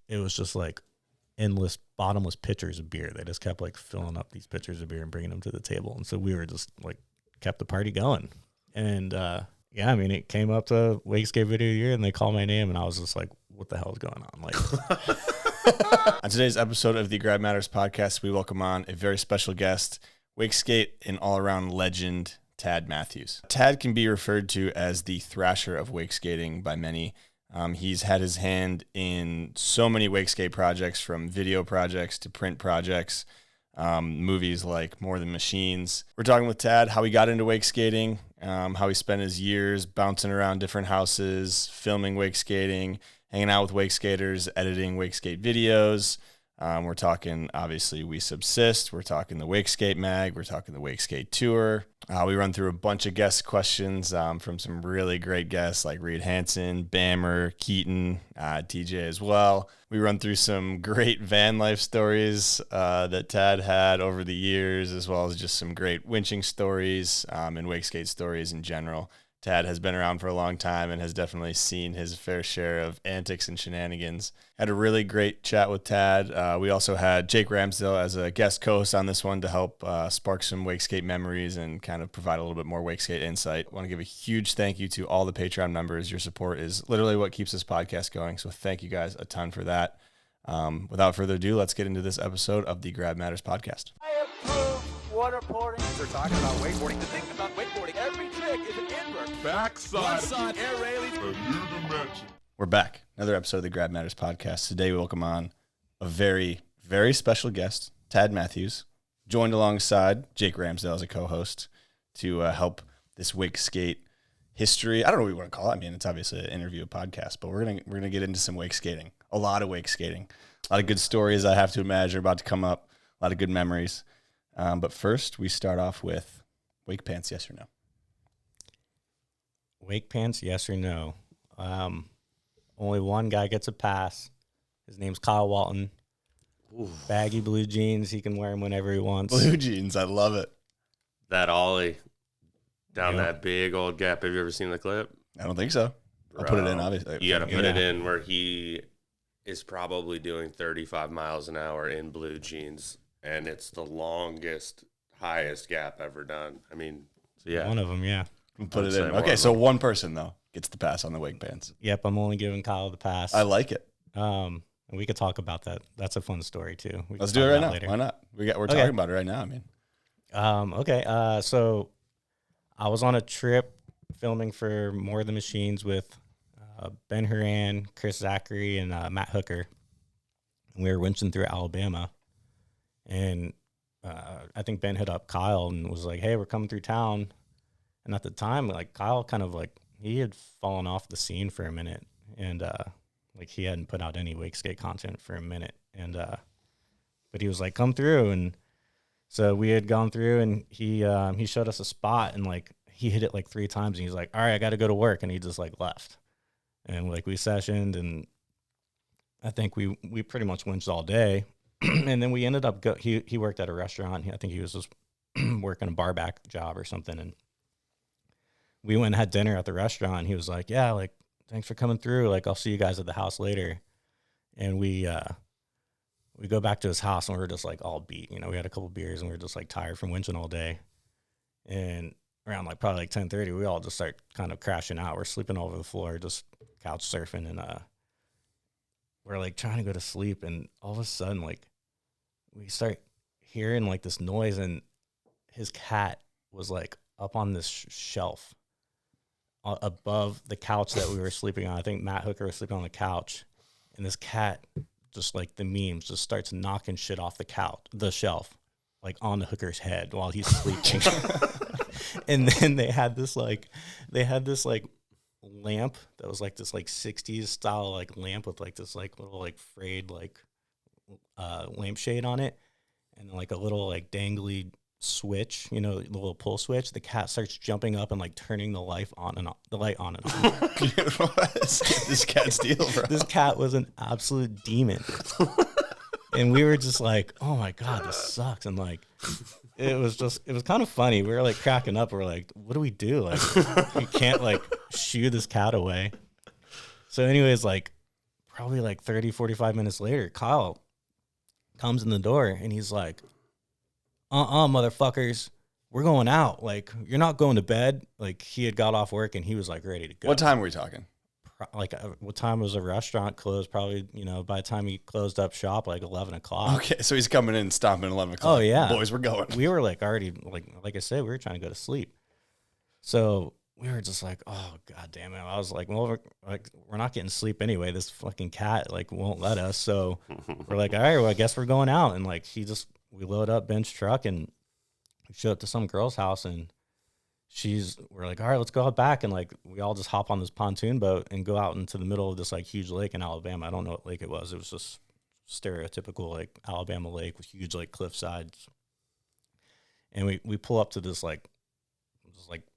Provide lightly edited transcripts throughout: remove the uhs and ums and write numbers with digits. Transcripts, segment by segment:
it was just like endless bottomless pitchers of beer. They just kept like filling up these pitchers of beer and bringing them to the table. And so we were just like kept the party going. And yeah, I mean, it came up to Wakeskate Video of the Year and they called my name and I was just like, what the hell is going on? Like, on today's episode of the Grab Matters podcast, we welcome on a very special guest, Wakeskate and all-around legend, Tad Mathews. Tad can be referred to as the Thrasher of wakeskating by many. He's had his hand in so many Wakeskate projects, from video projects to print projects, movies like More Than Machines. We're talking with Tad, how he got into wakeskating, how he spent his years bouncing around different houses, filming wakeskating, hanging out with wakeskaters, editing Wakeskate videos. We're talking, obviously, WeSubsist. We're talking the Wakeskate Mag. We're talking the Wakeskate Tour. We run through a bunch of guest questions from some really great guests like Hansen, Bammer, Keaton, TJ as well. We run through some great van life stories that Tad had over the years, as well as just some great winching stories and wakeskate stories in general. Tad has been around for a long time and has definitely seen his fair share of antics and shenanigans. Had a really great chat with Tad. We also had Jake Ramsdell as a guest co-host on this one to help spark some Wakeskate memories and kind of provide a little bit more Wakeskate insight. I want to give a huge thank you to all the Patreon members. Your support is literally what keeps this podcast going, so thank you guys a ton for that. Without further ado, let's get into this episode of the Grab Matters podcast. I approve waterboarding. They're talking about wakeboarding. The thing about wakeboarding, every trick is an invert. Backside, air railings, a new dimension. We're back. Another episode of the Grab Matters podcast. Today we welcome on a very, very special guest, Tad Mathews, joined alongside Jake Ramsdell as a co-host to help this Wakeskate history. I don't know what we want to call it. I mean, it's obviously an interview, a podcast, but we're gonna get into some wakeskating, a lot of wakeskating, a lot of good stories I have to imagine are about to come up, a lot of good memories. But first, we start off with wake pants, yes or no? wake pants, yes or no? Only one guy gets a pass. His name's Kyle Walton. Ooh. Baggy blue jeans. He can wear them whenever he wants. Blue jeans, I love it. That ollie down Yeah. that big old gap. Have you ever seen the clip? I don't think so. I'll put it in, Bro, obviously. You got to put Yeah. it in where he is probably doing 35 miles an hour in blue jeans, and it's the longest, highest gap ever done. I mean, so yeah. One of them, yeah. Put it I'd in. say one Okay, of so them. one person, though, gets the pass on the wake pants. Yep, I'm only giving Kyle the pass. I like it. And we could talk about that. That's a fun story too. We Let's can do it talk right about now. later. Why not? We're Okay. talking about it right now. I mean, Okay. So I was on a trip filming for More Than Machines with Ben Rehn, Chris Zachary, and Matt Hooker. And we were winching through Alabama. And I think Ben hit up Kyle and was like, hey, we're coming through town. And at the time, like, Kyle kind of like, he had fallen off the scene for a minute. And like, he hadn't put out any Wakeskate content for a minute. And but he was like, come through. And so we had gone through, and he showed us a spot, and like he hit it like 3 times, and he's like, all right, I got to go to work. And he just like left. And like we sessioned, and I think we pretty much winched all day. And then we ended up, he worked at a restaurant. I think he was just working a bar back job or something. And we went and had dinner at the restaurant. And he was like, yeah, like, thanks for coming through. Like, I'll see you guys at the house later. And we go back to his house, and we're just like all beat. You know, we had a couple beers, and we were just like tired from winching all day. And around like probably like 10:30, we all just start kind of crashing out. We're sleeping all over the floor, just couch surfing, and we're like trying to go to sleep. And all of a sudden, like, we start hearing like this noise, and his cat was like up on this shelf above the couch that we were sleeping on. I think Matt Hooker was sleeping on the couch, and this cat, just like the memes, just starts knocking shit off the shelf, like on the Hooker's head while he's sleeping. And then they had this lamp that was like this like 60s style like lamp with like this like little like frayed like lampshade on it, and like a little like dangly switch, you know, the little pull switch. The cat starts jumping up and like turning the light on and off. This cat's deal, bro. This cat was an absolute demon. And we were just like, oh my God, this sucks. And like, it was kind of funny. We were like cracking up. We're like, what do we do? Like, we can't like shoo this cat away. So anyways, like probably like 30, 45 minutes later, Kyle comes in the door and he's like, motherfuckers, we're going out. Like, you're not going to bed. Like, he had got off work and he was like ready to go. What time were we talking? Like, what time was the restaurant closed? Probably, by the time he closed up shop, like 11 o'clock. Okay, so he's coming in and stopping at 11 o'clock. Oh, yeah. Boys, we're going. We were like already, like I said, we were trying to go to sleep. So we were just like, oh, God damn it. I was like, well, we're not getting sleep anyway. This fucking cat, like, won't let us. So we're like, all right, well, I guess we're going out. And, like, we load up Ben's truck and we show up to some girl's house and we're like, all right, let's go out back. And like, we all just hop on this pontoon boat and go out into the middle of this like huge lake in Alabama. I don't know what lake it was. It was just stereotypical like Alabama lake with huge like cliff sides. And we pull up to this like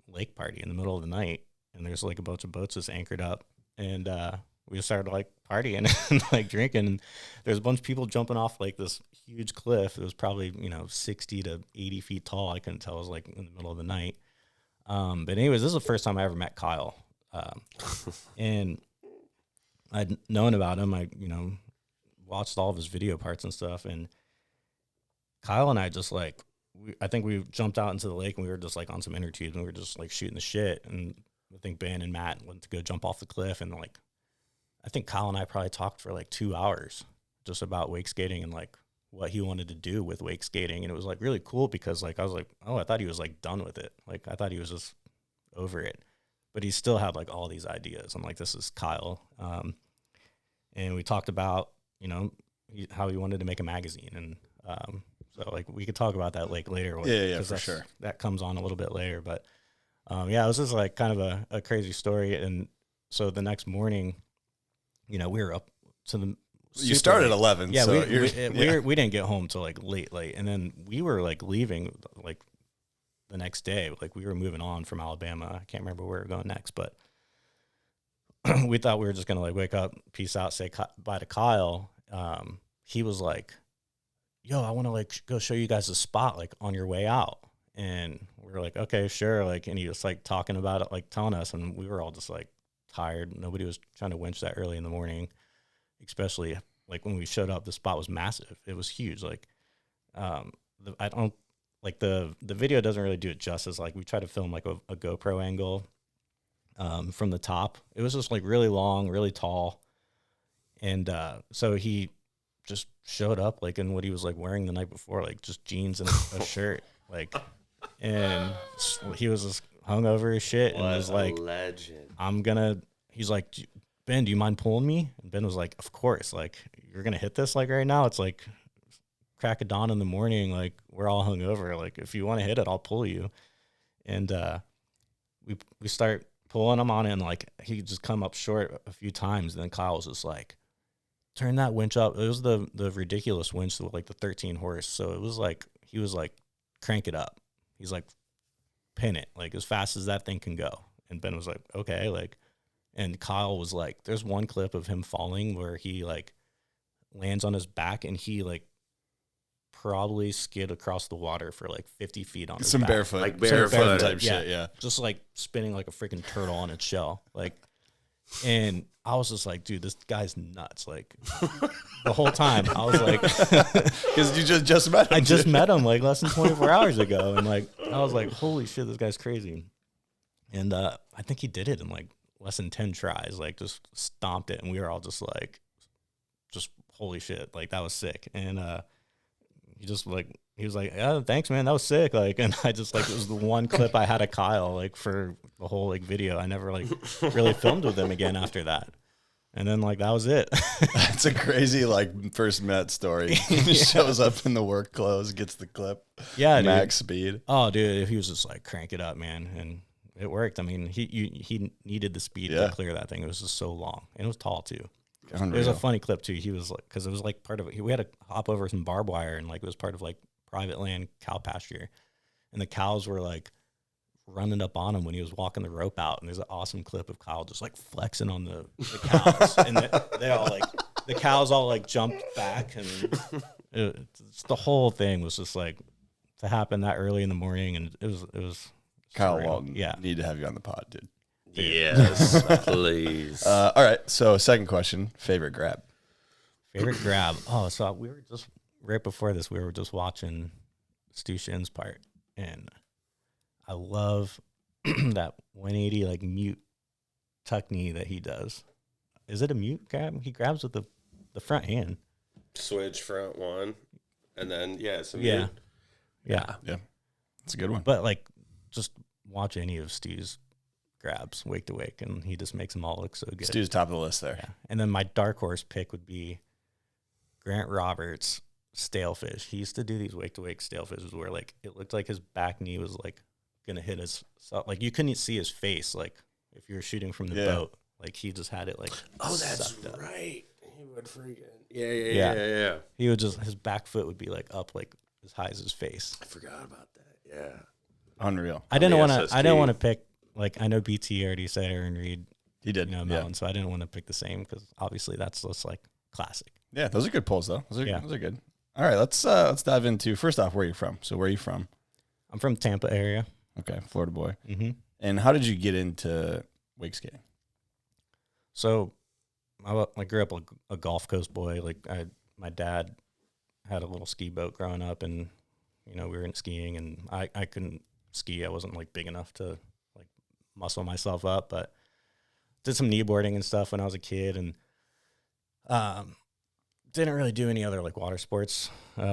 lake party in the middle of the night. And there's like a bunch of boats just anchored up. And we just started like partying and like drinking. And there's a bunch of people jumping off like this huge cliff. It was probably, 60 to 80 feet tall. I couldn't tell. It was like in the middle of the night. But anyways, this is the first time I ever met Kyle. And I'd known about him. I, watched all of his video parts and stuff. And Kyle and I just like, I think we jumped out into the lake and we were just like on some inner tubes and we were just like shooting the shit. And I think Ben and Matt went to go jump off the cliff. And like, I think Kyle and I probably talked for like 2 hours just about wake skating and like what he wanted to do with wake skating. And it was like really cool because like, I was like, oh, I thought he was like done with it. Like, I thought he was just over it, but he still had like all these ideas. I'm like, this is Kyle. And we talked about, how he wanted to make a magazine. And, so like we could talk about that like later. Yeah, for sure. That comes on a little bit later, but, it was just like kind of a crazy story. And so the next morning, we were up to the, you started at 11. Yeah, so we didn't get home till like late. And then we were like leaving like the next day. Like we were moving on from Alabama. I can't remember where we were going next, but we thought we were just going to like wake up, peace out, say bye to Kyle. He was like, yo, I want to like go show you guys a spot like on your way out. And we were like, okay, sure. Like, and he was like talking about it, like telling us, and we were all just like tired. Nobody was trying to winch that early in the morning. Especially like when we showed up, the spot was massive. It was huge. Like, I don't like the video doesn't really do it justice. Like we tried to film like a GoPro angle, from the top. It was just like really long, really tall. And, so he just showed up like in what he was like wearing the night before, like just jeans and a shirt, like, and he was just hungover as shit and was like, legend. He's like, Ben, do you mind pulling me? And Ben was like, of course. Like, you're going to hit this like right now? It's like crack of dawn in the morning. Like, we're all hungover. Like, if you want to hit it, I'll pull you. And we start pulling him on it, and like, he just come up short a few times. And then Kyle was just like, turn that winch up. It was the ridiculous winch with like the 13 horse. So it was like, he was like, crank it up. He's like, pin it like as fast as that thing can go. And Ben was like, okay, like. And Kyle was like, there's one clip of him falling where he like lands on his back and he like probably skid across the water for like 50 feet on his back. Barefoot. Like barefoot type shit, yeah. Just like spinning like a freaking turtle on its shell. Like, and I was just like, dude, this guy's nuts. Like the whole time I was like, because you just met him. I just met him like less than 24 hours ago. And like, I was like, holy shit, this guy's crazy. And I think he did it in like less than 10 tries, like just stomped it. And we were all just like, just holy shit. Like that was sick. And he was like, yeah, thanks, man. That was sick. Like, and I just like, it was the one clip I had of Kyle, like for the whole like video. I never like really filmed with him again after that. And then like, that was it. That's a crazy like first met story. He shows up in the work clothes, gets the clip. Yeah. Max speed. Oh dude. He was just like, crank it up, man. And it worked. I mean, he needed the speed to clear that thing. It was just so long, and it was tall too. Unreal. It was a funny clip too. He was like, because it was like part of it. We had to hop over some barbed wire, and like it was part of like private land cow pasture, and the cows were like running up on him when he was walking the rope out. And there's an awesome clip of Kyle just like flexing on the cows, and they all like the cows all like jumped back, and the whole thing was just like to happen that early in the morning, and it was. Kyle Walton, yeah, need to have you on the pod, dude. Yes, please. All right. So second question, favorite grab. Favorite grab. Oh, so we were just right before this. We were just watching Stu Shin's part, and I love that 180 like mute tuck knee that he does. Is it a mute grab? He grabs with the front hand. Switch front one, and then it's a mute. Yeah. It's a good one. But like, just watch any of Stu's grabs wake to wake, and he just makes them all look so good. Stu's top of the list there. Yeah. And then my dark horse pick would be Grant Roberts' stalefish. He used to do these wake to wake stalefishes where like it looked like his back knee was like gonna hit his, like you couldn't see his face, like if you were shooting from the boat, like he just had it like sucked up. Right. He would freaking yeah. He would just, his back foot would be like up like as high as his face. I forgot about that. Yeah. Unreal. I didn't want to pick, like, I know BT already said Aaron Reed. He did. Melon, so I didn't want to pick the same because obviously that's just like classic. Yeah, those are good pulls though. Those are good. All right, let's dive into, first off, where you're from. So where are you from? I'm from Tampa area. Okay, Florida boy. Mm-hmm. And how did you get into wake skating? So I grew up a Gulf Coast boy. Like my dad had a little ski boat growing up, and we were in skiing, and I couldn't ski. I wasn't like big enough to like muscle myself up, but did some kneeboarding and stuff when I was a kid, and didn't really do any other like water sports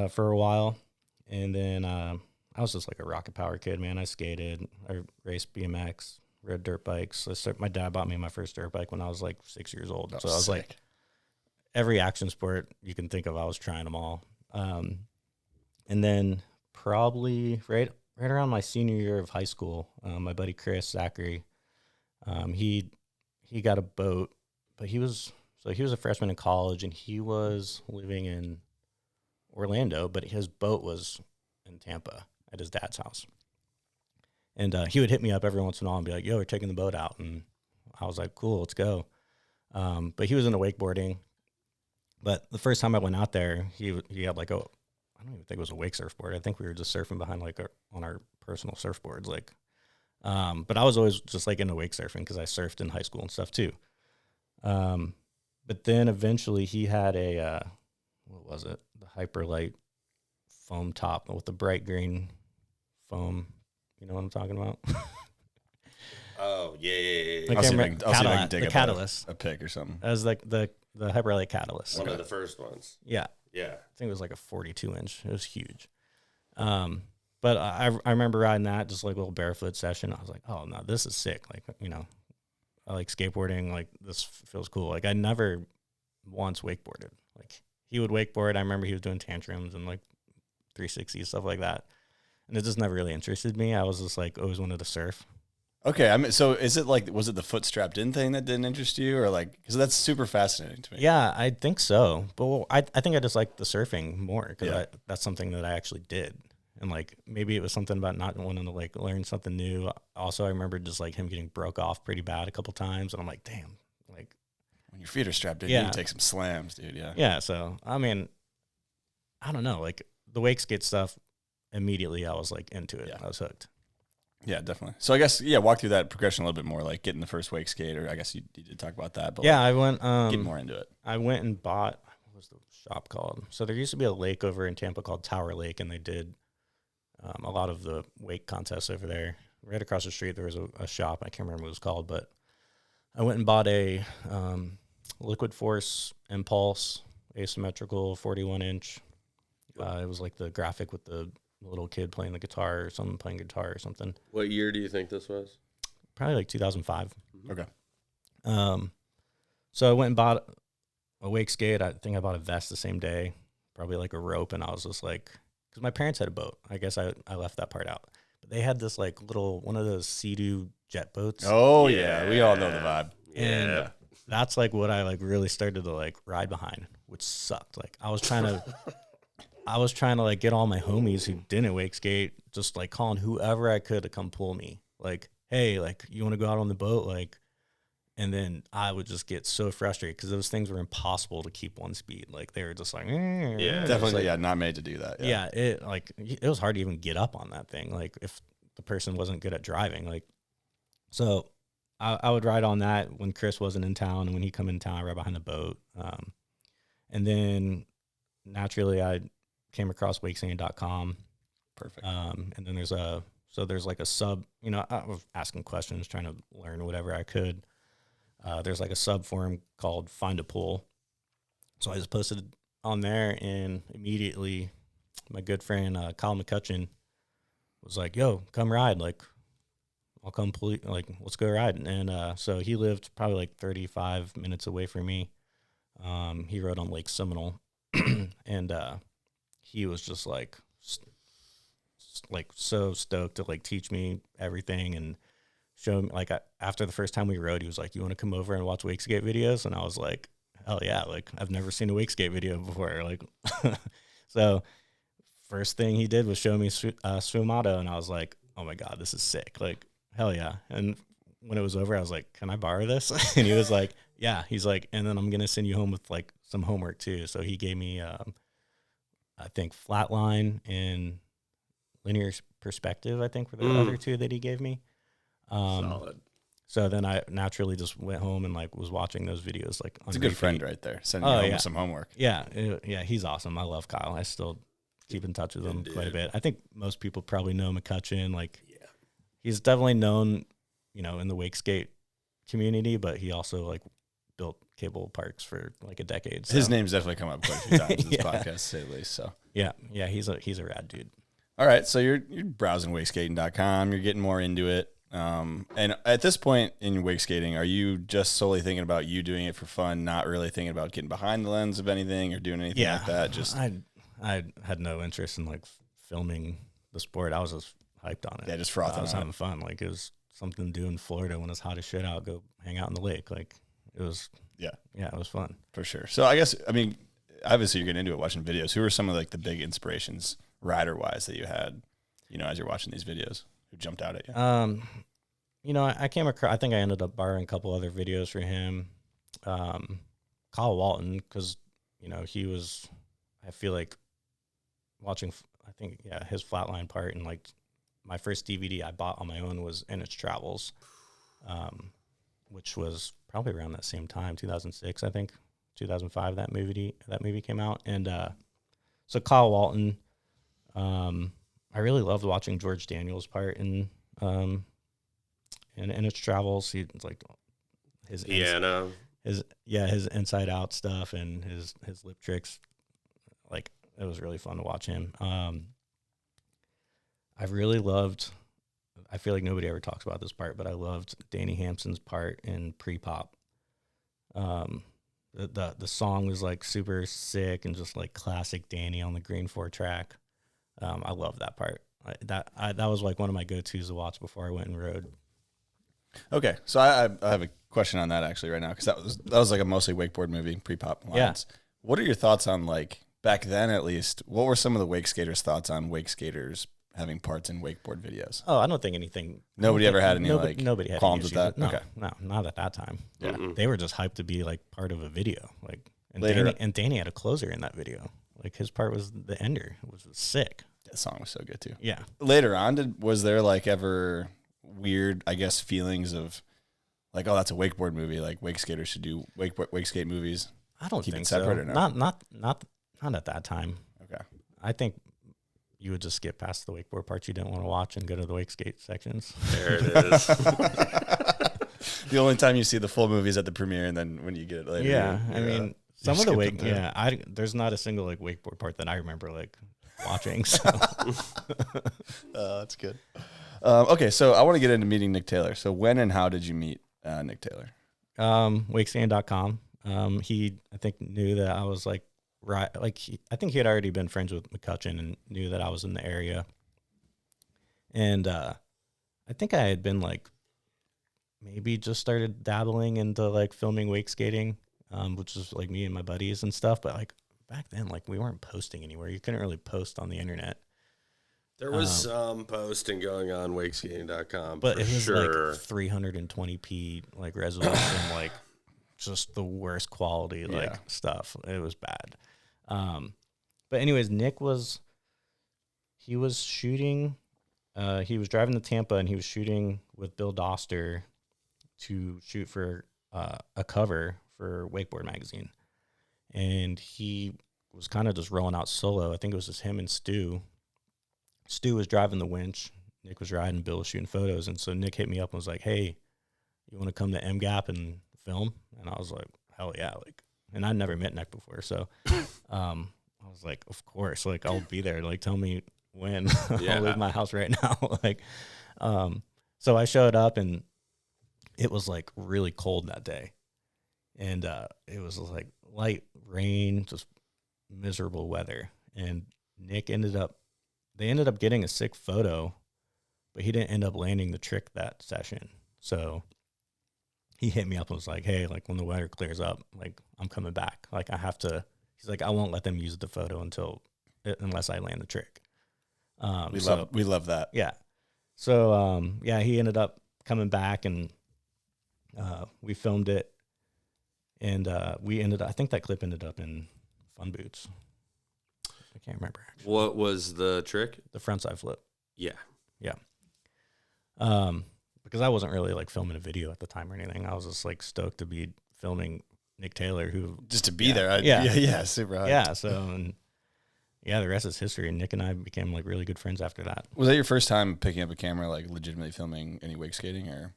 for a while. And then I was just like a rocket power kid, man. I skated, I raced BMX, rode dirt bikes. My dad bought me my first dirt bike when I was like 6 years old. So I was like, every action sport you can think of, I was trying them all. And then probably right around my senior year of high school, my buddy Chris Zachary, he got a boat, but he was a freshman in college, and he was living in Orlando, but his boat was in Tampa at his dad's house. And he would hit me up every once in a while and be like, yo, we're taking the boat out. And I was like, cool, let's go. But he was into wakeboarding. But the first time I went out there, he had like I don't even think it was a wake surfboard. I think we were just surfing behind like on our personal surfboards. Like, but I was always just like into wake surfing because I surfed in high school and stuff too. But then eventually he had a, what was it? The Hyperlight foam top with the bright green foam. You know what I'm talking about? Oh, yeah. I'll see if I can dig up Catalyst. a pic or something. That was like the Hyperlight Catalyst. One of the first ones. Yeah. Yeah. I think it was like a 42-inch. It was huge. But I remember riding that, just like a little barefoot session. I was like, oh, no, this is sick. Like, I like skateboarding. Like, this feels cool. Like, I never once wakeboarded. Like, he would wakeboard. I remember he was doing tantrums and like 360s, stuff like that. And it just never really interested me. I was just like, always wanted to surf. Okay, I mean, so is it like, was it the foot strapped in thing that didn't interest you, or like, because that's super fascinating to me. Yeah, I think so. But I think I just like the surfing more because that's something that I actually did. And like, maybe it was something about not wanting to like learn something new. Also, I remember just like him getting broke off pretty bad a couple times. And I'm like, damn, like. When your feet are strapped in, you can take some slams, dude. Yeah. Yeah. So, I mean, I don't know. Like the wake skate stuff, immediately I was like into it. Yeah. I was hooked. Yeah, definitely. So I guess, walk through that progression a little bit more, like getting the first wake skate, or I guess you did talk about that. But yeah, like, I went. Get more into it. I went and bought, what was the shop called? So there used to be a lake over in Tampa called Tower Lake, and they did a lot of the wake contests over there. Right across the street, there was a shop. I can't remember what it was called, but I went and bought a Liquid Force Impulse asymmetrical 41-inch. It was like the graphic with the little kid playing the guitar or someone playing guitar or something. What year do you think this was? Probably like 2005. Okay. So I went and bought a wake skate. I think I bought a vest the same day, probably like a rope. And I was just like, because my parents had a boat. I guess I left that part out. But they had this like little, one of those Sea-Doo jet boats. Oh yeah. We all know the vibe. And that's like what I like really started to like ride behind, which sucked. Like I was trying to like get all my homies who didn't wake skate, just like calling whoever I could to come pull me. Like, hey, like you want to go out on the boat? Like, and then I would just get so frustrated because those things were impossible to keep one speed. Like they were just like, definitely. Like, not made to do that. Yeah. It was hard to even get up on that thing. Like if the person wasn't good at driving, like, so I would ride on that when Chris wasn't in town, and when he come in town, I ride behind the boat. And then naturally I came across Wakeskating.com. Perfect. And then there's like a sub, I was asking questions, trying to learn whatever I could. There's like a sub forum called Find a Pool. So I just posted on there, and immediately my good friend, Kyle McCutcheon, was like, yo, come ride. Like, I'll come, let's go ride. And so he lived probably like 35 minutes away from me. He rode on Lake Seminole, and he was just like so stoked to like teach me everything and show me. Like after the first time we rode, he was like, you want to come over and watch Wakeskate videos? And I was like, hell yeah. Like, I've never seen a Wakeskate video before. Like, so first thing he did was show me Sfumato, and I was like, oh my God, this is sick. Like, hell yeah. And when it was over, I was like, can I borrow this? And he was like, yeah. He's like, and then I'm going to send you home with like some homework too. So he gave me, I think, Flatline and Linear Perspective, I think, were the other two that he gave me. Solid. So then I naturally just went home and like was watching those videos. Like, It's a good friend right there. Sending you home with some homework. Yeah. Yeah. He's awesome. I love Kyle. I still keep in touch with him quite a bit. I think most people probably know McCutcheon. Like, he's definitely known, in the Wakeskate community, but he also like built cable parks for like a decade. So. His name's definitely come up quite a few times in this podcast, to say the least. So yeah, he's a rad dude. All right, so you're browsing wakeskating.com, you're getting more into it. And at this point in wakeskating, are you just solely thinking about you doing it for fun, not really thinking about getting behind the lens of anything or doing anything like that? Just I had no interest in like filming the sport. I was just hyped on it. Yeah, just frothing. I was having fun. Like, it was something to do in Florida when it's hot as shit out. Go hang out in the lake. Like, it was. Yeah, it was fun for sure. So I mean, obviously you're getting into it watching videos. Who are some of like the big inspirations rider wise that you had, as you're watching these videos? Who jumped out at you? I came across. I think I ended up borrowing a couple other videos for him. Kyle Walton, because he was. I feel like watching. I think his flatline part, and like my first DVD I bought on my own was In Its Travels, which was probably around that same time, 2006, I think, 2005. That movie came out, and so Kyle Walton. I really loved watching George Daniels' part in Its Travels. He's like his piano, his inside out stuff and his lip tricks. Like, it was really fun to watch him. I really loved. I feel like nobody ever talks about this part, but I loved Danny Hampson's part in Pre-Pop. The song was like super sick and just like classic Danny on the Green 4 track. I love that part. That was like one of my go-tos to watch before I went and rode. Okay, so I have a question on that actually right now, because that was like a mostly wakeboard movie, Pre-Pop lines. Yeah. What are your thoughts on, like, back then at least, what were some of the wake skaters' thoughts on wake skaters having parts in wakeboard videos? Oh, I don't think anything. Nobody ever had any nobody had qualms with that? No, okay. No, not at that time. Yeah. They were just hyped to be like part of a video. Like, and Later, Danny had a closer in that video. Like, his part was the ender. It was sick. That song was so good too. Yeah. Later on, was there like ever weird, I guess, feelings of like, oh, that's a wakeboard movie, like wake skaters should do wake skate movies? I don't keep think it separate so. Or no? Not at that time. Okay. I think you would just skip past the wakeboard parts you didn't want to watch and go to the wake skate sections. There it is. The only time you see the full movie is at the premiere, and then when you get it later. Yeah, I mean, some of the wake. Yeah, there's not a single like wakeboard part that I remember like watching. So that's good. Okay, so I want to get into meeting Nick Taylor. So when and how did you meet Nick Taylor? Wakeskating.com. He, I think, knew that I was like, right. Like, I think he had already been friends with McCutcheon and knew that I was in the area. And I think I had been like, maybe just started dabbling into like filming wake skating, which was like me and my buddies and stuff. But like back then, like, we weren't posting anywhere. You couldn't really post on the internet. There was some posting going on wakeskating.com, but for it was sure. Like 320p like resolution, like just the worst quality like stuff. It was bad. But anyways, Nick was shooting. He was driving to Tampa and he was shooting with Bill Doster to shoot for a cover for Wakeboard magazine, and he was kind of just rolling out solo. I think it was just him and Stu. Stu was driving the winch, Nick was riding, Bill was shooting photos, and so Nick hit me up and was like, "Hey, you want to come to M Gap and film?" And I was like, "Hell yeah!" Like, and I'd never met Nick before, so I was like, "Of course, like I'll be there. Like, tell me when." I'll leave my house right now. Like, so I showed up, and it was like really cold that day, and it was like light rain, just miserable weather. And Nick ended up getting a sick photo, but he didn't end up landing the trick that session. So he hit me up and was like, "Hey, like when the weather clears up, like I'm coming back. Like I have to." He's like, "I won't let them use the photo unless I land the trick." We love that. Yeah. So yeah, he ended up coming back, and we filmed it, and I think that clip ended up in Fun Boots. I can't remember actually. What was the trick? The frontside flip. Yeah. Yeah. Because I wasn't really like filming a video at the time or anything. I was just like stoked to be filming Nick Taylor, who just to be there. Super hyped. Yeah. So, and yeah, the rest is history. And Nick and I became like really good friends after that. Was that your first time picking up a camera, like legitimately filming any wake skating, or?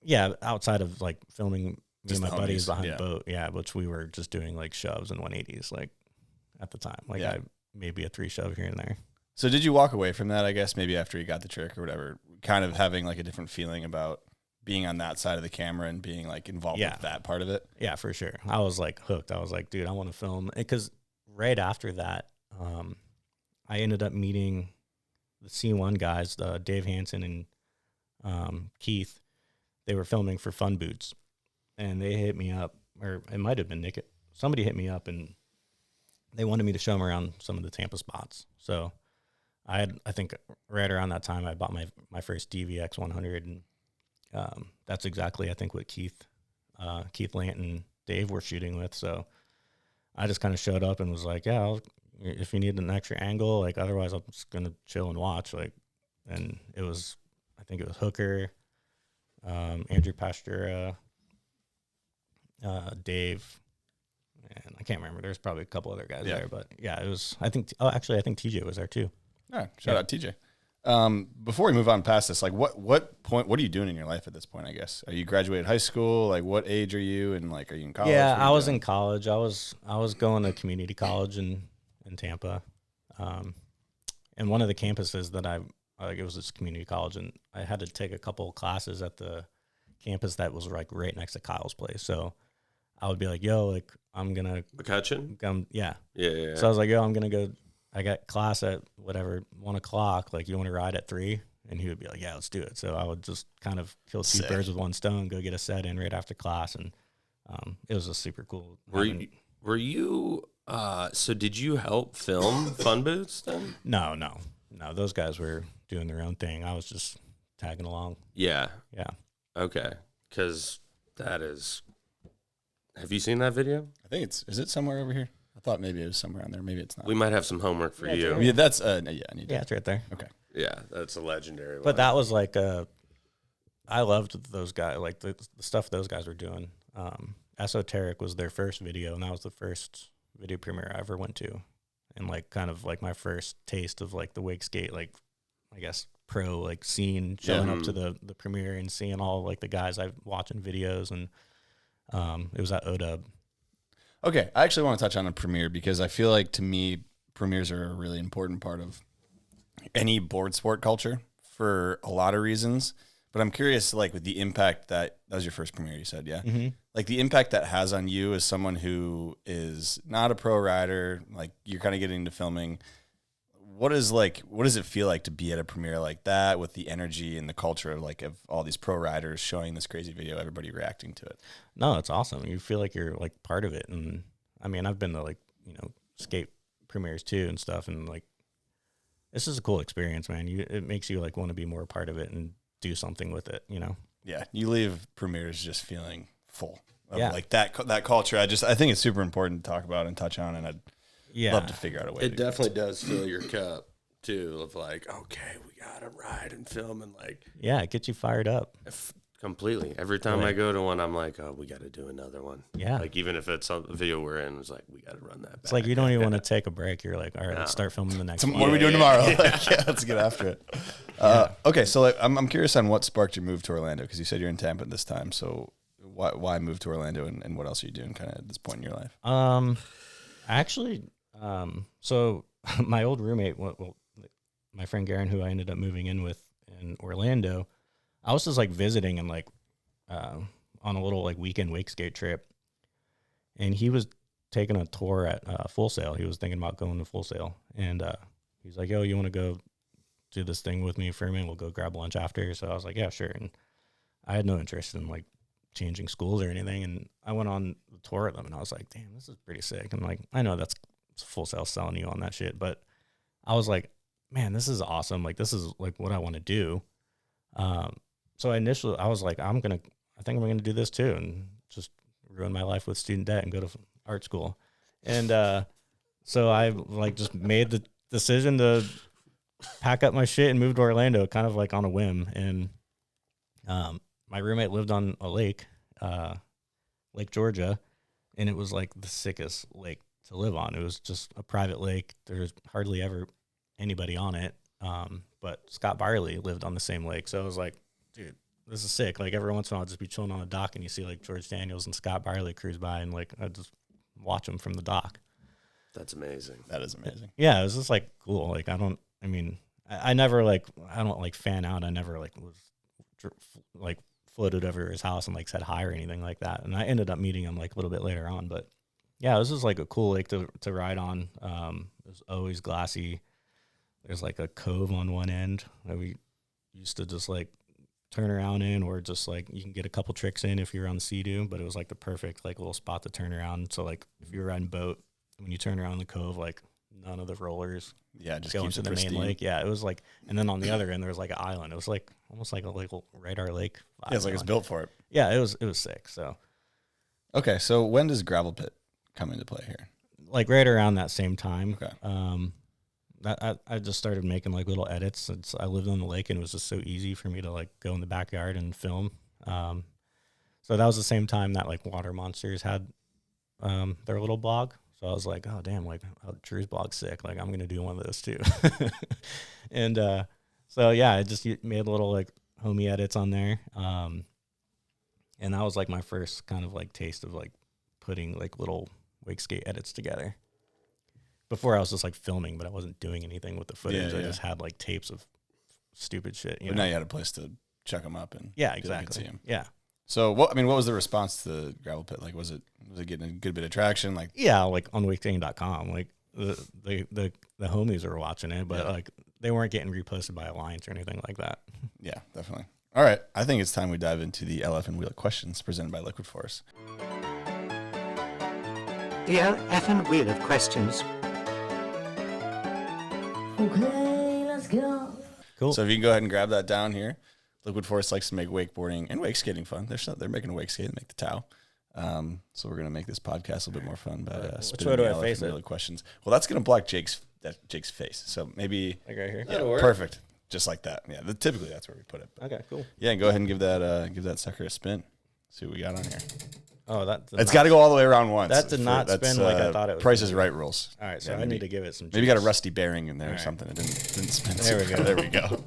Yeah, outside of like filming me Just and my the buddies homies, behind yeah. the boat. Yeah, which we were just doing like shoves and 180s like at the time. Like Yeah. maybe a 3 shove here and there. So did you walk away from that, I guess, maybe after you got the trick or whatever, kind of having like a different feeling about being on that side of the camera and being like involved with that part of it? Yeah, for sure. I was like hooked. I was like, dude, I want to film. Because right after that, I ended up meeting the C1 guys, Dave Hansen and Keith. They were filming for Fun Boots, and they hit me up, or it might have been Nick. Somebody hit me up, and they wanted me to show them around some of the Tampa spots. So I think right around that time, I bought my first DVX 100, and that's exactly, I think, what Keith Lant and Dave were shooting with. So I just kind of showed up and was like, yeah, if you need an extra angle, like otherwise I'm just going to chill and watch. Like, and I think it was Hooker, Andrew Pastura, Dave, and I can't remember. There's probably a couple other guys there, but yeah, it was, I think TJ was there too. All right. Shout out TJ. Before we move on past this, like what point, what are you doing in your life at this point, I guess? Are you graduated high school? Like what age are you? And like, are you in college? Yeah, I was in college. I was going to community college in Tampa. And one of the campuses that it was this community college, and I had to take a couple of classes at the campus that was like right next to Kyle's place. So I would be like, yo, like I'm going to McCutcheon? come. Yeah. Yeah. So I was like, yo, I'm going to go. I got class at whatever, 1:00. Like, you want to ride at 3? And he would be like, yeah, let's do it. So I would just kind of kill two birds with one stone, go get a set in right after class. And it was just super cool. Were you so did you help film Fun Boots then? No. Those guys were doing their own thing. I was just tagging along. Yeah. Yeah. Okay. Because that is. Have you seen that video? I think is it somewhere over here? I thought maybe it was somewhere on there. Maybe it's not. We might have some homework for you. Yeah, that's I need to. Yeah, it's right there. Okay. Yeah, that's a legendary one. But that was like I loved those guys, like the stuff those guys were doing. Esoteric was their first video, and that was the first video premiere I ever went to. And like kind of like my first taste of like the Wakeskate, like I guess pro like scene, showing up to the premiere and seeing all like the guys I've watching videos, and it was at ODub. Okay, I actually want to touch on a premiere because I feel like to me premieres are a really important part of any board sport culture for a lot of reasons. But I'm curious, like with the impact that was your first premiere, you said, yeah? Mm-hmm. Like the impact that has on you as someone who is not a pro rider, like you're kind of getting into filming. What does it feel like to be at a premiere like that with the energy and the culture of like of all these pro riders showing this crazy video, everybody reacting to it? No, it's awesome. You feel like you're like part of it. And I mean, I've been to like, skate premieres too and stuff. And like, this is a cool experience, man. It makes you like want to be more a part of it and do something with it, Yeah. You leave premieres just feeling full of like that culture. I think it's super important to talk about and touch on. And I'd love to figure out a way. It definitely does fill your cup too, of like, okay, we gotta ride and film and like, yeah, it gets you fired up. Completely. Every time Really? I go to one, I'm like, oh, we got to do another one. Yeah. Like, even if it's a video we're in, it's like, we got to run that back. It's like you don't even want to take a break. You're like, all right, let's start filming the next one. What are we doing tomorrow? Like, yeah, let's get after it. Okay, so like, I'm curious on what sparked your move to Orlando, because you said you're in Tampa this time. So why move to Orlando, and what else are you doing kind of at this point in your life? Actually, so my old roommate, well, my friend Garen, who I ended up moving in with in Orlando, I was just like visiting and like on a little like weekend Wakeskate trip, and he was taking a tour at Full Sail. He was thinking about going to Full Sail, and he's like, "Yo, you want to go do this thing with me for a minute? We'll go grab lunch after." So I was like, "Yeah, sure." And I had no interest in like changing schools or anything, and I went on the tour with them, and I was like, "Damn, this is pretty sick." And like, I know that's Full Sail selling you on that shit, but I was like, "Man, this is awesome! Like, this is like what I want to do." So initially, I was like, I think I'm gonna do this too, and just ruin my life with student debt and go to art school. And so I like just made the decision to pack up my shit and move to Orlando, kind of like on a whim. And my roommate lived on a lake, Lake Georgia, and it was like the sickest lake to live on. It was just a private lake. There's hardly ever anybody on it. But Scott Byerly lived on the same lake, so I was like, dude, this is sick. Like every once in a while, I'll just be chilling on a dock, and you see like George Daniels and Scott Byerly cruise by, and like I just watch them from the dock. That's amazing. That is amazing. Yeah, it was just like cool. Like I never like, I don't like fan out. I never like was like floated over his house and like said hi or anything like that. And I ended up meeting him like a little bit later on. But yeah, this was like a cool lake to ride on. It was always glassy. There's like a cove on one end that we used to just like turn around in, or just like you can get a couple tricks in if you're on the Sea-Doo, but it was like the perfect like little spot to turn around. So like if you're riding boat, when you turn around the cove, like none of the rollers Just go keeps into it the pristine. main lake. Yeah, it was like, and then on the other end there was like an island. It was like almost like a little radar lake vibe. Yeah, it's like it's built for it. Yeah, it was sick. So Okay, so when does gravel pit come into play here? like right around that same time. Okay. I just started making like little edits since I lived on the lake, and it was just so easy for me to like go in the backyard and film. So that was the same time that like Watermonsters had their little blog. So I was like, oh damn, like Drew's blog's sick. Like I'm gonna do one of those too. And so yeah, I just made little like homie edits on there. And that was like my first kind of like taste of like putting like little Wakeskate edits together. Before I was just like filming, but I wasn't doing anything with the footage. Yeah, I yeah. just had like tapes of stupid shit. But now you had a place to check them up and Yeah, people could see exactly. 'em. Yeah. So what was the response to the gravel pit? Like, was it getting a good bit of traction? Like, Yeah, like on Wakeskating.com, like the homies were watching it, but Yeah. like they weren't getting reposted by Alliance or anything like that. yeah, definitely. All right, I think it's time we dive into the LF'n Wheel of Questions presented by Liquid Force. The LF'n Wheel of Questions. Okay, let's go. Cool. So if you can go ahead and grab that down here. Liquid Force likes to make wakeboarding and wake skating fun. They're making a wake skate and make the towel. So we're gonna make this podcast a little bit more fun by spinning way do the I LF'n face Wheel it? of Questions. Well, that's gonna block Jake's face. So maybe Like right here. That'll work. perfect, just like that. Yeah, typically that's where we put it. But Okay, cool. yeah, and go ahead and give that sucker a spin. See what we got on here. Oh, It's got to go all the way around once. That did not spin like I thought it was Price gonna is do. Right rules. All right, so Yeah, I maybe- need to give it some. Maybe got a juice. rusty bearing in there or All right. something. It didn't spin. There we go. There we go.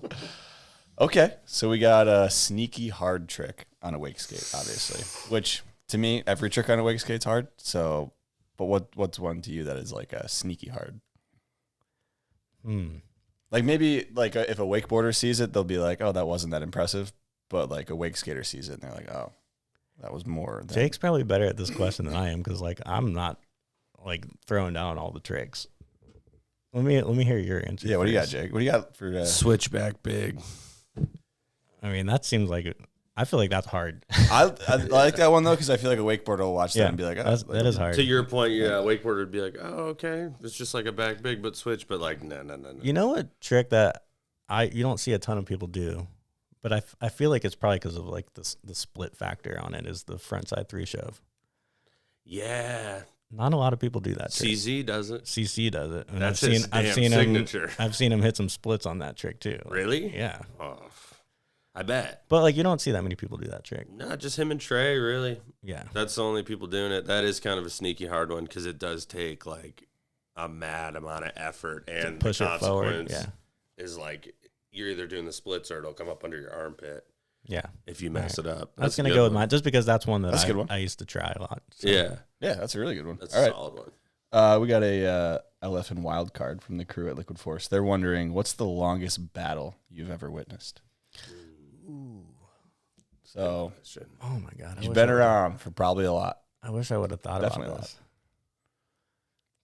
Okay, so we got a sneaky hard trick on a wake skate, obviously. Which to me, every trick on a wake skate's hard. So, but what's one to you that is like a sneaky hard? Like maybe like if a wakeboarder sees it, they'll be like, "Oh, that wasn't that impressive." But like a wake skater sees it, and they're like, "Oh, that was more." Than Jake's probably better at this question than I am, because like I'm not like throwing down all the tricks. Let me hear your answer. Yeah, what do you got, first. Jake? What do you got for? Switchback big. I mean, that seems like I feel like that's hard. I like that one though because I feel like a wakeboarder will watch that Yeah, and be like, "Oh, that is hard. To your point, yeah, wakeboarder would be like, oh, okay, it's just like a back big but switch, but like, no. You know what trick that you don't see a ton of people do, but I feel like it's probably because of like the split factor on it is the front side 3 shove. Yeah, Not a lot of people do that trick. CZ does it. CC does it. And That's his damn signature. I've seen him hit some splits on that trick too. Really? Yeah. Oh, I bet. But like you don't see that many people do that trick. No, just him and Trey, really. Yeah. That's the only people doing it. That is kind of a sneaky hard one because it does take like a mad amount of effort, and push the it forward. consequence Yeah. is like you're either doing the splits or it'll come up under your armpit Yeah. if you mess it up. That's a gonna good go with one. mine just because that's one that That's a good one. I used to try a lot. So. Yeah, Yeah, that's a really good one. that's All a right. solid one. We got a LF'n wild card from the crew at Liquid Force. They're wondering, what's the longest battle you've ever witnessed? So Oh my god. you've been around for probably a lot. I wish I would have thought Definitely about this.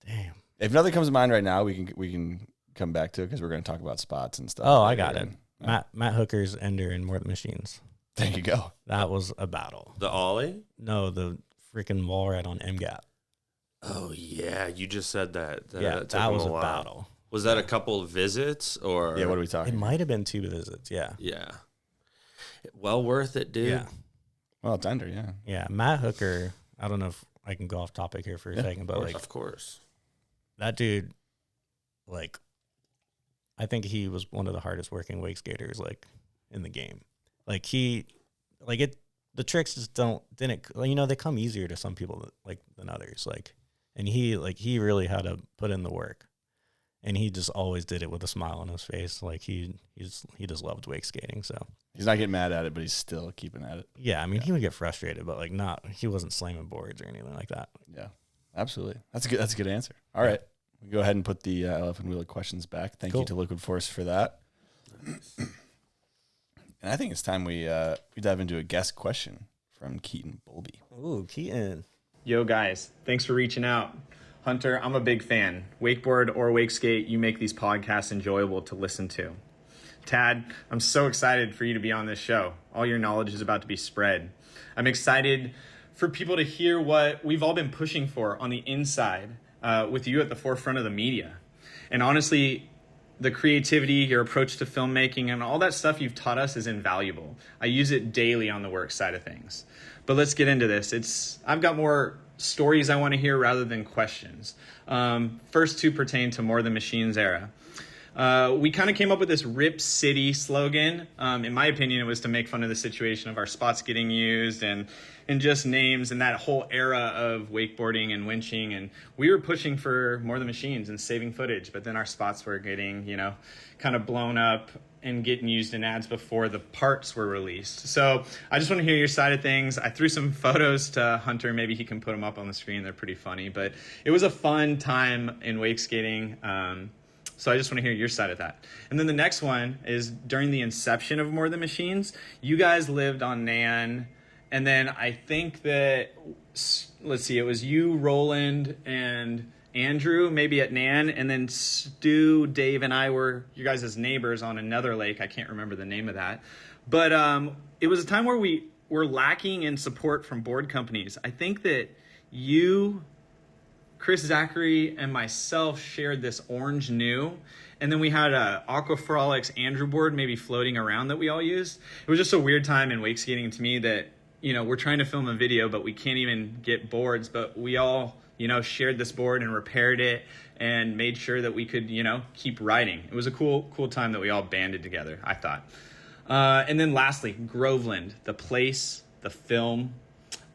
Damn. If nothing comes to mind right now, we can come back to it because we're going to talk about spots and stuff. Oh, I got it. And, Matt Hooker's Ender in More Than Machines. there you go. That was a battle. The ollie. No, the freaking wall ride on M Gap. Oh yeah, you just said that. That took him was a while. battle. Was that a couple of visits or? Yeah, what are we It talking? might have been 2 visits. Yeah. Yeah. Well worth it, dude. Yeah. Well, it's Ender, yeah. Yeah. Matt Hooker. I don't know if I can go off topic here for a second, but like Of course. that dude, like, I think he was one of the hardest working wake skaters like in the game. Like the tricks just didn't you know, they come easier to some people than others. Like, and he really had to put in the work, and he just always did it with a smile on his face. Like he just loved wake skating. So He's not getting mad at it, but he's still keeping at it. yeah, I mean he would get frustrated, but like he wasn't slamming boards or anything like that. Yeah, absolutely. That's a good answer. All right. We go ahead and put the LF'n Wheeler questions back. Thank you Cool. to Liquid Force for that. And I think it's time we dive into a guest question from Keaton Bowlby. Ooh, Keaton. Yo, guys, thanks for reaching out. Hunter, I'm a big fan. Wakeboard or Wakeskate, you make these podcasts enjoyable to listen to. Tad, I'm so excited for you to be on this show. All your knowledge is about to be spread. I'm excited for people to hear what we've all been pushing for on the inside with you at the forefront of the media. And honestly, the creativity, your approach to filmmaking, and all that stuff you've taught us is invaluable. I use it daily on the work side of things. But let's get into this. I've got more stories I want to hear rather than questions. First 2 pertain to More Than Machines era. We kind of came up with this Rip City slogan. In my opinion, it was to make fun of the situation of our spots getting used and just names and that whole era of wakeboarding and winching. And we were pushing for More Than Machines and saving footage, but then our spots were getting, kind of blown up and getting used in ads before the parts were released. So I just want to hear your side of things. I threw some photos to Hunter. Maybe he can put them up on the screen. They're pretty funny, but it was a fun time in wake skating. So I just want to hear your side of that. And then the next one is during the inception of More Than Machines, you guys lived on Nan. And then I think that, let's see, it was you, Roland, and Andrew maybe at Nan. And then Stu, Dave, and I were you guys' neighbors on another lake. I can't remember the name of that. But it was a time where we were lacking in support from board companies. I think that you, Chris Zachary, and myself shared this orange new, and then we had a Aquafrolics Andrew board maybe floating around that we all used. It was just a weird time in wake skating to me that, we're trying to film a video, but we can't even get boards, but we all, shared this board and repaired it and made sure that we could, keep riding. It was a cool time that we all banded together, I thought. And then lastly, Groveland, the place, the film.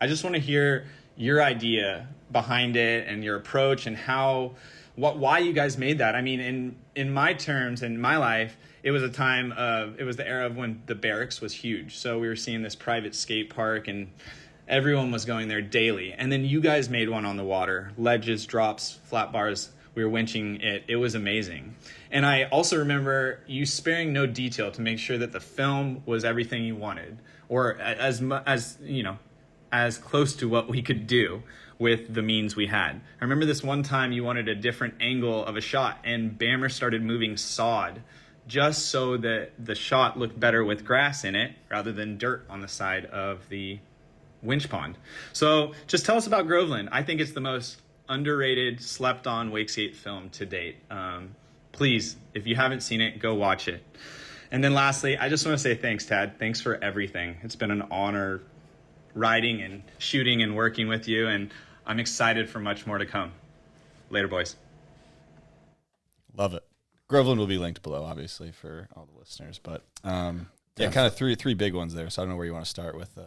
I just want to hear your idea behind it and your approach and why you guys made that. I mean, in my terms, in my life, it was the era of when the barracks was huge. So we were seeing this private skate park and everyone was going there daily. And then you guys made one on the water, ledges, drops, flat bars. We were winching it. It was amazing. And I also remember you sparing no detail to make sure that the film was everything you wanted, or as close to what we could do with the means we had. I remember this one time you wanted a different angle of a shot, and Bammer started moving sod just so that the shot looked better with grass in it rather than dirt on the side of the winch pond. So just tell us about Groveland. I think it's the most underrated, slept on Wakeskate film to date. Please, if you haven't seen it, go watch it. And then lastly, I just want to say thanks, Tad. Thanks for everything. It's been an honor riding and shooting and working with you, and I'm excited for much more to come. Later, boys. Love it. Groveland will be linked below, obviously, for all the listeners. But Yeah, kind of three big ones there. So I don't know where you want to start with.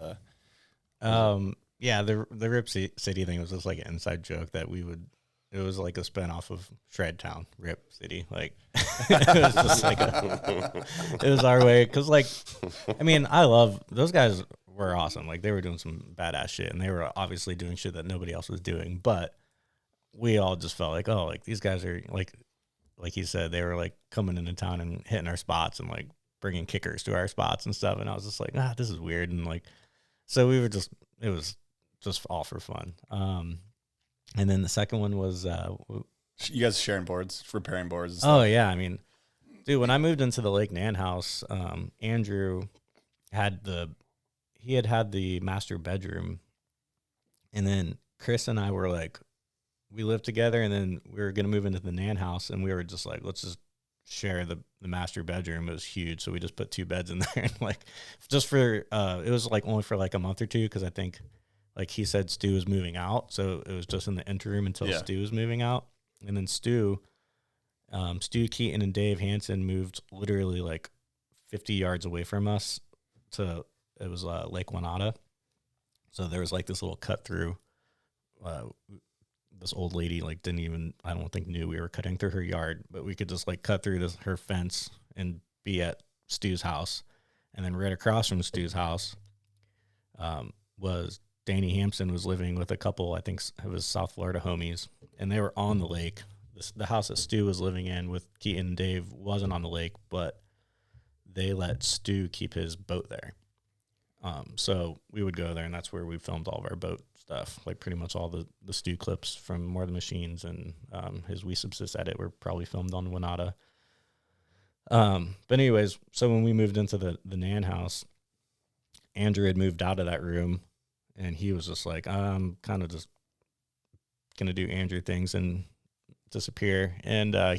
Yeah, the Rip City thing was just like an inside joke that we would. It was like a spinoff of Shred Town, Rip City. Like it was just like it was our way. Because like, I mean, I love those guys. Were awesome. Like they were doing some badass shit, and they were obviously doing shit that nobody else was doing. But we all just felt like, oh, like these guys are like he said, they were like coming into town and hitting our spots and like bringing kickers to our spots and stuff. And I was just like, this is weird. And like, so we were just, it was just all for fun. And then the second one was, you guys sharing boards, repairing boards. And oh stuff. yeah. I mean, dude, when I moved into the Lake Nan house, Andrew had had the master bedroom, and then Chris and I were like, we lived together, and then we were going to move into the Nan house, and we were just like, let's just share the master bedroom. It was huge. So we just put 2 beds in there, and like, just for, it was like only for like a month or two. Cause I think like he said, Stu was moving out. So it was just in the interim until Stu was moving out. And then Stu, Keaton and Dave Hansen moved literally like 50 yards away from us it was Lake Wanata. So there was like this little cut through. This old lady like I don't think knew we were cutting through her yard, but we could just like cut through her fence and be at Stu's house. And then right across from Stu's house was Danny Hampson was living with a couple, I think it was South Florida homies, and they were on the lake. The house that Stu was living in with Keaton and Dave wasn't on the lake, but they let Stu keep his boat there. So we would go there, and that's where we filmed all of our boat stuff. Like pretty much all the Stu clips from More Than Machines and his WeSubsist edit were probably filmed on Wanata. But anyways, so when we moved into the Nan house, Andrew had moved out of that room, and he was just like, I'm kind of just going to do Andrew things and disappear. And I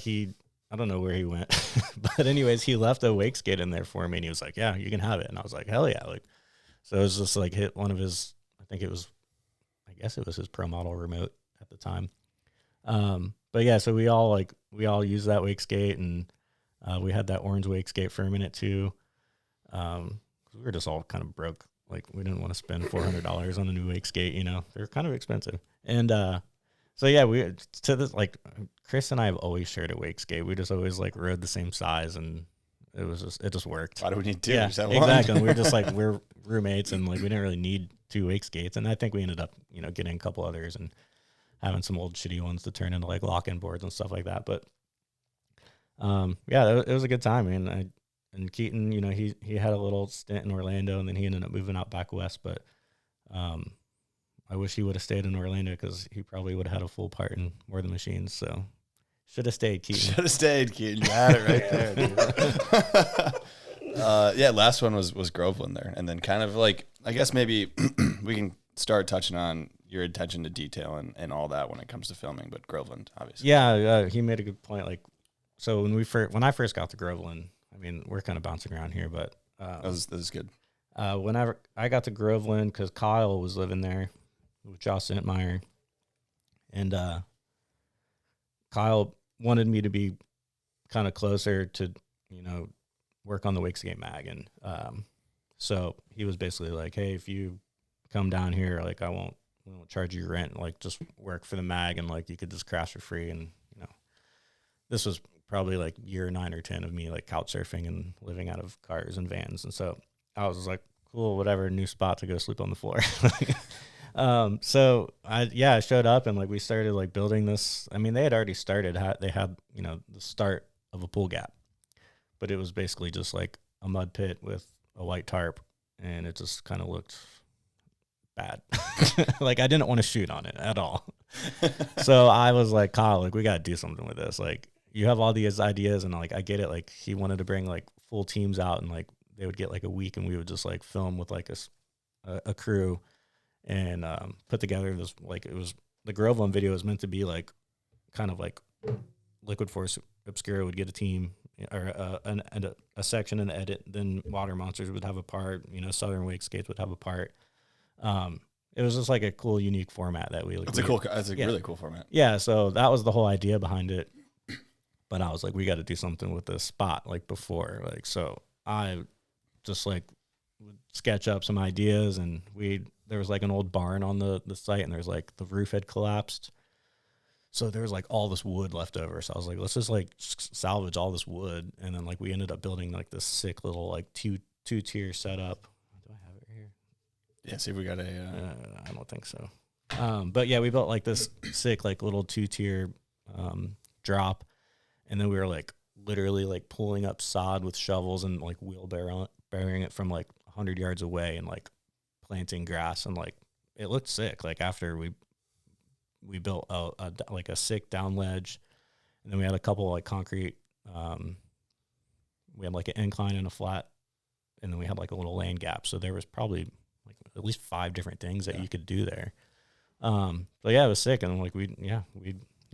don't know where he went, but anyways, he left a Wakeskate in there for me, and he was like, yeah, you can have it. And I was like, hell yeah. Like, so it was just like hit one of his, I guess it was his pro model remote at the time. But yeah, so we all used that Wakeskate, and we had that orange Wakeskate for a minute too. We were just all kind of broke. Like we didn't want to spend $400 on a new Wakeskate, they're kind of expensive. And, so yeah, like Chris and I have always shared a Wakeskate. We just always like rode the same size, and it just worked. Why do we need 2? Yeah, Just have exactly. one? We were just like, we're roommates, and like we didn't really need 2 Wakeskates. And I think we ended up, getting a couple others and having some old shitty ones to turn into like lock-in boards and stuff like that. But yeah, it was a good time. I mean, and Keaton, he had a little stint in Orlando, and then he ended up moving out back west. But I wish he would have stayed in Orlando, because he probably would have had a full part in More Than Machines. So should have stayed, Keaton. Should have stayed, Keaton. You had it right there, dude. Yeah, last one was Groveland there. And then kind of like, I guess maybe we can start touching on your attention to detail and all that when it comes to filming, but Groveland, obviously. Yeah, he made a good point. Like, so when I first got to Groveland, I mean, we're kind of bouncing around here, but this is good. Whenever I got to Groveland, because Kyle was living there with Josh Sintmeyer, and Kyle wanted me to be kind of closer to, work on the Wakeskate Mag. And so he was basically like, hey, if you come down here, like we won't charge you rent, like just work for the mag, and like you could just crash for free. And this was probably like year 9 or 10 of me like couch surfing and living out of cars and vans. And so I was like, cool, whatever, new spot to go sleep on the floor. So I showed up, and like we started like building this. I mean, they had already started. They had the start of a pool gap, but it was basically just like a mud pit with a white tarp, and it just kind of looked bad. Like I didn't want to shoot on it at all. So I was like, Kyle, like we got to do something with this. Like you have all these ideas, and like I get it. Like he wanted to bring like full teams out, and like they would get like a week, and we would just like film with like a crew. And put together this, like, it was the Groveland video was meant to be like kind of like Liquid Force Obscura would get a team or a section and edit, then Watermonsters would have a part, Southern Wakeskates would have a part. It was just like a cool, unique format that we That's a really cool format. Yeah, so that was the whole idea behind it. But I was like, we got to do something with this spot like before, like so I just like would sketch up some ideas, and there was like an old barn on the site, and there's like the roof had collapsed. So there was like all this wood left over. So I was like, let's just like salvage all this wood. And then like we ended up building like this sick little like two-tier setup. Do I have it here? Yeah, see if we got I don't think so. But yeah, we built like this sick like little two-tier drop. And then we were like literally like pulling up sod with shovels and like wheelbarrowing it from like 100 yards away and like planting grass. And like it looked sick. Like after we built a sick down ledge, and then we had a couple like concrete. We had like an incline and a flat, and then we had like a little lane gap. So there was probably like at least 5 different things that you could do there. But yeah, it was sick, and like we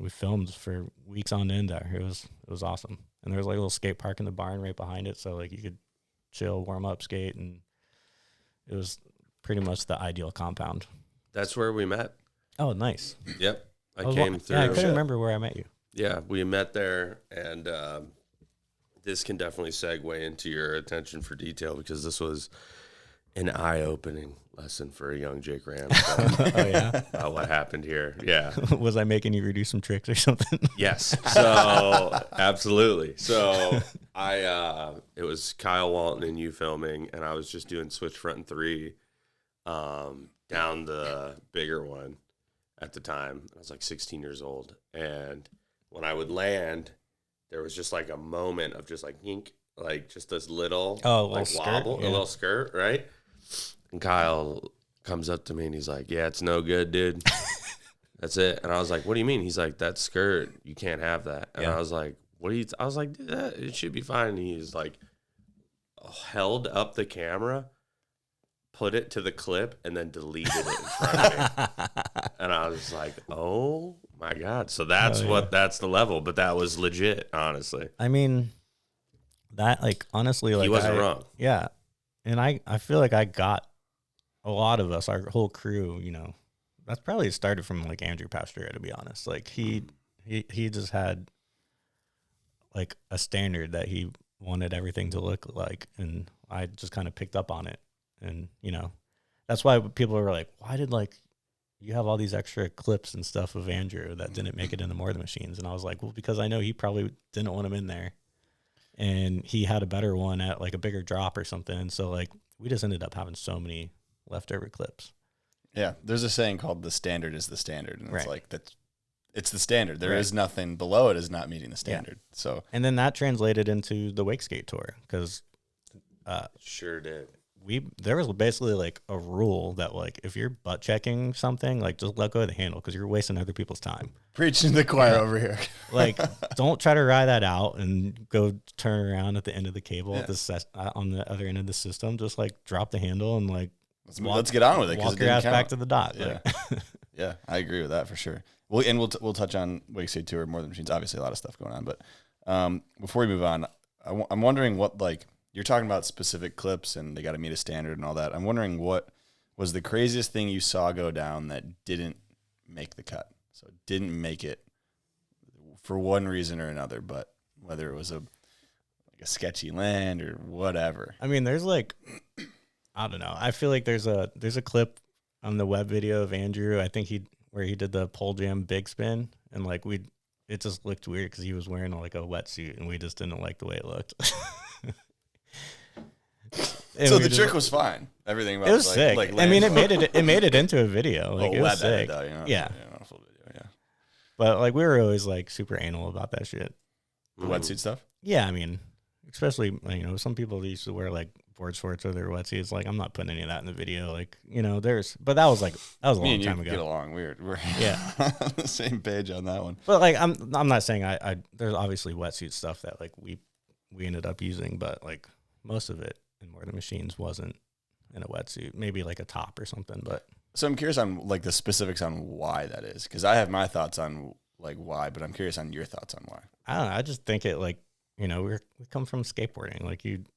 filmed for weeks on end there. It was awesome, and there was like a little skate park in the barn right behind it, so like you could chill, warm up, skate, and it was pretty much the ideal compound. That's where we met. Oh, nice. Yep. I came through. Yeah, I couldn't remember where I met you. Yeah, we met there, and this can definitely segue into your attention for detail, because this was an eye-opening lesson for a young Jake Ramsdell. Oh, yeah? About what happened here. Yeah. Was I making you redo some tricks or something? Yes. So, absolutely. So, it was Kyle Walton and you filming, and I was just doing switch front and 3 down the bigger one. At the time, I was like 16 years old, and when I would land, there was just like a moment of just like yink, like just this little like wobble, a little skirt, right? And Kyle comes up to me and he's like, "Yeah, it's no good, dude. That's it." And I was like, "What do you mean?" He's like, "That skirt, you can't have that." And I was like, "What do you?" I was like, "It should be fine." And he's like, held up the camera, put it to the clip, and then deleted it in front of me. And I was like, oh my God. So that's that's the level, but that was legit, honestly. I mean, that like, honestly, like he wasn't wrong. Yeah. And I feel like I got a lot of us, our whole crew, you know, that's probably started from like Andrew Pasteur, to be honest. Like he just had like a standard that he wanted everything to look like. And I just kind of picked up on it. And, you know, that's why people were like, why did like you have all these extra clips and stuff of Andrew that didn't make it into More Than Machines? And I was like, well, because I know he probably didn't want him in there, and he had a better one at like a bigger drop or something. And so like we just ended up having so many leftover clips. Yeah, there's a saying called "the standard is the standard," and it's Right. like it's the standard. There Right. is nothing below it is not meeting the standard. So, And then that translated into the Wakeskate Tour, because Sure did. there was basically like a rule that like if you're butt checking something, like just let go of the handle, because you're wasting other people's time. preaching to the choir over here. Like, don't try to ride that out and go turn around at the end of the cable at on the other end of the system. Just like drop the handle and like Let's get on with it. Walk your ass back to the dock. Yeah, Like, yeah, I agree with that for sure. We'll touch on Wakeskate Tour, More Than Machines. Obviously, a lot of stuff going on, but before we move on, I'm wondering what, like, you're talking about specific clips and they got to meet a standard and all that. I'm wondering what was the craziest thing you saw go down that didn't make the cut. So didn't make it for one reason or another, but whether it was a sketchy land or whatever. I mean, there's like, I don't know. I feel like there's a clip on the web video of Andrew. I think where he did the pole jam big spin, and like it just looked weird because he was wearing like a wetsuit, and we just didn't like the way it looked. So the trick was fine. Everything about it was sick. I mean, it made it into a video. Like, it was sick. Though, yeah. Not a full video, yeah. But like we were always like super anal about that shit. The wetsuit stuff? Yeah, I mean, especially, you know, some people used to wear like board shorts or their wetsuits. Like, I'm not putting any of that in the video. Like, you know, but that was a long time ago. Get along weird. We're yeah on the same page on that one. But like, I'm not saying there's obviously wetsuit stuff that like we ended up using, but like most of it in More Than Machines wasn't in a wetsuit. Maybe like a top or something. But so I'm curious on like the specifics on why that is, because I have my thoughts on like why, but I'm curious on your thoughts on why. I don't know. I just think it, like, you know, we come from skateboarding. Like it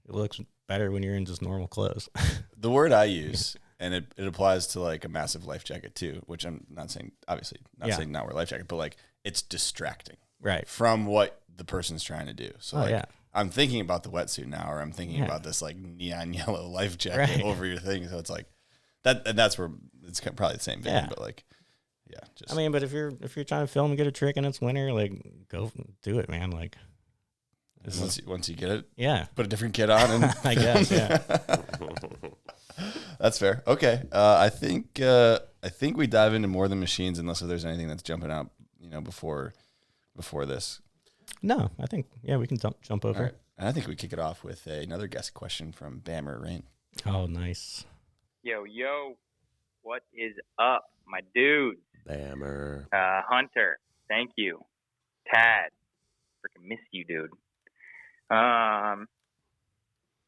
looks better when you're in just normal clothes. The word I use, and it applies to like a massive life jacket too, which I'm not saying, obviously saying not wear a life jacket, but like it's distracting, right, from what the person's trying to do. So I'm thinking about the wetsuit now, or I'm thinking about this like neon yellow life jacket over your thing. So it's like that, and that's where it's probably the same thing, but like, yeah. Just, I mean, but if you're trying to film and get a trick and it's winter, like go do it, man. Like once you get it, put a different kit on, and I guess, that's fair. Okay, I think we dive into more than machines, unless there's anything that's jumping out, before this. No, I think we can jump over. Right. And I think we kick it off with another guest question from Bammer Rehn. Oh, nice. Yo, what is up, my dudes? Bammer. Hunter, thank you. Tad, freaking miss you, dude.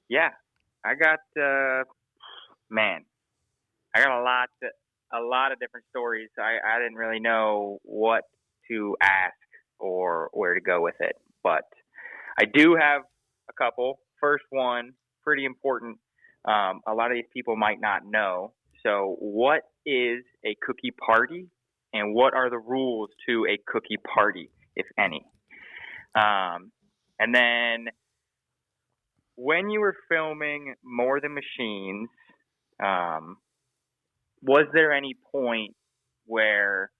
Yeah, I got I got a lot of different stories. I didn't really know what to ask or where to go with it, but I do have a couple. First one, pretty important. A lot of these people might not know. So what is a cookie party, and what are the rules to a cookie party, if any? And then when you were filming More Than Machines, was there any point where,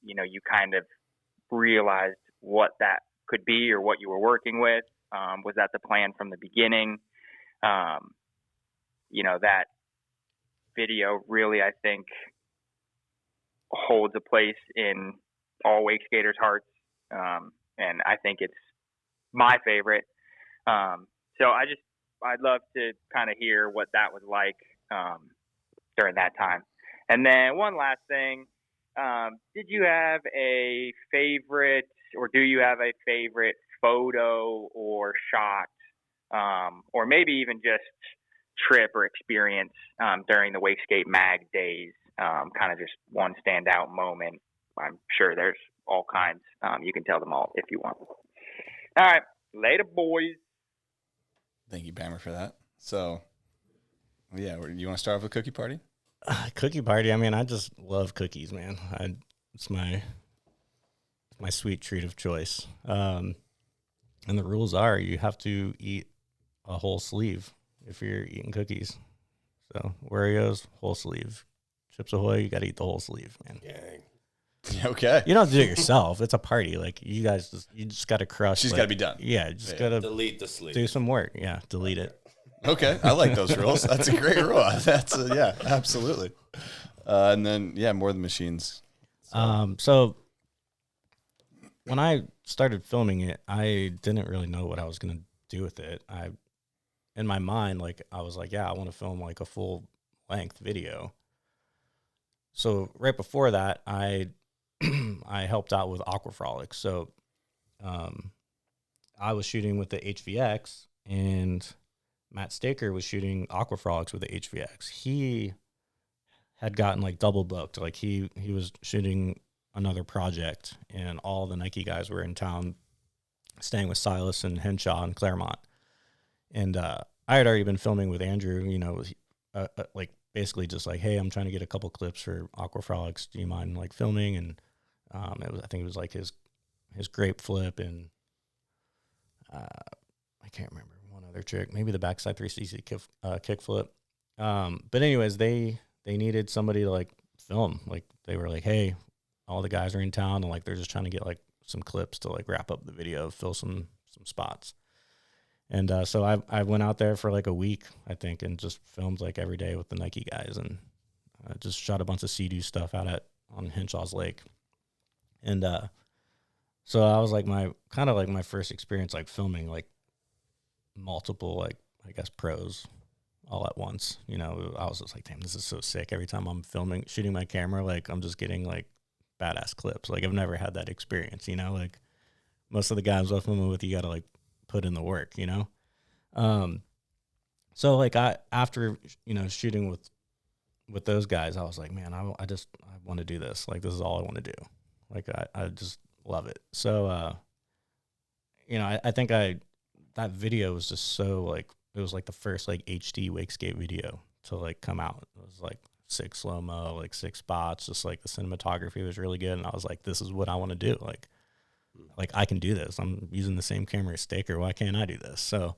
you kind of realized what that could be or what you were working with? Was that the plan from the beginning? That video really, I think, holds a place in all wake skaters' hearts. And I think it's my favorite. So I'd love to kind of hear what that was like during that time. And then one last thing, did you have a favorite, or do you have a favorite photo or shot, or maybe even just trip or experience during the Wakeskate Mag days? Kind of just one standout moment. I'm sure there's all kinds. You can tell them all if you want. All right. Later, boys. Thank you, Bammer, for that. So, yeah, you want to start off with cookie party? Cookie party. I mean, I just love cookies, man. It's my sweet treat of choice. And the rules are you have to eat a whole sleeve if you're eating cookies. So Oreos, whole sleeve. Chips Ahoy, you got to eat the whole sleeve, man. Dang. Okay. You don't have to do it yourself. It's a party. Like, you just got to crush. She's got to be done. Yeah, got to delete the sleeve. Do some work. Yeah, delete it. Okay, I like those rules. That's a great rule. That's absolutely. And then More Than Machines. So when I started filming it, I didn't really know what I was gonna do with it. In my mind, I was like, I want to film like a full length video. So right before that, I helped out with Aquafrolics. So I was shooting with the HVX, and Matt Staker was shooting Aquafrolics with the HVX. He had gotten double booked. He was shooting another project, and all the Nike guys were in town staying with Silas and Henshaw and Claremont. And I had already been filming with Andrew, basically just hey, I'm trying to get a couple clips for Aquafrolics. Do you mind filming? And I think it was his grape flip, and I can't remember one other trick, maybe the backside 360 kick flip. But anyways, they needed somebody to film. They were hey, all the guys are in town, and they're just trying to get some clips to wrap up the video, fill some spots. And so I went out there for a week, I think, and just filmed every day with the Nike guys, and just shot a bunch of Sea-Doo stuff out on Henshaw's Lake. And so I was my first experience filming multiple I guess pros all at once. I was just damn, this is so sick. Every time I'm shooting my camera, I'm just getting badass clips. I've never had that experience. Most of the guys I'm filming with, you got to put in the work. So I after shooting with those guys, I was man, I want to do this. This is all I want to do. I just love it. So I think that video was just so it was the first HD Wakeskate video to come out. It was 6 slow-mo, 6 spots, just the cinematography was really good, and I was this is what I want to do. like, I can do this. I'm using the same camera as Staker. Why can't I do this? So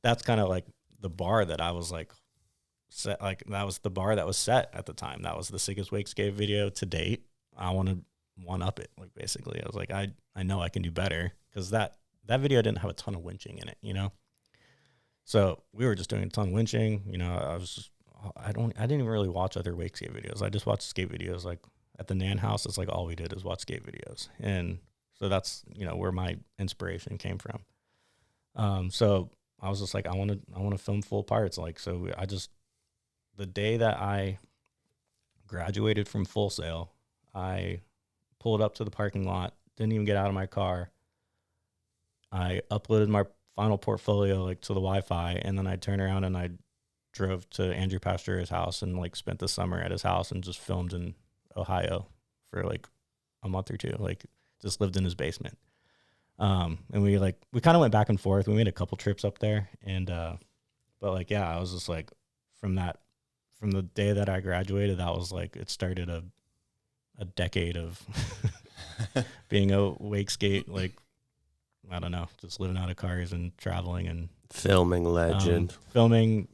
that's kind of like the bar that I was like set. Like, that was the bar that was set at the time. That was the sickest Wakeskate video to date. I want to one up it. Like, basically, I was like, I know I can do better, because that video didn't have a ton of winching in it, you know? So we were just doing a ton of winching. You know, I didn't even really watch other Wakeskate videos. I just watched skate videos. Like, at the Nan house, it's like all we did is watch skate videos. And so that's, you know, where my inspiration came from. So I was just like, I want to film full parts. Like, so the day that I graduated from Full Sail, I pulled up to the parking lot, didn't even get out of my car. I uploaded my final portfolio like to the Wi-Fi, and then I turned around and I drove to Andrew Pasteur's house and like spent the summer at his house and just filmed in Ohio for like a month or two. Like, just lived in his basement. And we kind of went back and forth. We made a couple trips up there, and but like, yeah, I was just like, from the day that I graduated, that was like, it started a decade of being a Wakeskate, like, I don't know, just living out of cars and traveling and Filming legend. filming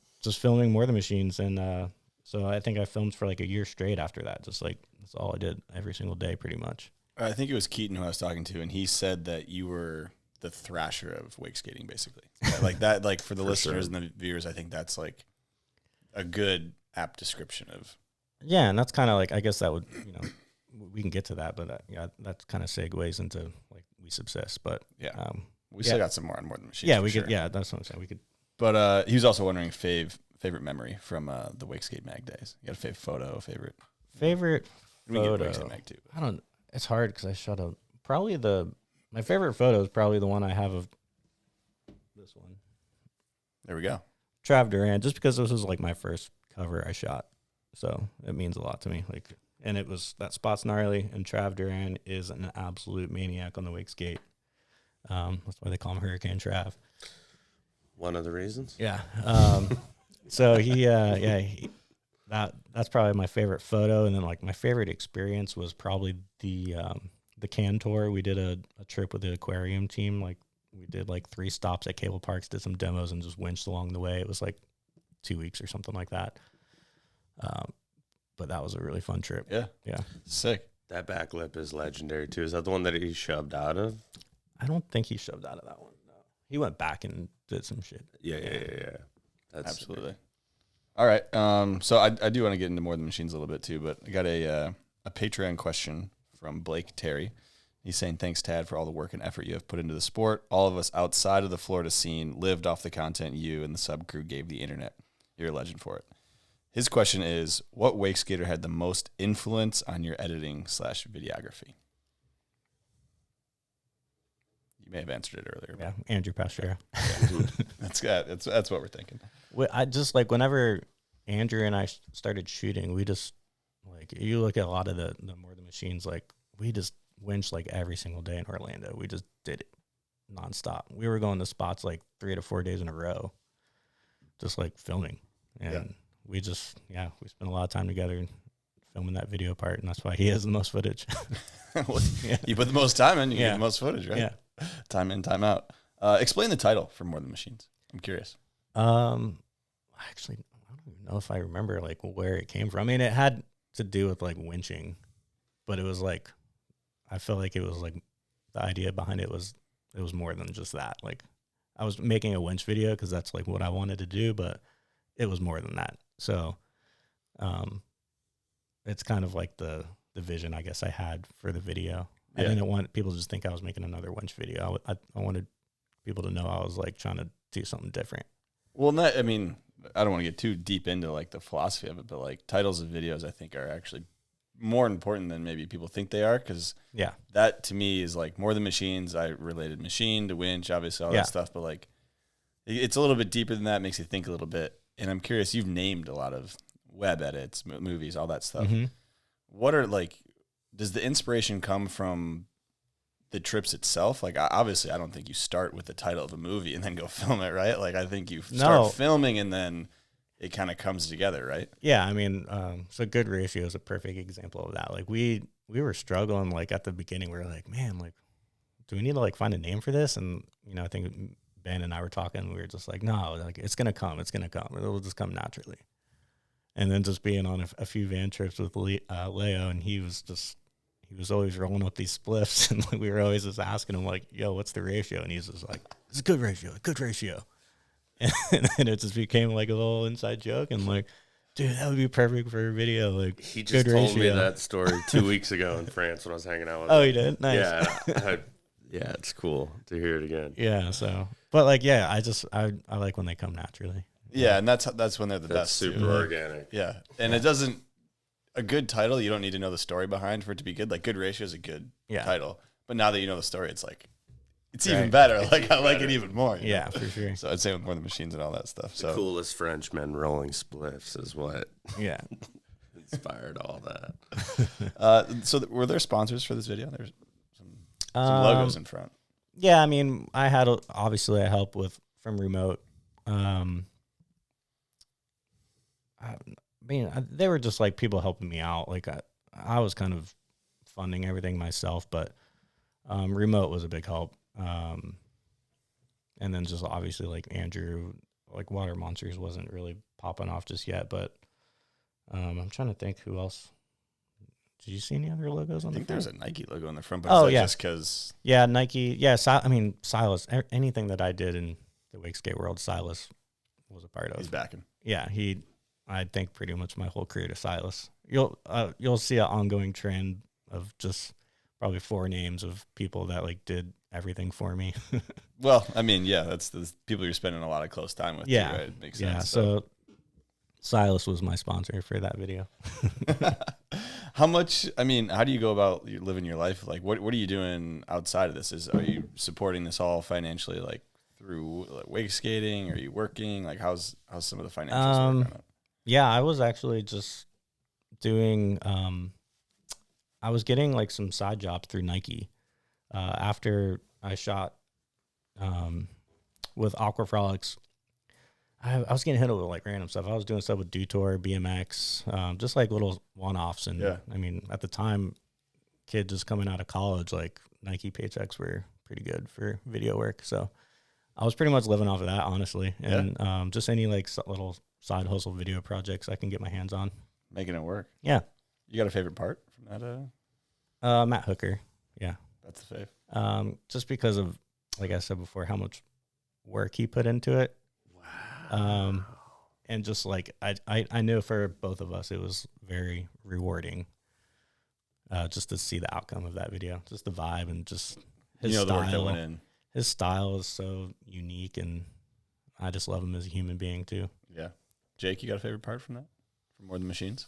more than machines. And so I think I filmed for like a year straight after that. Just like, that's all I did every single day, pretty much. I think it was Keaton who I was talking to, and he said that you were the Thrasher of Wakeskating, basically. Like that, like for the listeners and the viewers, I think that's like a good apt description of. Yeah, and that's kind of like, I guess that would, you know, we can get to that, but yeah, that kind of segues into like WeSubsist. But yeah, we still got some more on More Than Machines. Yeah, we could. Yeah, that's what I'm saying. We could. But he was also wondering favorite memory from the Wakeskate Mag days. You got a favorite photo? We get photo. Wakeskate Mag too. I don't. It's hard because I shot my favorite photo is probably the one I have of this one. There we go. Trav Duran, just because this was like my first cover I shot, so it means a lot to me. Like, and it was, that spot's gnarly, and Trav Duran is an absolute maniac on the Wakeskate. That's why they call him Hurricane Trav. One of the reasons. Yeah. So that's probably my favorite photo, and then like my favorite experience was probably the can tour. We did a trip with the aquarium team. Like, we did like 3 stops at cable parks, did some demos, and just winched along the way. It was like 2 weeks or something like that. But that was a really fun trip. Yeah. Sick. That back lip is legendary too. Is that the one that he shoved out of? I don't think he shoved out of that one. No, he went back and did some shit. Yeah. That's absolutely. All right. So I do want to get into More Than Machines a little bit too, but I got a Patreon question from Blake Terry. He's saying, thanks, Tad, for all the work and effort you have put into the sport. All of us outside of the Florida scene lived off the content you and the sub crew gave the internet. You're a legend for it. His question is, what wake skater had the most influence on your editing / videography? You may have answered it earlier. Yeah, Andrew Pasteur. That's what we're thinking. I just, like, whenever Andrew and I started shooting, we just, like, you look at a lot of the More Than Machines, like, we just winched like every single day in Orlando. We just did it nonstop. We were going to spots like 3 to 4 days in a row, just like filming. And we just, we spent a lot of time together filming that video part, and that's why he has the most footage. You put the most time in, you get the most footage, right? Yeah. Time in, time out. Explain the title for More Than Machines. I'm curious. Actually, I don't even know if I remember like where it came from. I mean, it had to do with like winching, but it was like, I felt like it was like, the idea behind it was more than just that. Like, I was making a winch video because that's like what I wanted to do, but it was more than that. So, it's kind of like the vision I guess I had for the video. I didn't want people to just think I was making another winch video. I wanted people to know I was like trying to do something different. Well, I mean, I don't want to get too deep into like the philosophy of it, but like titles of videos, I think are actually more important than maybe people think they are. Cause that to me is like More Than Machines. I related machine to winch, obviously all that stuff, but like it's a little bit deeper than that. Makes you think a little bit. And I'm curious, you've named a lot of web edits, movies, all that stuff. Mm-hmm. What are like, does the inspiration come from the trips itself? Like, obviously I don't think you start with the title of a movie and then go film it, right? Like, I think you start filming and then it kind of comes together, right? Yeah, I mean, so Good Ratio is a perfect example of that. Like, we were struggling, like, at the beginning. We were like, man, like, do we need to like find a name for this? And, you know, I think Ben and I were talking, we were just like, no, like it's going to come. It'll just come naturally. And then just being on a few van trips with Leo, and he was always rolling up these spliffs, and like, we were always just asking him like, yo, what's the ratio? And he's just like, it's a good ratio. And then it just became like a little inside joke, and like, dude, that would be perfect for a video. Like, he just told me that story 2 weeks ago in France when I was hanging out with him. Oh, he did? Nice. Yeah, yeah, it's cool to hear it again. Yeah, so, but like, yeah, I like when they come naturally. Yeah, and that's when they're the best. Super too. organic. Yeah, and it doesn't. A good title, you don't need to know the story behind for it to be good. Like, Good Ratio is a good title, but now that you know the story, it's like it's even better. Like, I like it even more. Yeah, for sure. So I'd say with More Than Machines and all that stuff. The coolest Frenchmen rolling spliffs is what inspired all that. So were there sponsors for this video? There's some logos in front. Yeah, I mean, I had obviously I help from remote. I mean, they were just like people helping me out. Like I was kind of funding everything myself, but remote was a big help. And then just obviously like Andrew, like Watermonsters wasn't really popping off just yet, but I'm trying to think who else. Did you see any other logos on the front? There's a Nike logo on the front, but just because. Yeah, Nike. Yeah, I mean, Silas, anything that I did in the Wakeskate world, Silas was a part of. He's backing. Yeah, I think pretty much my whole career to Silas. You'll see an ongoing trend of just probably 4 names of people that like did everything for me. Well, I mean, yeah, that's the people you're spending a lot of close time with. Yeah, too, right? It makes sense. Yeah, so Silas was my sponsor for that video. How much? I mean, how do you go about living your life? Like, what are you doing outside of this? Are you supporting this all financially, like through wake skating? Are you working? Like, how's some of the financials working out? Yeah, I was actually just doing. I was getting like some side jobs through Nike after I shot with Aquafrolics. I was getting hit with like random stuff. I was doing stuff with Tour, BMX, just like little one-offs. And I mean, at the time, kid just coming out of college, like Nike paychecks were pretty good for video work. So I was pretty much living off of that, honestly. And just any like little side hustle video projects I can get my hands on. Making it work. Yeah. You got a favorite part from that? Matt Hooker. Yeah. That's the fave. Just because of, like I said before, how much work he put into it. And just like I knew for both of us it was very rewarding just to see the outcome of that video, just the vibe and just his style. The work that went in. His style is so unique, and I just love him as a human being too. Yeah. Jake, you got a favorite part from that? From More Than Machines?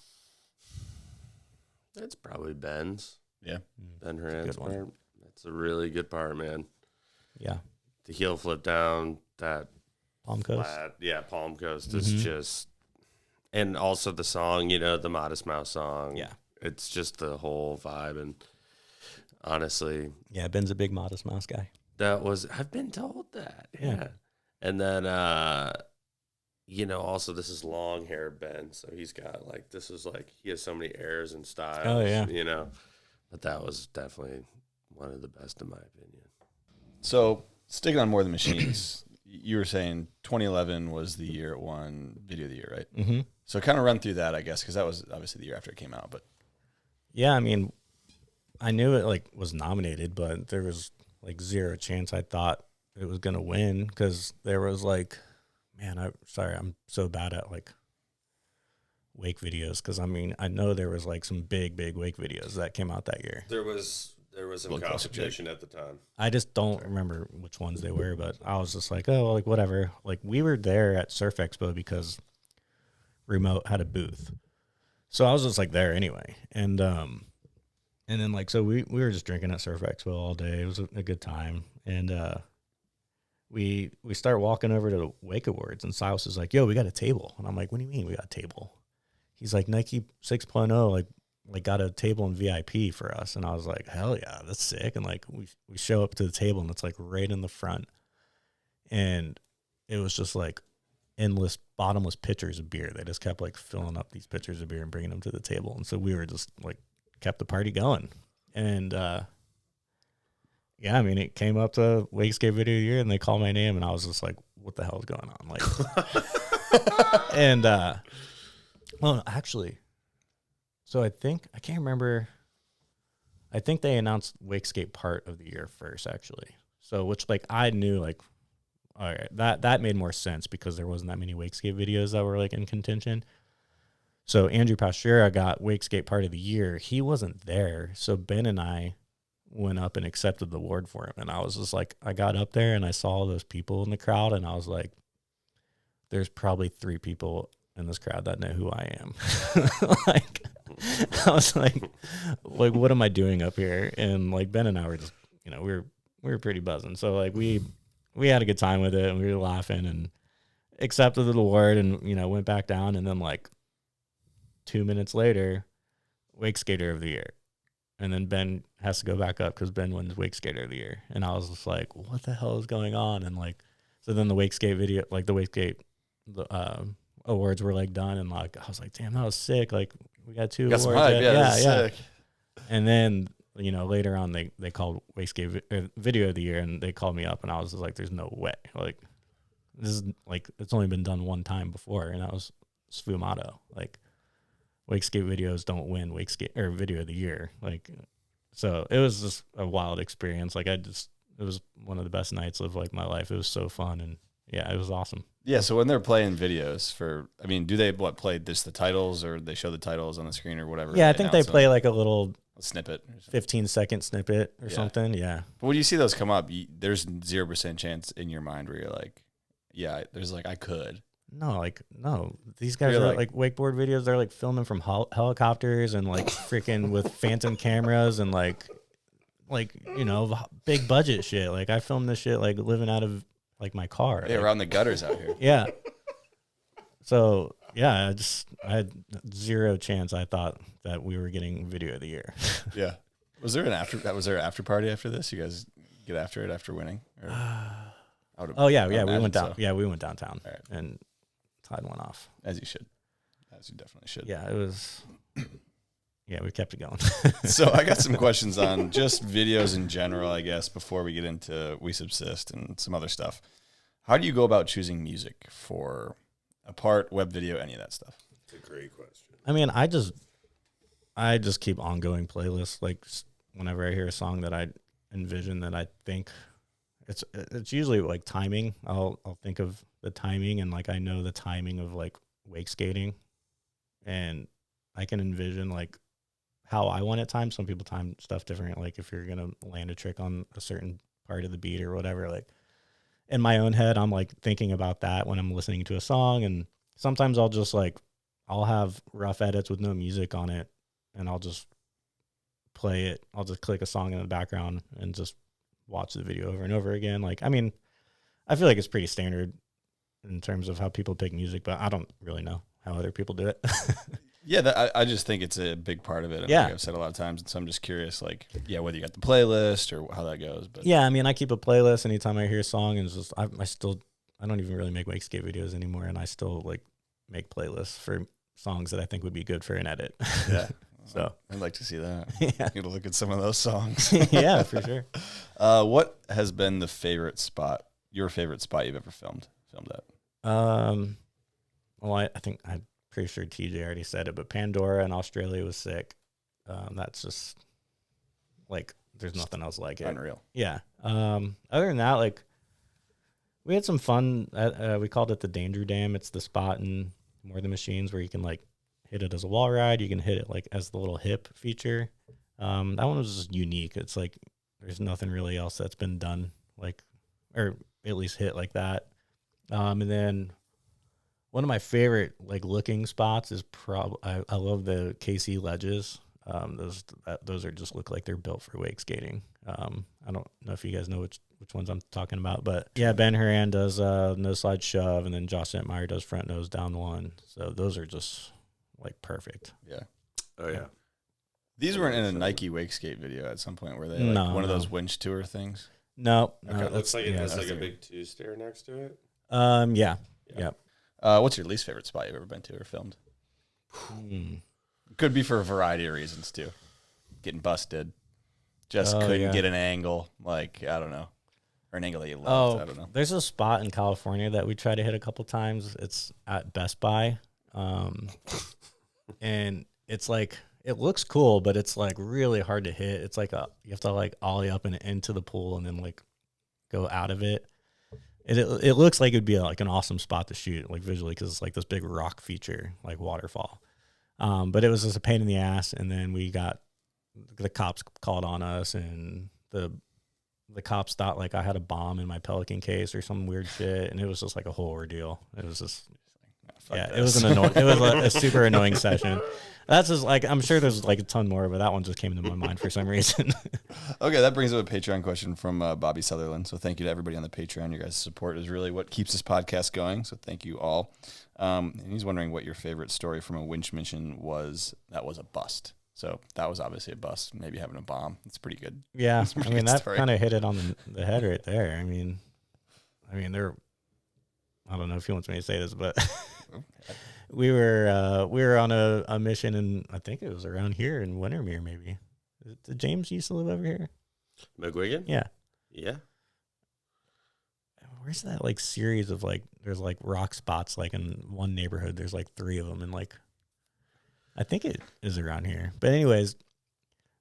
It's probably Ben's. Yeah. Ben Hran's part. That's a really good part, man. Yeah. The heel flip down, that Palm Coast. Palm Coast is just, and also the song, the Modest Mouse song. Yeah. It's just the whole vibe. And honestly. Yeah, Ben's a big Modest Mouse guy. I've been told that. Yeah. And then, also this is long hair Ben. So he's got he has so many airs and styles. Oh, yeah. But that was definitely one of the best in my opinion. So sticking on More Than Machines. You were saying 2011 was the year it won Video of the Year, right? Mm-hmm. So kind of run through that, I guess, because that was obviously the year after it came out. But yeah, I mean, I knew it was nominated, but there was zero chance I thought it was gonna win because there was I'm so bad at wake videos because I mean I know there was some big wake videos that came out that year. There was some competition at the time. I just don't remember which ones they were, but I was just whatever. We were there at Surf Expo because Remote had a booth. So I was just there anyway. And then so we were just drinking at Surf Expo all day. It was a good time. And we start walking over to the Wake Awards and Silas is like, yo, we got a table. And I'm like, what do you mean we got a table? He's like, Nike 6.0, got a table in VIP for us. And I was like, hell yeah, that's sick. And we show up to the table and it's right in the front. And it was just endless bottomless pitchers of beer. They just kept filling up these pitchers of beer and bringing them to the table. And so we were just kept the party going. And Yeah, I mean, it came up to Wakeskate Video of the Year, and they called my name, and I was just like, "What the hell is going on?" Like, and well, actually, so I can't remember. I think they announced Wakeskate Part of the Year first, actually. So, which like I knew, like, all right, that made more sense because there wasn't that many Wakeskate videos that were like in contention. So Andrew Pastura got Wakeskate Part of the Year. He wasn't there, so Ben and I went up and accepted the award for him. And I was just like, I got up there and I saw all those people in the crowd, and I was like, there's probably 3 people in this crowd that know who I am. Like, I was like, what am I doing up here? And like Ben and I were just, we were pretty buzzing. So like we had a good time with it, and we were laughing and accepted the award, and went back down, and then like 2 minutes later, Wake Skater of the Year. And then Ben has to go back up because Ben wins Wake Skater of the Year. And I was just like, what the hell is going on? And like, so then the Wakeskate video, like the Wakeskate awards were like done. And like, I was like, damn, that was sick. Like, we got 2 awards. Some hype. Yeah. Sick. And then, later on they called Wakeskate Video of the Year, and they called me up, and I was just like, there's no way. Like, this is like, it's only been done one time before. And that was Sfumato. Like, Wakeskate videos don't win Wakeskate or Video of the Year. Like, so it was just a wild experience. Like, it was one of the best nights of like my life. It was so fun, and yeah, it was awesome. Yeah. So when they're playing videos do they play just the titles, or they show the titles on the screen or whatever? Yeah, I think they play like a little snippet, 15-second snippet or something. Yeah. But when you see those come up, there's 0% chance in your mind where you're like, yeah, there's like, I could. No, these guys are like wakeboard videos. They're like filming from helicopters and like freaking with phantom cameras and like big budget shit. Like, I filmed this shit like living out of like my car. Yeah, around the gutters out here. Yeah. So yeah, I had 0 chance. I thought that we were getting Video of the Year. Yeah. Was there an after party after this? You guys get after it after winning? Oh yeah, we went down. So. Yeah, we went downtown, and tied one off. As you should. As you definitely should. Yeah, it was. Yeah, we kept it going. So I got some questions on just videos in general, I guess, before we get into WeSubsist and some other stuff. How do you go about choosing music for a part, web video, any of that stuff? That's a great question. I mean, I just keep ongoing playlists. Like, whenever I hear a song that I envision that I think it's usually like timing. I'll think of the timing, and like I know the timing of like wake skating, and I can envision like how I want it timed. Some people time stuff different. Like, if you're gonna land a trick on a certain part of the beat or whatever, like in my own head, I'm like thinking about that when I'm listening to a song. And sometimes I'll have rough edits with no music on it, and I'll just play it. I'll just click a song in the background and just watch the video over and over again. Like, I mean, I feel like it's pretty standard in terms of how people pick music, but I don't really know how other people do it. Yeah, I just think it's a big part of it. Like I've said a lot of times, and so I'm just curious, like, whether you got the playlist or how that goes. But yeah, I mean, I keep a playlist anytime I hear a song, and it's just I don't even really make Wakeskate videos anymore, and I still like make playlists for songs that I think would be good for an edit. Yeah. So I'd like to see that. Yeah. Need to look at some of those songs. Yeah, for sure. What has been your favorite spot you've ever filmed at? Well, I think I'm pretty sure TJ already said it, but Pandora in Australia was sick. That's just like, there's nothing else like it. Unreal. Yeah. Other than that, like, we had some fun. We called it the Danger Dam. It's the spot in More Than Machines where you can like hit it as a wall ride. You can hit it like as the little hip feature. That one was just unique. It's like, there's nothing really else that's been done like, or at least hit like that. And then one of my favorite like looking spots is I love the KC ledges. Those are just look like they're built for wake skating. I don't know if you guys know which ones I'm talking about, but yeah, Ben Rehn does nose slide shove, and then Josh Entmeyer does front nose down one. So those are just like perfect. Yeah. Oh yeah. These weren't in a Nike Wakeskate video at some point, were they? Like one of those winch tour things? No. Okay. It looks like it has like a big 2-stair next to it. Yeah. What's your least favorite spot you've ever been to or filmed? Could be for a variety of reasons too. Getting busted, just Oh, couldn't yeah. get an angle. Like, I don't know. Or an angle that you loved. I don't know. There's a spot in California that we tried to hit a couple times. It's at Best Buy. And it's like, it looks cool, but it's like really hard to hit. It's like you have to like ollie up and into the pool and then like go out of it. It looks like it'd be like an awesome spot to shoot, like visually, because it's like this big rock feature, like waterfall. But it was just a pain in the ass. And then we got the cops called on us, and the cops thought like I had a bomb in my Pelican case or some weird shit, and it was just like a whole ordeal. It was just it was it was a super annoying session. That's just like, I'm sure there's like a ton more, but that one just came into my mind for some reason. Okay, that brings up a Patreon question from Bobby Sutherland. So thank you to everybody on the Patreon. Your guys' support is really what keeps this podcast going. So thank you all. And he's wondering what your favorite story from a winch mission was that was a bust. So that was obviously a bust. Maybe having a bomb. It's pretty good. Yeah, Pretty I mean, good that story. kind of hit it on the head right there. I mean, there. I don't know if he wants me to say this, but we were on a mission, and I think it was around here in Windermere, maybe. Did James used to live over here? McGuigan? Yeah. Yeah. Where's that like series of like, there's like rock spots like in one neighborhood. There's like 3 of them, and like I think it is around here. But anyways,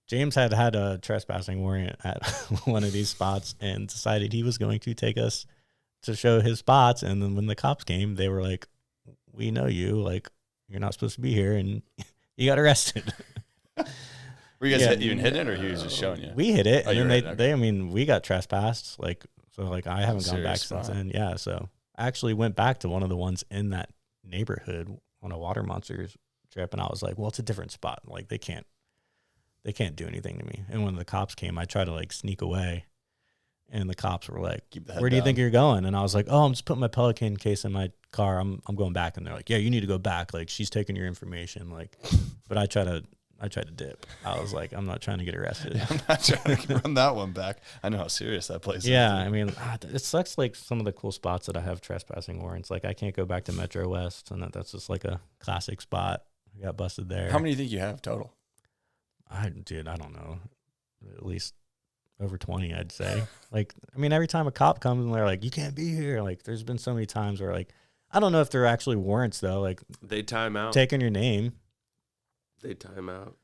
James had a trespassing warrant at one of these spots and decided he was going to take us to show his spots. And then when the cops came, they were like, "We know you. Like, you're not supposed to be here," and you got arrested. Were you guys even hitting it, or he was just showing you? We hit it, Oh, and you then were they, I mean, we got trespassed. Like, so like I haven't gone back Serious since spot. then. Yeah, so I actually went back to one of the ones in that neighborhood on a Watermonsters trip, and I was like, well, it's a different spot. Like they can't do anything to me. And when the cops came, I tried to like sneak away, and the cops were like, Keep the head "Where do you down. think you're going?" And I was like, "Oh, I'm just putting my Pelican case in my car. I'm going back." And they're like, "Yeah, you need to go back. Like she's taking your information." Like, but I tried to dip. I was like, I'm not trying to get arrested. I'm not trying to run that one back. I know how serious that place is. Yeah, I mean, it sucks. Like some of the cool spots that I have trespassing warrants. Like I can't go back to Metro West, and that's just like a classic spot. I got busted there. How many do you think you have total? I don't know. At least over 20, I'd say. Like, I mean, every time a cop comes and they're like, "You can't be here." Like, there's been so many times where like, I don't know if they're actually warrants though. Like, They time out. taking your name. They time out.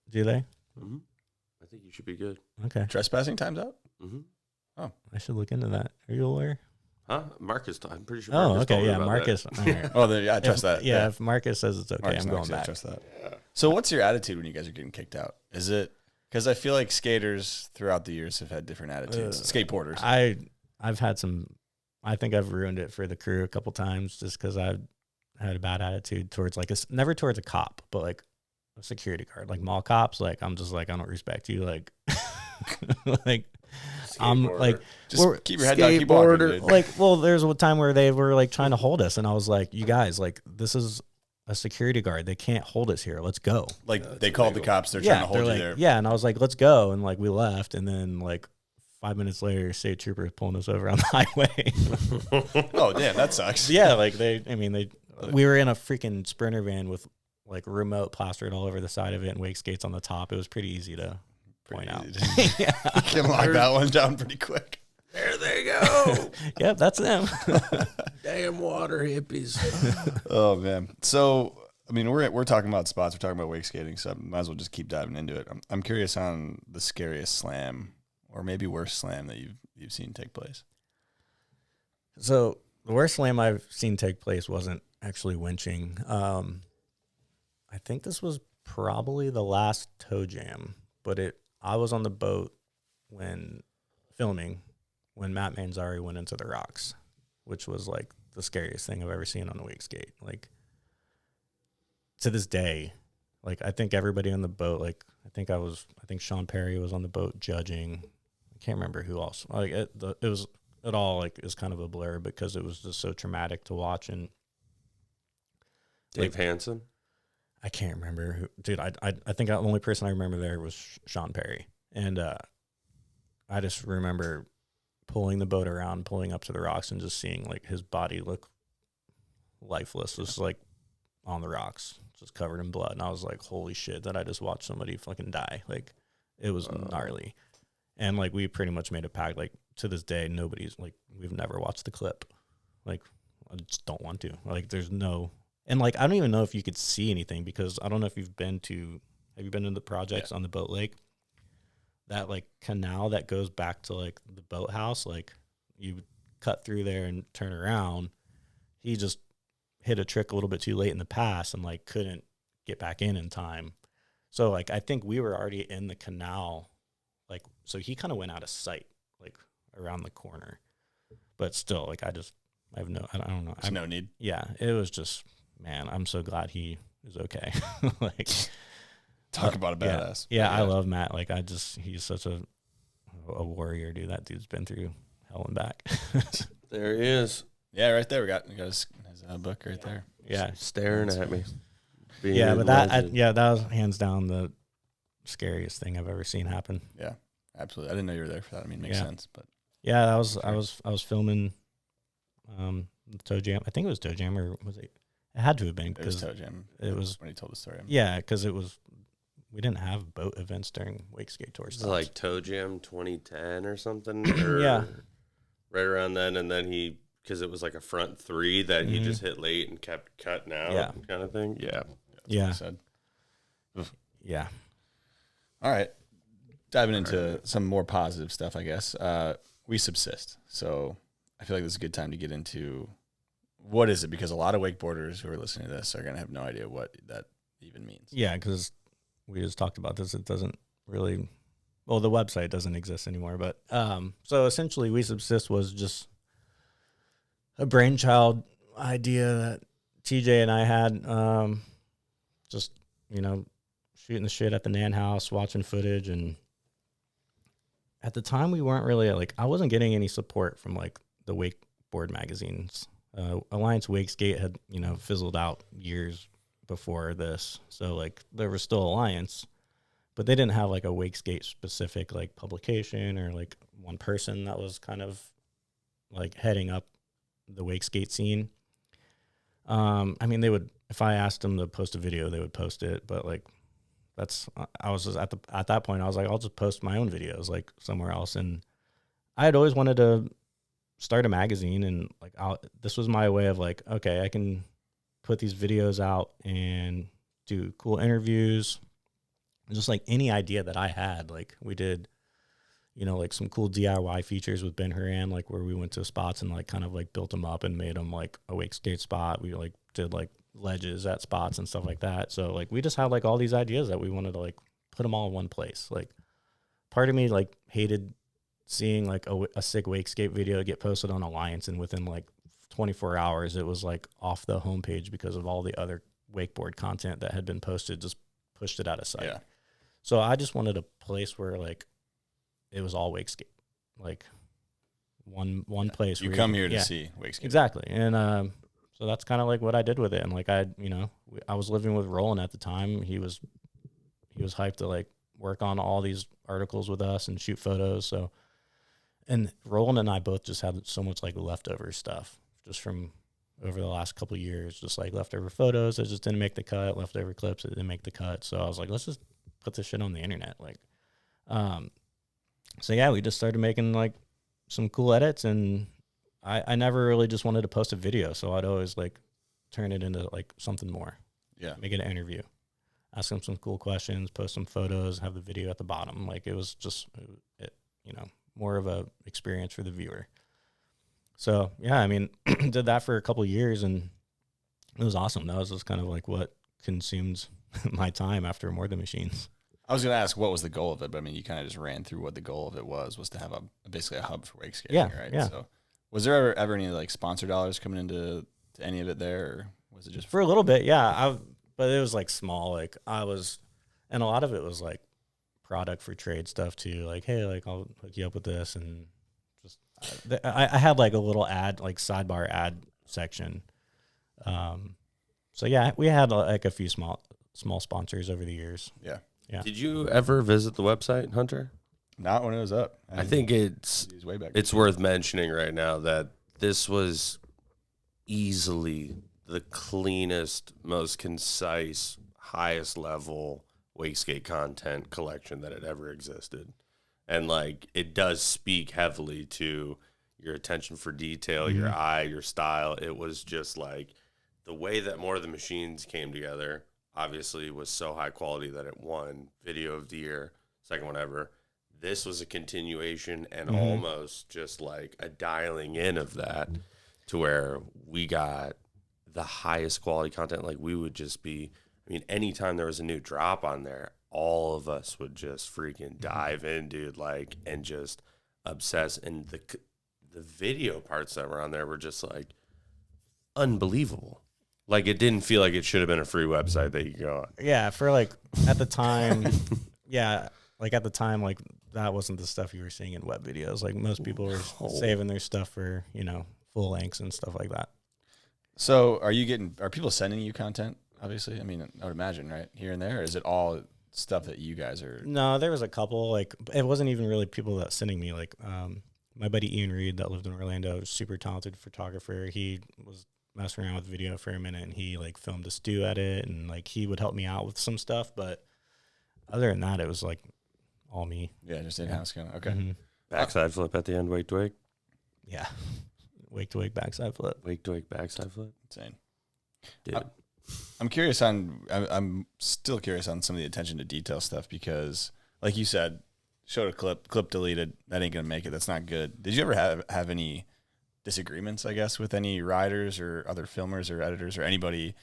Do they? Mm-hmm. I think you should be good. Okay, Trespassing times out? Mm-hmm. I should look into that. Are you a lawyer? Huh? Marcus, I'm pretty sure. Oh, Marcus told okay, me yeah, about Marcus. All right. Oh, I trust that. Yeah, if Marcus says it's okay, Marcus I'm going knows, yeah, I back. trust that. So what's your attitude when you guys are getting kicked out? Is it because I feel like skaters throughout the years have had different attitudes. Skateboarders. I've had some. I think I've ruined it for the crew a couple times just because I've had a bad attitude towards like never towards a cop, but like a security guard, like mall cops. Like I'm just like, I don't respect you. Like, like I'm like, Just keep your head down, keep walking, dude. like, well, there's a time where they were like trying to hold us, and I was like, you guys, like, this is a security guard. They can't hold us here. Let's go. Like they called the cops. They're trying to hold they're you like, there. yeah, and I was like, let's go, and like we left, and then like 5 minutes later, state trooper pulling us over on the highway. Oh, damn, that sucks. Yeah, like we were in a freaking Sprinter van with like remote plastered all over the side of it and wake skates on the top. It was pretty easy to point out. You can lock that one down pretty quick. There they go. Yep, that's them. Damn water hippies. Oh man. So I mean, we're talking about spots. We're talking about wake skating, so I might as well just keep diving into it. I'm curious on the scariest slam, or maybe worst slam that you've seen take place. So the worst slam I've seen take place wasn't actually winching. I think this was probably the last toe jam, but I was on the boat when filming when Matt Manzari went into the rocks, which was like the scariest thing I've ever seen on a wake skate. Like to this day, like I think everybody on the boat, like I think Sean Perry was on the boat judging. I can't remember who else. Like it all like is kind of a blur because it was just so traumatic to watch. And Dave Hansen. I can't remember who, dude. I think the only person I remember there was Sean Perry, and I just remember pulling the boat around, pulling up to the rocks, and just seeing like his body look lifeless, just like on the rocks, just covered in blood. And I was like, holy shit, that I just watched somebody fucking die. Like It was gnarly. And like we pretty much made a pact, like to this day, nobody's like, we've never watched the clip. Like I just don't want to. Like there's no, and like I don't even know if you could see anything, because I don't know if have you been to the projects on the boat lake? That like canal that goes back to like the boathouse, like you cut through there and turn around. He just hit a trick a little bit too late in the pass and like couldn't get back in time. So like I think we were already in the canal, like so he kind of went out of sight, like around the corner. But still, like I don't know. There's no need. Yeah, it was just, man, I'm so glad he is okay. Like talk about a badass. Yeah, I love Matt. Like he's such a warrior, dude. That dude's been through hell and back. There he is. Yeah, right there. We got his book right there. Yeah, staring at me. Yeah, but that was hands down the scariest thing I've ever seen happen. Yeah, absolutely. I didn't know you were there for that. I mean, it makes sense. But yeah, I was filming Toe Jam. I think it was Toe Jam, or was it? It had to have been, because Toe Jam. It was when he told the story. Yeah, because we didn't have boat events during Wakeskate Tour. It's like Toe Jam 2010 or something. Yeah, right around then, and then because it was like a front three that he just hit late and kept cutting out, kind of thing. Yeah. Yeah. Said. Yeah. All right. Diving into some more positive stuff, I guess. WeSubsist. So I feel like this is a good time to get into what is it, because a lot of wakeboarders who are listening to this are going to have no idea what that even means. Yeah, because we just talked about this. It doesn't really, well, the website doesn't exist anymore. But so essentially, WeSubsist was just a brainchild idea that TJ and I had, just, shooting the shit at the Nan house, watching footage. And at the time we weren't really I wasn't getting any support from like the wakeboard magazines. Alliance Wakeskate had, fizzled out years before this. So like there was still Alliance, but they didn't have like a Wakeskate specific like publication or like one person that was kind of like heading up the Wakeskate scene. I mean, they would, if I asked them to post a video, they would post it, but like I was just at that point, I was like, I'll just post my own videos like somewhere else. And I had always wanted to start a magazine, and like this was my way of like, okay, I can put these videos out and do cool interviews. Just like any idea that I had, like we did, like some cool DIY features with Rehn, like where we went to spots and like kind of like built them up and made them like a Wakeskate spot. We like did like ledges at spots and stuff like that. So like we just had like all these ideas that we wanted to like put them all in one place. Like part of me like hated seeing like a sick Wakeskate video get posted on Alliance, and within like 24 hours it was like off the homepage because of all the other wakeboard content that had been posted, just pushed it out of sight. Yeah. So I just wanted a place where like it was all Wakeskate, like one place. You where come here to see Wakeskate. Exactly. And so that's kind of like what I did with it. And like I was living with Roland at the time. He was hyped to like work on all these articles with us and shoot photos. So, and Roland and I both just had so much like leftover stuff just from over the last couple of years, just like leftover photos that just didn't make the cut, leftover clips that didn't make the cut. So I was like, let's just put this shit on the internet. Like, so yeah, we just started making like some cool edits, and I never really just wanted to post a video. So I'd always like turn it into like something more. Yeah. Make it an interview, ask them some cool questions, post some photos, have the video at the bottom. Like it was just, more of a experience for the viewer. So yeah, I mean, did that for a couple of years, and it was awesome. That was just kind of like what consumed my time after More Than Machines. I was going to ask what was the goal of it, but I mean, you kind of just ran through what the goal of it was to have basically a hub for Wakeskating, right? Yeah. So was there ever any like sponsor dollars coming into any of it there, or was it just for a little bit? Yeah. But it was like small, like and a lot of it was like product for trade stuff too. Like, hey, like I'll hook you up with this. And just, I had like a little ad, like sidebar ad section. So yeah, we had like a few small sponsors over the years. Yeah. Yeah. Did you ever visit the website, Hunter? Not when it was up. I think it's worth mentioning right now that this was easily the cleanest, most concise, highest level Wakeskate content collection that had ever existed. And like, it does speak heavily to your attention for detail, your eye, your style. It was just like the way that More of the Machines came together, obviously was so high quality that it won Video of the Year, second one ever. This was a continuation and almost just like a dialing in of that to where we got the highest quality content. Like we would just be, I mean, anytime there was a new drop on there, all of us would just freaking dive in, dude, like, and just obsess. And the video parts that were on there were just like unbelievable. Like it didn't feel like it should have been a free website that you could go on. Yeah, for like at the time, like at the time, like that wasn't the stuff you were seeing in web videos. Like most people were saving their stuff for, you know, full lengths and stuff like that. So are people sending you content? Obviously, I mean, I would imagine, right, here and there. Or is it all stuff that you guys are? No, there was a couple. Like it wasn't even really people that sending me. Like my buddy Ian Reed that lived in Orlando, super talented photographer. He was messing around with video for a minute, and he like filmed a stew edit, and like he would help me out with some stuff. But other than that, it was like all me. Yeah, just in-house kind of. Okay. Backside flip at the end, wake to wake. Yeah. Wake to wake backside flip. Wake to wake backside flip. Insane. Dude. I'm curious I'm still curious on some of the attention to detail stuff because, like you said, showed a clip deleted. That ain't gonna make it. That's not good. Did you ever have any disagreements, I guess, with any riders or other filmers or editors or anybody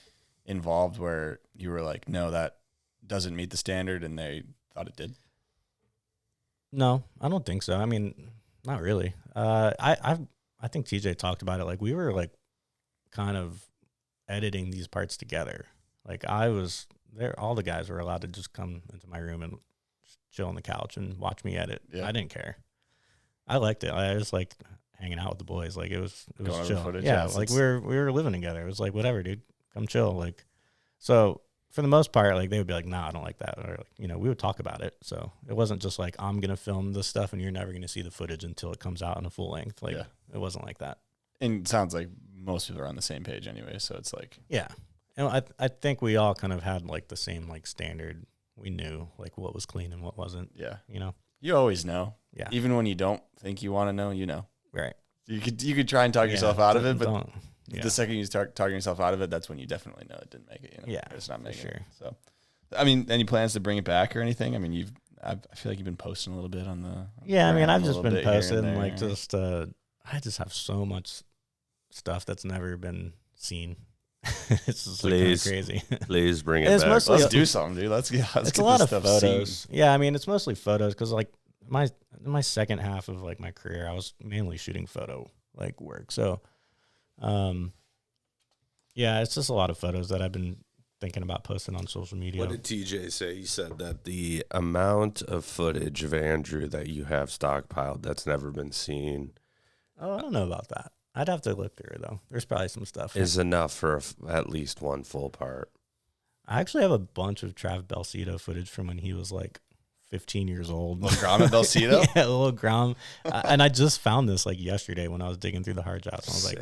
involved where you were like, no, that doesn't meet the standard, and they thought it did? No, I don't think so. I mean, not really. I think TJ talked about it. Like we were like kind of editing these parts together. Like I was there, all the guys were allowed to just come into my room and chill on the couch and watch me edit. Yeah. I didn't care. I liked it. I just liked hanging out with the boys. Like it was chill. Footage, yeah, like we were living together. It was like, whatever, dude, come chill. Like, so for the most part, like they would be like, nah, I don't like that. Or like, you know, we would talk about it. So it wasn't just like, I'm going to film this stuff and you're never going to see the footage until it comes out in a full length. Like it wasn't like that. And it sounds like most people are on the same page anyway. So it's like, yeah. And I think we all kind of had like the same like standard. We knew like what was clean and what wasn't. Yeah. You know, you always know. Yeah. Even when you don't think you want to know, you know. Right. You could try and talk yourself out of it, but the second you start talking yourself out of it, that's when you definitely know it didn't make it. You know? Yeah. It's not making it. Sure. So, I mean, any plans to bring it back or anything? I mean, I feel like you've been posting a little bit on the. Yeah. I mean, I've just been posting like just, I just have so much stuff that's never been seen. It's just like kind of crazy. Please bring it back. Let's do something, dude. Let's get a lot of photos. Seen. Yeah, I mean, it's mostly photos because like my second half of like my career, I was mainly shooting photo like work. So, yeah, it's just a lot of photos that I've been thinking about posting on social media. What did TJ say? He said that the amount of footage of Andrew that you have stockpiled that's never been seen. Oh, I don't know about that. I'd have to look through it, though. There's probably some stuff. Is enough for at least one full part. I actually have a bunch of Trav Belcito footage from when he was like 15 years old. Little Grom at Belcito? Yeah, little Grom. And I just found this like yesterday when I was digging through the hard drives. I was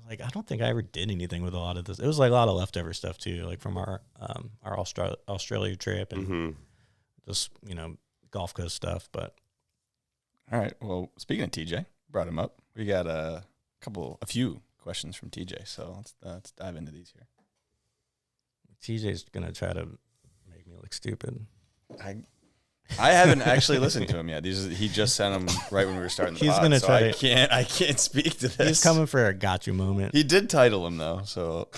like, I don't think I ever did anything with a lot of this. It was like a lot of leftover stuff too, like from our Australia trip and just, you know, Gulf Coast stuff. But all right. Well, speaking of TJ, brought him up. We got a few questions from TJ, so let's dive into these here. TJ's gonna try to make me look stupid. I haven't actually listened to him yet. He just sent them right when we were starting the pod. Gonna try I can't speak to this. He's coming for a got you moment. He did title him though, so.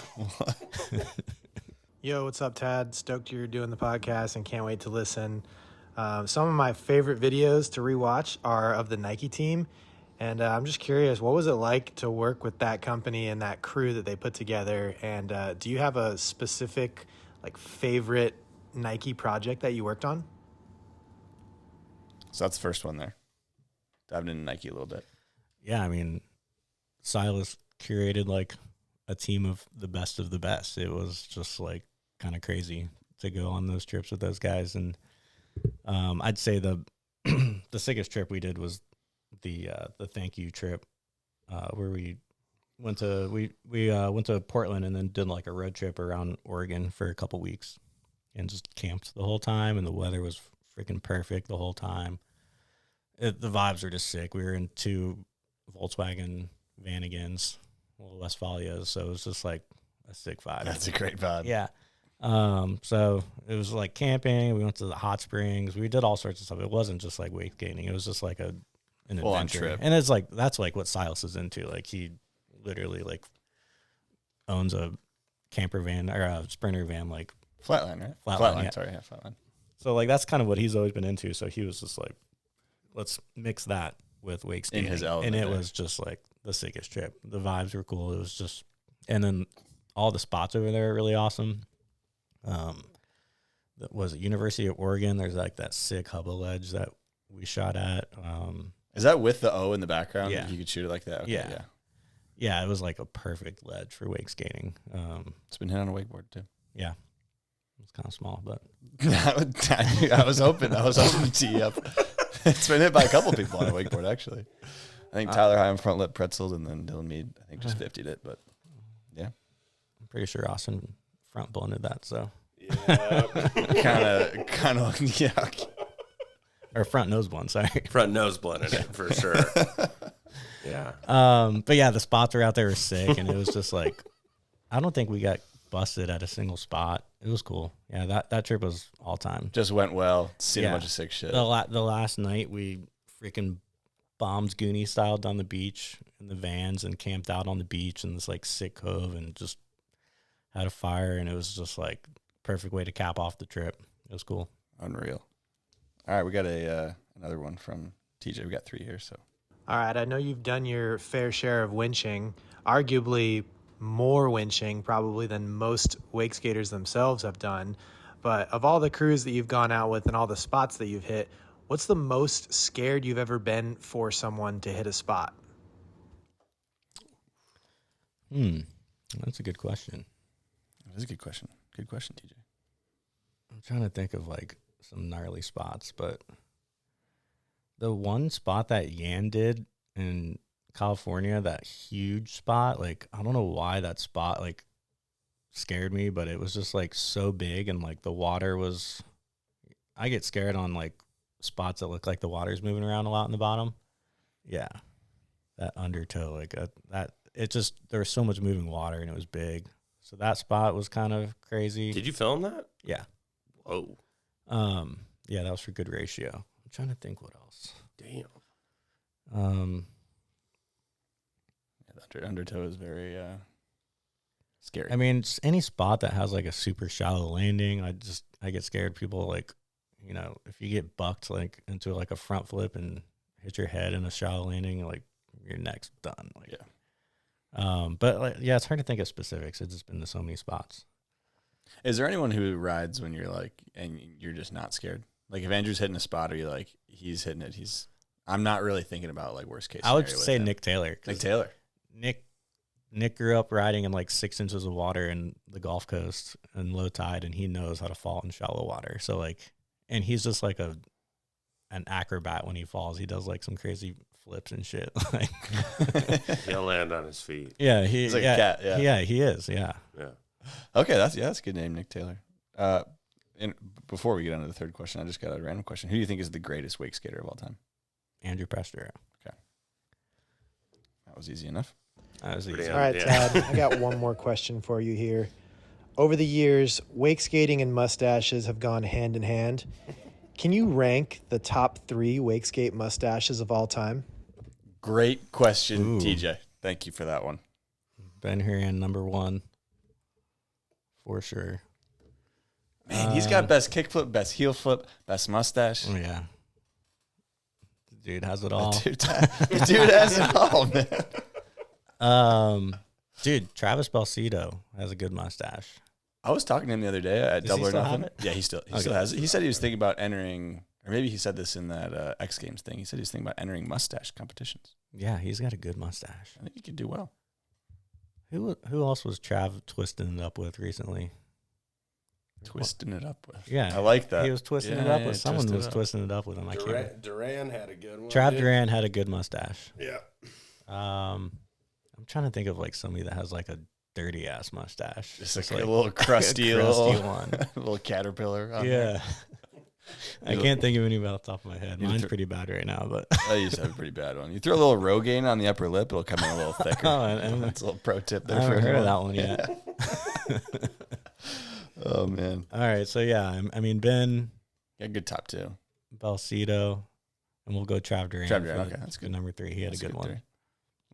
Yo, what's up, Tad? Stoked you're doing the podcast and can't wait to listen. Some of my favorite videos to rewatch are of the Nike team. And I'm just curious, what was it like to work with that company and that crew that they put together? And do you have a specific like favorite Nike project that you worked on? So that's the first one there. Diving into Nike a little bit. Yeah, I mean, Silas curated like a team of the best. It was just like kind of crazy to go on those trips with those guys. And I'd say the sickest trip we did was the thank you trip where we went to Portland and then did like a road trip around Oregon for a couple weeks. and just camped the whole time, and the weather was freaking perfect the whole time. The vibes were just sick. We were in 2 Volkswagen Vanagons, little Westphalias, so it was just like a sick vibe. That's a great vibe. Yeah. So it was like camping. We went to the hot springs. We did all sorts of stuff. It wasn't just like wakeskating. It was just like an full-on adventure. trip. And it's like, that's like what Silas is into. Like he literally like owns a camper van or a Sprinter van, like Flatline, right? Flatline, yeah. Sorry, yeah, Flatline. So like, that's kind of what he's always been into. So he was just like, let's mix that with wakeskating. In his element, and it was just like the sickest trip. The vibes were cool. It was just, and then all the spots over there are really awesome. That was at University of Oregon. There's like that sick Hubba ledge that we shot at. Is that with the O in the background? Yeah. You could shoot it like that? Okay, yeah. Yeah, it was like a perfect ledge for wake skating. It's been hit on a wakeboard too. Yeah. It's kind of small, but I was hoping to tee up. It's been hit by a couple people on a wakeboard, actually. I think Tyler High front lip pretzeled, and then Dylan Mead, I think, just 50'd it. But yeah, I'm pretty sure Austin front blended that. So yeah, kind of, yeah. Or front nose blend, sorry. Front nose blended it for sure. Yeah. But yeah, the spots were out there were sick, and it was just like, I don't think we got busted at a single spot. It was cool. Yeah, that trip was all time. Just went well. Seen a bunch of sick shit. The last night we freaking bombed Goonie style down the beach in the vans and camped out on the beach in this like sick cove and just had a fire, and it was just like perfect way to cap off the trip. It was cool. Unreal. All right, we got another one from TJ. We got 3 here, so. All right, I know you've done your fair share of winching, arguably more winching probably than most wake skaters themselves have done. But of all the crews that you've gone out with and all the spots that you've hit, what's the most scared you've ever been for someone to hit a spot? That's a good question. That's a good question. Good question, TJ. I'm trying to think of like some gnarly spots, but the one spot that Yan did in California, that huge spot, like I don't know why that spot like scared me, but it was just like so big, and like the water was, I get scared on like spots that look like the water's moving around a lot in the bottom. Yeah, that undertow, like that, it just, there was so much moving water and it was big. So that spot was kind of crazy. Did you film that? Yeah. Whoa. Yeah, that was for good ratio. I'm trying to think what else. Damn. The undertow is very scary. I mean, any spot that has like a super shallow landing, I get scared. People like, you know, if you get bucked like into like a front flip and hit your head in a shallow landing, like your neck's done. Like, yeah. But like, yeah, it's hard to think of specifics. It's just been to so many spots. Is there anyone who rides when you're like, and you're just not scared? Like if Andrew's hitting a spot, or you like, he's hitting it, I'm not really thinking about like worst case scenario. I would say Nick Taylor. Nick Taylor. Nick grew up riding in like 6 inches of water in the Gulf Coast and low tide, and he knows how to fall in shallow water. So like, and he's just like an acrobat when he falls. He does like some crazy flips and shit. Like He'll land on his feet. Yeah, he's like a cat. Yeah. Yeah, he is. Yeah. Yeah. Okay, that's a good name, Nick Taylor. And before we get on to the third question, I just got a random question. Who do you think is the greatest wake skater of all time? Andrew Pestero. Okay, that was easy enough. All right, Tad, I got one more question for you here. Over the years, wake skating and mustaches have gone hand in hand. Can you rank the top 3 wake skate mustaches of all time? Great question, TJ. Thank you for that one. Ben Hurren, number 1. For sure. Man, he's got best kickflip, best heel flip, best mustache. Oh, yeah. The dude has it all. The dude has it all, man. Dude, Travis Balsito has a good mustache. I was talking to him the other day at Double or Nothing. It? Yeah, he still has it. He said he was thinking about entering, or maybe he said this in that X Games thing. He said he was thinking about entering mustache competitions. Yeah, he's got a good mustache. I think he could do well. Who else was Trav twisting it up with recently? Twisting it up with. Yeah, I like that. He was twisting it up with someone. Was twisting it up with him. I can't. Duran had a good one. Trav Duran had a good mustache. Yeah. I'm trying to think of like somebody that has like a dirty ass mustache. Just like a little crusty, little one. little caterpillar. On Yeah. I can't think of any off the top of my head. Mine's pretty bad right now, but I used to have a pretty bad one. You throw a little Rogaine on the upper lip, it'll come in a little thicker. and That's a little pro tip there. I haven't for heard of everyone. that one yet. Oh man. All right, so yeah, I mean Ben, Yeah, good top 2. Balsito, and we'll go Trav Duran. Trav Duran, okay, that's for good. number 3. He had That's a good one. 3.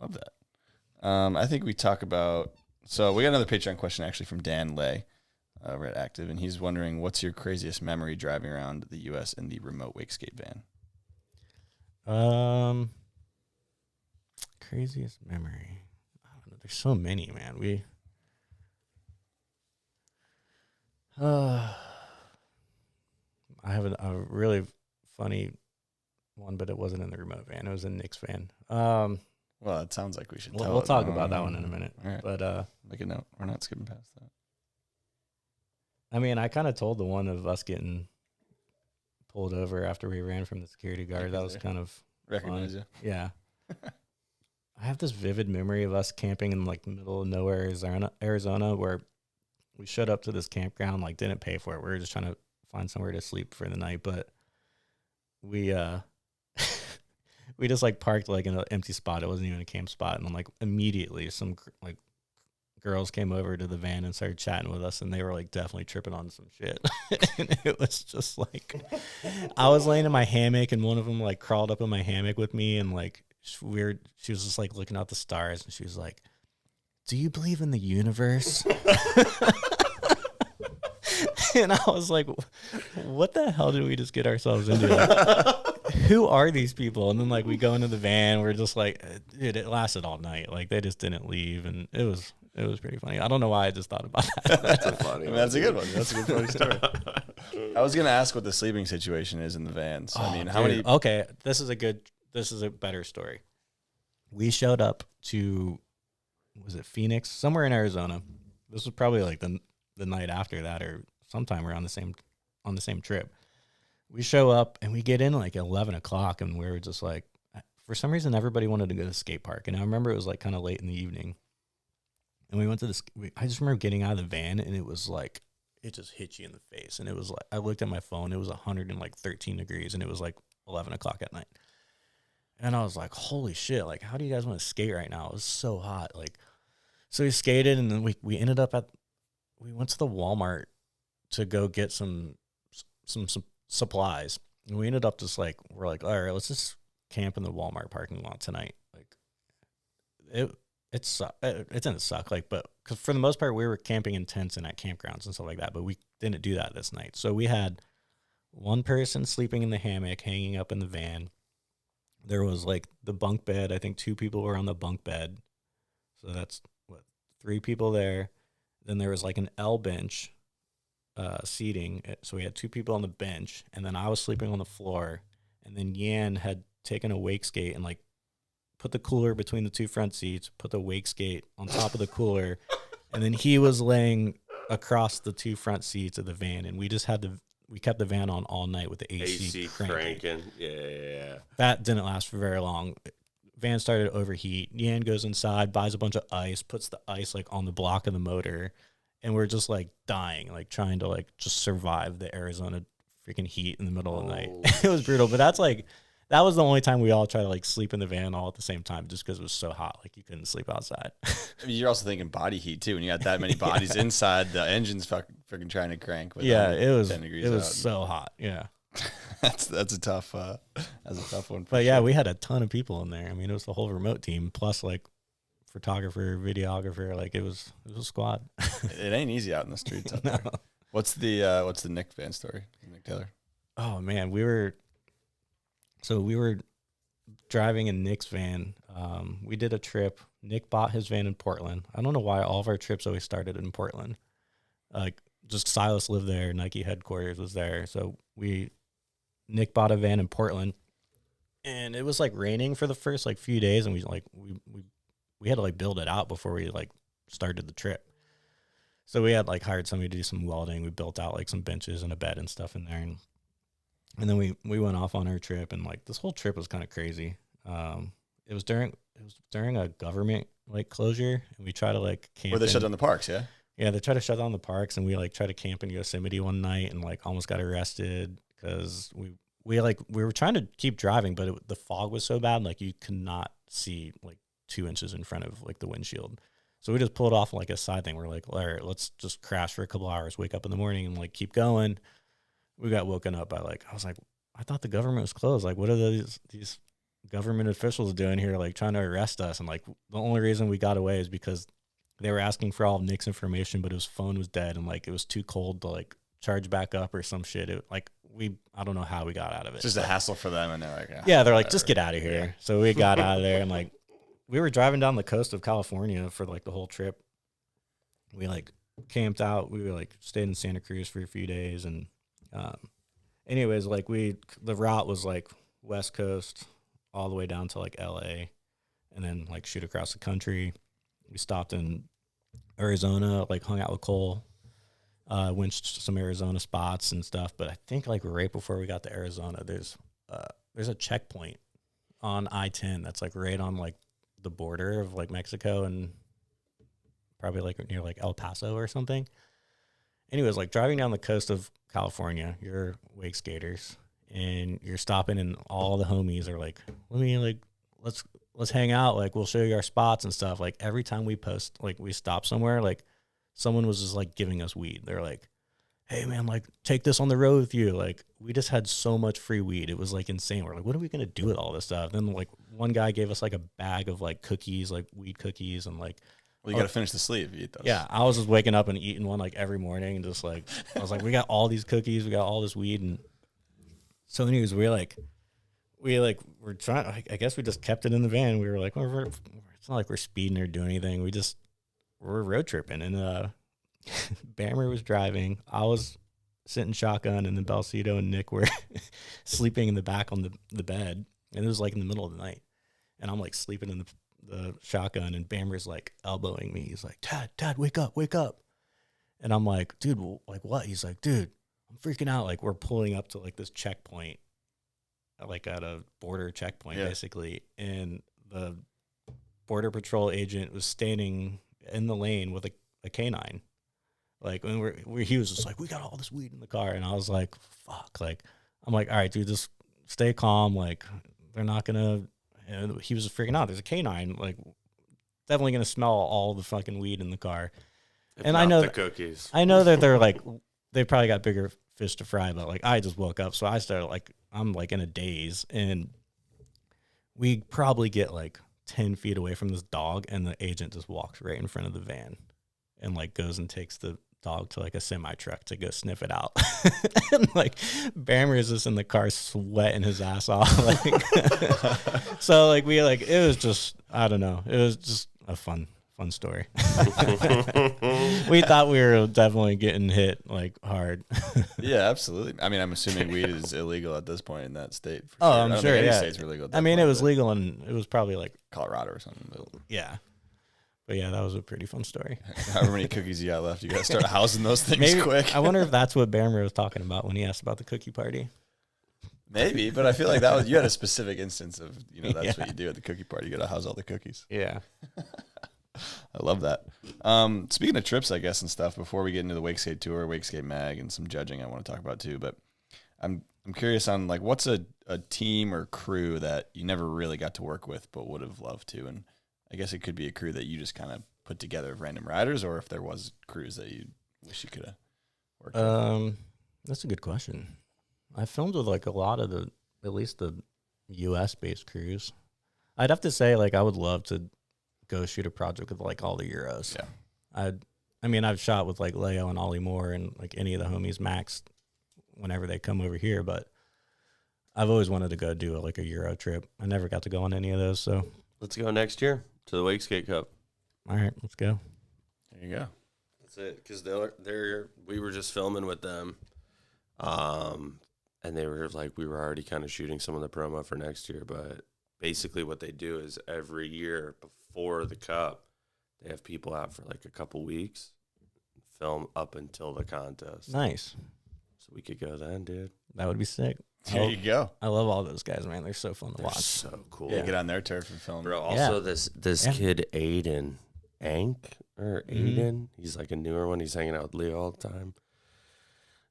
Love that. I think we talk about. So we got another Patreon question actually from Dan Lay, over at Active, and he's wondering, what's your craziest memory driving around the U.S. in the remote Wakeskate van? Craziest memory. I don't know. There's so many, man. I have a really funny one, but it wasn't in the remote van. It was in Nick's van. Well, it sounds like we should. We'll talk about that one in a minute. All right. But make a note. We're not skipping past that. I mean, I kind of told the one of us getting pulled over after we ran from the security guard. That was kind of Recognize fun. you. Yeah. I have this vivid memory of us camping in like the middle of nowhere, Arizona, where we showed up to this campground, like didn't pay for it. We were just trying to find somewhere to sleep for the night, but we we just like parked like in an empty spot. It wasn't even a camp spot, and then like immediately some like girls came over to the van and started chatting with us, and they were like definitely tripping on some shit. And it was just like I was laying in my hammock, and one of them like crawled up in my hammock with me, and like she was just like looking at the stars, and she was like, "Do you believe in the universe?" And I was like, what the hell did we just get ourselves into? Like, who are these people? And then like we go into the van, we're just like, dude, it lasted all night. Like they just didn't leave, and it was pretty funny. I don't know why I just thought about that. That's a funny. That's a good one. That's a good funny story. I was gonna ask what the sleeping situation is in the van. So I mean, how many? Okay, this is a better story. We showed up to, was it Phoenix? Somewhere in Arizona. This was probably like the night after that, or sometime around on the same trip. We show up and we get in like 11 o'clock, and we were just like, for some reason, everybody wanted to go to the skate park. And I remember it was like kind of late in the evening, and we went to I just remember getting out of the van, and it was like, it just hit you in the face. And it was like, I looked at my phone, it was 113 degrees, and it was like 11 o'clock at night. And I was like, holy shit, like, how do you guys want to skate right now? It was so hot. Like, so we skated, and then we ended up we went to the Walmart to go get some supplies. And we ended up just like, we're like, all right, let's just camp in the Walmart parking lot tonight. Like it didn't suck. Like, but cause for the most part, we were camping in tents and at campgrounds and stuff like that, but we didn't do that this night. So we had one person sleeping in the hammock, hanging up in the van. There was like the bunk bed. I think 2 people were on the bunk bed. So that's 3 people there. Then there was like an L bench seating. So we had 2 people on the bench, and then I was sleeping on the floor. And then Yan had taken a Wakeskate and like put the cooler between the 2 front seats, put the Wakeskate on top of the cooler, and then he was laying across the 2 front seats of the van. And we just we kept the van on all night with the AC cranking. Yeah. That didn't last for very long. Van started to overheat. Yan goes inside, buys a bunch of ice, puts the ice like on the block of the motor, and we're just like dying, like trying to like just survive the Arizona freaking heat in the middle of the night. It was brutal, but that was the only time we all tried to like sleep in the van all at the same time, just because it was so hot, like you couldn't sleep outside. I mean, you're also thinking body heat too, when you got that many bodies inside, the engine's freaking trying to crank. With It was 10 degrees it was out. so hot. Yeah. that's a tough one. But yeah, we had a ton of people in there. I mean, it was the whole remote team plus like photographer, videographer. Like it was a squad. It ain't easy out in the streets out there. What's the Nick van story? Nick Taylor. Oh man, we were driving in Nick's van. We did a trip. Nick bought his van in Portland. I don't know why all of our trips always started in Portland. Like just Silas lived there. Nike headquarters was there. So Nick bought a van in Portland, and it was like raining for the first like few days, and we had to like build it out before we like started the trip. So we had like hired somebody to do some welding. We built out like some benches and a bed and stuff in there, and then we went off on our trip, and like this whole trip was kind of crazy. It was during a government like closure, and we try to like camp. Where they shut down the parks, yeah? Yeah, they try to shut down the parks, and we like try to camp in Yosemite one night, and like almost got arrested because we were trying to keep driving, but the fog was so bad, like you could not see like 2 inches in front of like the windshield. So we just pulled off like a side thing. We're like, all right, let's just crash for a couple hours, wake up in the morning, and like keep going. We got woken up by like, I was like, I thought the government was closed. Like, what are these government officials doing here, like trying to arrest us? And like the only reason we got away is because they were asking for all of Nick's information, but his phone was dead, and like it was too cold to like charge back up or some shit. I don't know how we got out of it. It's just a hassle for them, and they're like, yeah, they're like, just get out of here. Yeah. So we got out of there, and like we were driving down the coast of California for like the whole trip. We like camped out. We were like stayed in Santa Cruz for a few days, and anyways, like the route was like West Coast all the way down to like LA, and then like shoot across the country. We stopped in Arizona, like hung out with Cole, winched some Arizona spots and stuff. But I think like right before we got to Arizona, there's a checkpoint on I-10 that's like right on like the border of like Mexico and probably like near like El Paso or something. Anyways, like driving down the coast of California, you're wake skaters and you're stopping, and all the homies are like, let's hang out. Like, we'll show you our spots and stuff. Like every time we post, like we stop somewhere, like someone was just like giving us weed. They're like, hey man, like take this on the road with you. Like we just had so much free weed. It was like insane. We're like, what are we going to do with all this stuff? Then like one guy gave us like a bag of like cookies, like weed cookies, and like, well, you got to finish the sleeve. You eat those. Yeah, I was just waking up and eating one like every morning, and just like I was like, we got all these cookies, we got all this weed, and so anyways, we're trying. I guess we just kept it in the van. We were like, well, it's not like we're speeding or doing anything. We're road tripping, and Bammer was driving. I was sitting shotgun, and then Belcito and Nick were sleeping in the back on the bed, and it was like in the middle of the night, and I'm like sleeping in the shotgun, and Bammer's like elbowing me. He's like, Tad, wake up. And I'm like, dude, like what? He's like, dude, I'm freaking out. Like we're pulling up to like this checkpoint, like at a border checkpoint, basically. And the border patrol agent was standing in the lane with a canine. Like when he was just like, we got all this weed in the car. And I was like, fuck. Like, I'm like, all right, dude, just stay calm. Like they're not going to, and he was freaking out. There's a canine, like definitely going to smell all the fucking weed in the car. And I know the cookies. I know that they're like, they probably got bigger fish to fry, but like I just woke up. So I started like, I'm like in a daze, and we probably get like 10 feet away from this dog, and the agent just walks right in front of the van and like goes and takes the dog to like a semi truck to go sniff it out. And like Bammer is just in the car sweating his ass off. Like, so like it was just, I don't know. It was just a fun story. We thought we were definitely getting hit like hard. Yeah, absolutely. I mean, I'm assuming weed is illegal at this point in that state. For sure. I'm sure. Any states were legal. At that point, it was legal, and it was probably like Colorado or something. Yeah. But yeah, that was a pretty fun story. However many cookies you got left, you got to start housing those things quick. I wonder if that's what Bammer was talking about when he asked about the cookie party. Maybe, but I feel like that was, you had a specific instance of, that's what you do at the cookie party. You got to house all the cookies. Yeah. I love that. Speaking of trips, I guess, and stuff, before we get into the Wakeskate Tour, Wakeskate Mag, and some judging I want to talk about too, but I'm curious on like what's a team or crew that you never really got to work with but would have loved to, and I guess it could be a crew that you just kind of put together of random riders, or if there was crews that you wish you could have worked with. That's a good question. I filmed with like a lot of at least the US based crews. I'd have to say like I would love to go shoot a project with like all the Euros. Yeah. I mean, I've shot with like Leo and Ollie Moore and like any of the homies Max whenever they come over here, but I've always wanted to go do like a Euro trip. I never got to go on any of those, so let's go next year to the Wakeskate Cup. All right, let's go. There you go. That's it, because we were just filming with them, and they were like, we were already kind of shooting some of the promo for next year, but basically what they do is every year before the Cup, they have people out for like a couple weeks, film up until the contest. Nice. So we could go then, dude. That would be sick. There you go. I love all those guys, man. They're so fun to They're watch. so cool. Yeah, get on their turf and film. Bro, also this kid Aiden, Aiden, he's like a newer one. He's hanging out with Leo all the time.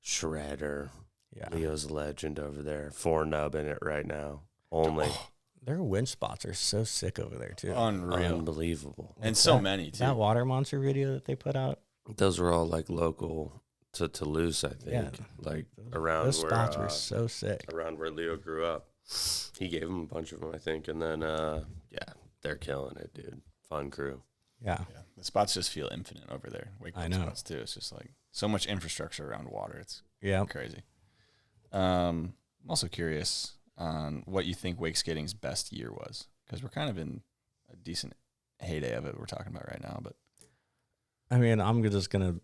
Shredder. Yeah. Leo's a legend over there. 4-nub in it right now. Only. Their winch spots are so sick over there, too. Unreal. Unbelievable. And so many, too. That Watermonster video that they put out. Those were all like local to Toulouse, I think. Yeah. Like around Those where spots were so sick. around where Leo grew up. He gave him a bunch of them, I think. And then they're killing it, dude. Fun crew. Yeah. The spots just feel infinite over there. Wakeboard I know. spots, too. It's just like so much infrastructure around water. It's Yeah. crazy. I'm also curious on what you think wake skating's best year was, because we're kind of in a decent heyday of it we're talking about right now. But I mean, I'm just going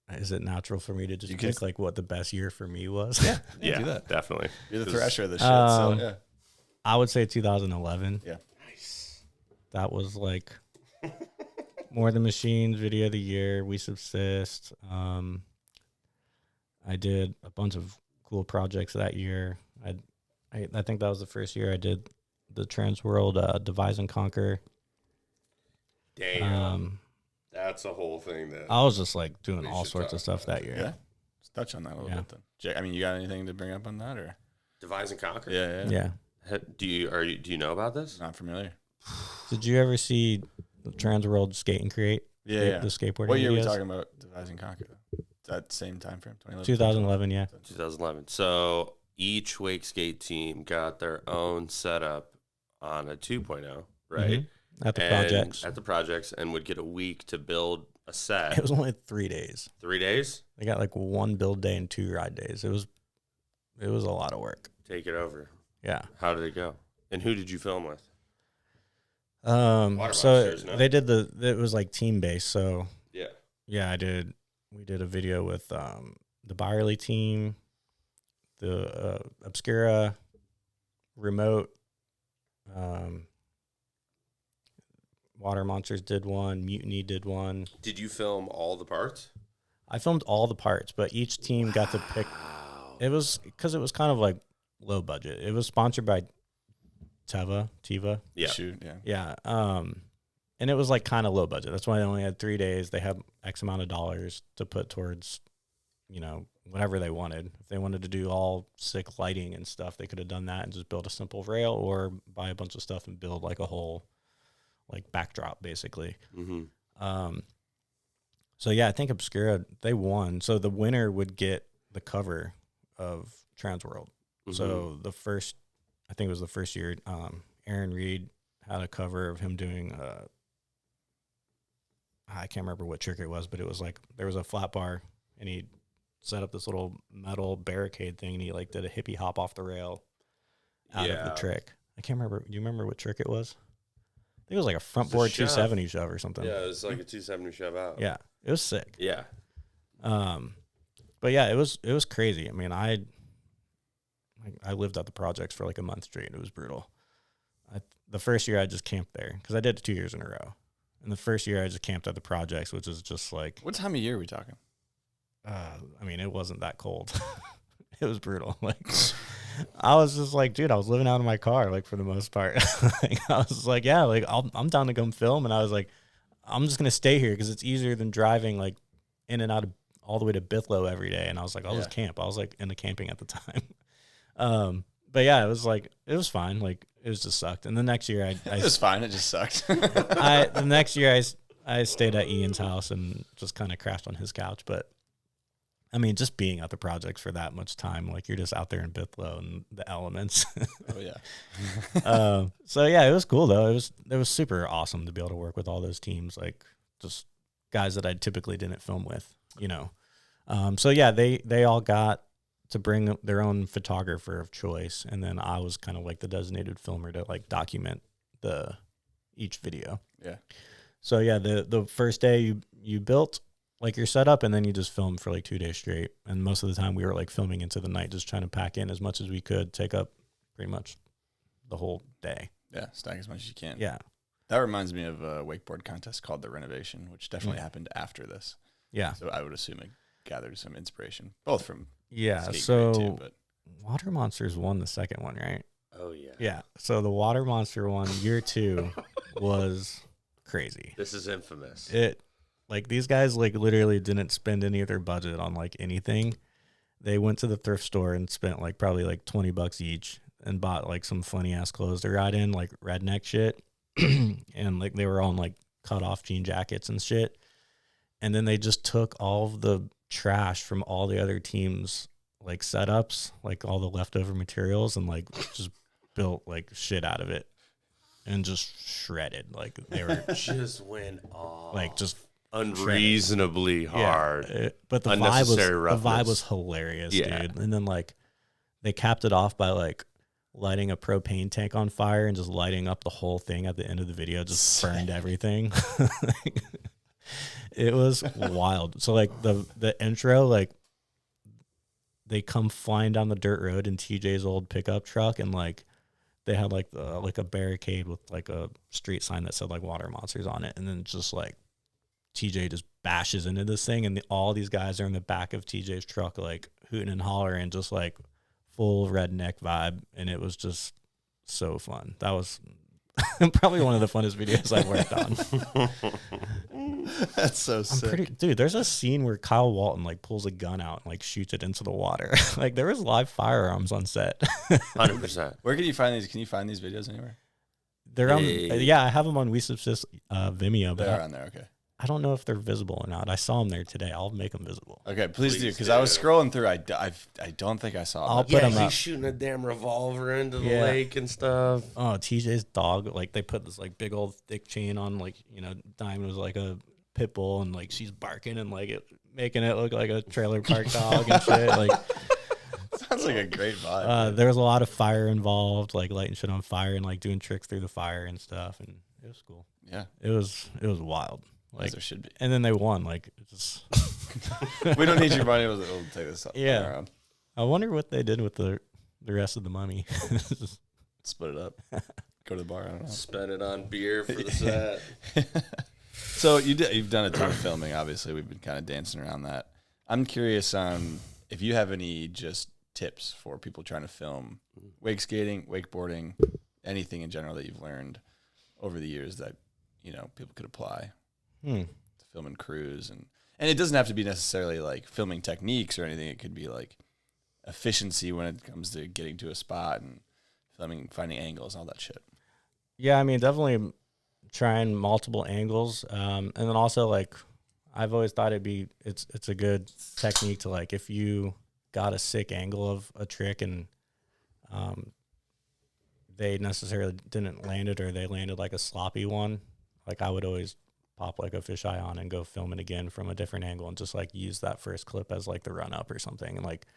to, is it natural for me to just You pick could- like what the best year for me was? Yeah, do that. definitely. You're the 'Cause- Thrasher of the shit. So yeah. I would say 2011. Yeah. Nice. That was like More Than Machines, Video of the Year, WeSubsist. I did a bunch of cool projects that year. I think that was the first year I did the Trans World Divise and Conquer. Damn. That's a whole thing that I was just like doing we all should sorts talk of stuff about. that year. Yeah. Let's touch on that a little bit then. Jay, I mean, you got anything to bring up on that, or? Divise and Conquer? Yeah. Do you know about this? Not familiar. Did you ever see the Trans World Skate and Create? Yeah. The skateboarding What year are we videos? talking about? Divise and Conquer. Is that same time frame? 2011, yeah. 2011. So each Wakeskate team got their own setup on a 2.0, right? At the And projects. At the projects, and would get a week to build a set. It was only 3 days. 3 days? They got like 1 build day and 2 ride days. It was a lot of work. Take it over. Yeah. How did it go? And who did you film with? So Watermonsters, no? they did it was like team based. So Yeah. we did a video with the Byerly team, the Obscura, Remote, Watermonsters did one, Mutiny did one. Did you film all the parts? I filmed all the parts, but each team got to pick. It was because it was kind of like low budget. It was sponsored by Tiva. Yeah. Shoot, yeah. Yeah. And it was like kind of low budget. That's why they only had 3 days. They had X amount of dollars to put towards, whatever they wanted. If they wanted to do all sick lighting and stuff, they could have done that and just build a simple rail, or buy a bunch of stuff and build like a whole like backdrop basically. Mm-hmm. So yeah, I think Obscura, they won. So the winner would get the cover of Transworld. Mm-hmm. So I think it was the first year, Aaron Reed had a cover of him doing, I can't remember what trick it was, but it was like, there was a flat bar and he set up this little metal barricade thing and he like did a hippie hop off the rail out of the trick. I can't remember. Do you remember what trick it was? I think it was like a front It's a board shove. 270 shove or something. Yeah, it was like a 270 shove out. Yeah. It was sick. Yeah. But yeah, it was crazy. I mean, I lived at the projects for like a month straight. It was brutal. The first year I just camped there because I did it 2 years in a row. And the first year I just camped at the projects, which is just like, What time of year are we talking? I mean, it wasn't that cold. It was brutal. Like, I was just like, dude, I was living out of my car, like for the most part. Like, I was like, yeah, like I'm down to come film. And I was like, I'm just gonna stay here because it's easier than driving like in and out of all the way to Bithlow every day. And I was like, I'll just camp. I was like into camping at the time. But yeah, it was fine. Like it was just sucked. And the next year It was fine. It just sucked. the next year I stayed at Ian's house and just kind of crashed on his couch. But I mean, just being at the projects for that much time, like you're just out there in Bithlow and the elements. Oh yeah. So yeah, it was cool though. It was super awesome to be able to work with all those teams, like just guys that I typically didn't film with, So yeah, they all got to bring their own photographer of choice, and then I was kind of like the designated filmer to like document each video. Yeah. So yeah, the first day you built like your setup, and then you just filmed for like 2 days straight. And most of the time we were like filming into the night, just trying to pack in as much as we could, take up pretty much the whole day. Yeah, stack as much as you can. Yeah. That reminds me of a wakeboard contest called the Renovation, which definitely happened after this. Yeah. So I would assume it gathered some inspiration, both from Yeah. skate So grade too, but Watermonsters won the second one, right? Oh yeah. Yeah. So the Watermonster one, year 2, was crazy. This is infamous. Like these guys like literally didn't spend any of their budget on like anything. They went to the thrift store and spent like probably like $20 each and bought like some funny ass clothes to ride in, like redneck shit. And like they were on like cut off jean jackets and shit. And then they just took all of the trash from all the other teams' like setups, like all the leftover materials, and like just built like shit out of it and just shredded. Like they were just went off. like just unreasonably hard. Yeah, but the vibe was hilarious, dude. And then like they capped it off by like lighting a propane tank on fire and just lighting up the whole thing at the end of the video, just burned everything. It was wild. So like the intro, like they come flying down the dirt road in TJ's old pickup truck, and like they had like a barricade with like a street sign that said like Watermonsters on it, and then just like TJ just bashes into this thing, and all these guys are in the back of TJ's truck like hooting and hollering, just like full redneck vibe, and it was just so fun. That was probably one of the funnest videos I've worked on. That's so sick. Dude, there's a scene where Kyle Walton like pulls a gun out and like shoots it into the water. Like there was live firearms on set. 100%. Where can you find these? Can you find these videos anywhere? They're on. Yeah, I have them on WeSubsist Vimeo. But they are on there. Okay. I don't know if they're visible or not. I saw them there today. I'll make them visible. Okay, please do, because I was scrolling through. I don't think I saw them. I'll put them up. He's shooting a damn revolver into the lake and stuff. Oh, TJ's dog, like they put this like big old thick chain on, like, you know, Diamond was like a pit bull, and like she's barking and like it making it look like a trailer park dog and shit. Like sounds like a great vibe. There was a lot of fire involved, like lighting shit on fire and like doing tricks through the fire and stuff, and it was cool. Yeah, it was wild. Like, as there should be. And then they won. Like, just we don't need your money. We'll take this up. Yeah. Around. I wonder what they did with the rest of the money. Split it up. Go to the bar. I don't know. Spend it on beer for the set. So you've done a ton of filming. Obviously, we've been kind of dancing around that. I'm curious on if you have any just tips for people trying to film wake skating, wakeboarding, anything in general that you've learned over the years that, you know, people could apply. To filming crews, and it doesn't have to be necessarily like filming techniques or anything. It could be like efficiency when it comes to getting to a spot and filming, finding angles, all that shit. Yeah, I mean, definitely trying multiple angles, and then also like I've always thought it's a good technique to like if you got a sick angle of a trick and they necessarily didn't land it, or they landed like a sloppy one, like I would always pop like a fisheye on and go film it again from a different angle and just like use that first clip as like the run up or something, and like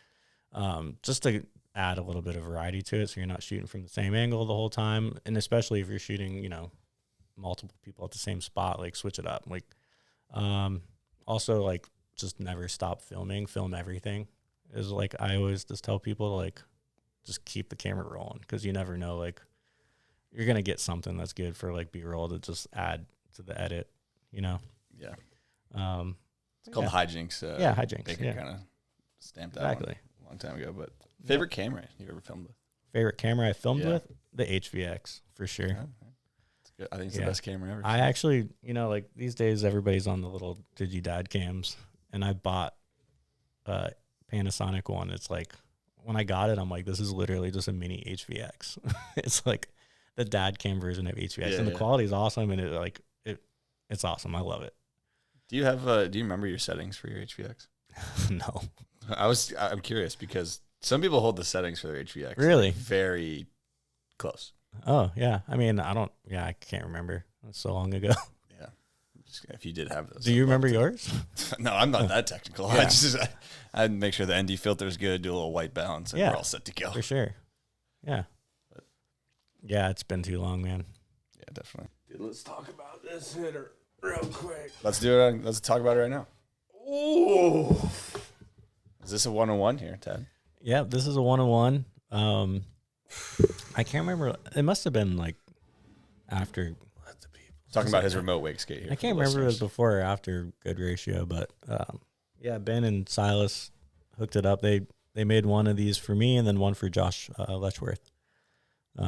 just to add a little bit of variety to it so you're not shooting from the same angle the whole time. And especially if you're shooting, you know, multiple people at the same spot, like switch it up. Like also like just never stop filming, film everything. Is like I always just tell people like just keep the camera rolling, because you never know, like you're gonna get something that's good for like B-roll to just add to the edit. You know? Yeah. It's called hijinks. Hijinks. Baker kind of stamped that exactly a long time ago. But favorite camera you ever filmed with? Favorite camera I filmed with? The HVX, for sure. Yeah, it's good. I think it's the best camera ever. I actually, you know, like these days everybody's on the little Digidad cams, and I bought a Panasonic one. It's like, when I got it, I'm like, this is literally just a mini HVX. It's like the dad cam version of HVX, and the quality is awesome, and it's awesome. I love it. Do you remember your settings for your HVX? No. I'm curious because some people hold the settings for their HVX really very close. Oh yeah. I mean, I can't remember. That's so long ago. Yeah. If you did have those. Do you remember yours? No, I'm not that technical. Yeah. I'd make sure the ND filter is good, do a little white balance, and we're all set to go. For sure. Yeah. Yeah, it's been too long, man. Yeah, definitely. Dude, let's talk about this hitter real quick. Let's do it. Let's talk about it right now. Ooh. Is this a 101 here, Ted? Yeah, this is a 101. I can't remember. It must have been like after. Talking about his remote wake skate here. I can't remember if it was before or after Good Ratio, but yeah, Ben and Silas hooked it up. They they made one of these for me and then one for Josh Letchworth,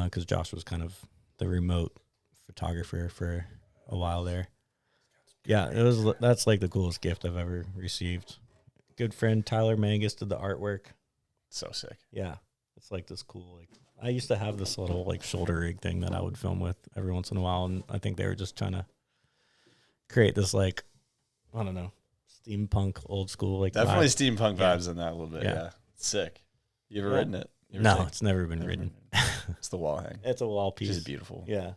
because Josh was kind of the remote photographer for a while there. Yeah, that's like the coolest gift I've ever received. Good friend Tyler Mangus did the artwork. So sick. Yeah, it's like this cool. Like I used to have this little like shoulder rig thing that I would film with every once in a while, and I think they were just trying to create this like, I don't know, steampunk old school like Definitely vibe. steampunk vibes in that a little bit. Yeah, Sick. You ever ridden it? No, it's never been ridden. It's the wall hang. It's a wall piece. It's beautiful. Yeah.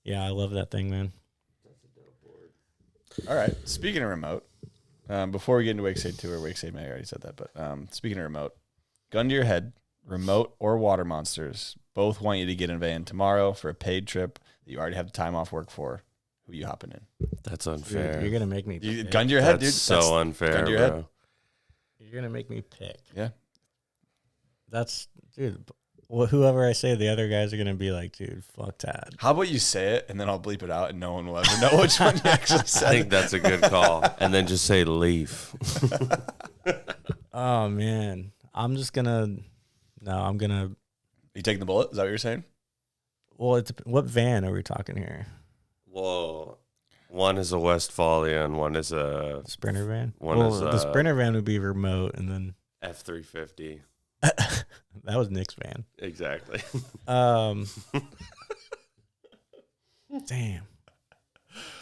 Yeah, I love that thing, man. All right. Speaking of remote, before we get into Wakeskate Tour, Wakeskate Mag, I already said that, but speaking of remote, gun to your head, remote or Watermonsters, both want you to get in a van tomorrow for a paid trip that you already have the time off work for. Who are you hopping in? That's unfair. You're going to make me pick. Gun to your head, dude. That's so unfair, gun to your bro. head. You're going to make me pick. Yeah. That's, dude, well, whoever I say, the other guys are going to be like, dude, fuck Tad. How about you say it, and then I'll bleep it out, and no one will ever know which one you actually said. I think that's a good call. And then just say Leaf. Oh, man. I'm just going to, I'm going to. You taking the bullet? Is that what you're saying? Well, what van are we talking here? Whoa. One is a Westphalia and one is a Sprinter van? The Sprinter van would be remote, and then F-350. That was Nick's van. Exactly. Damn.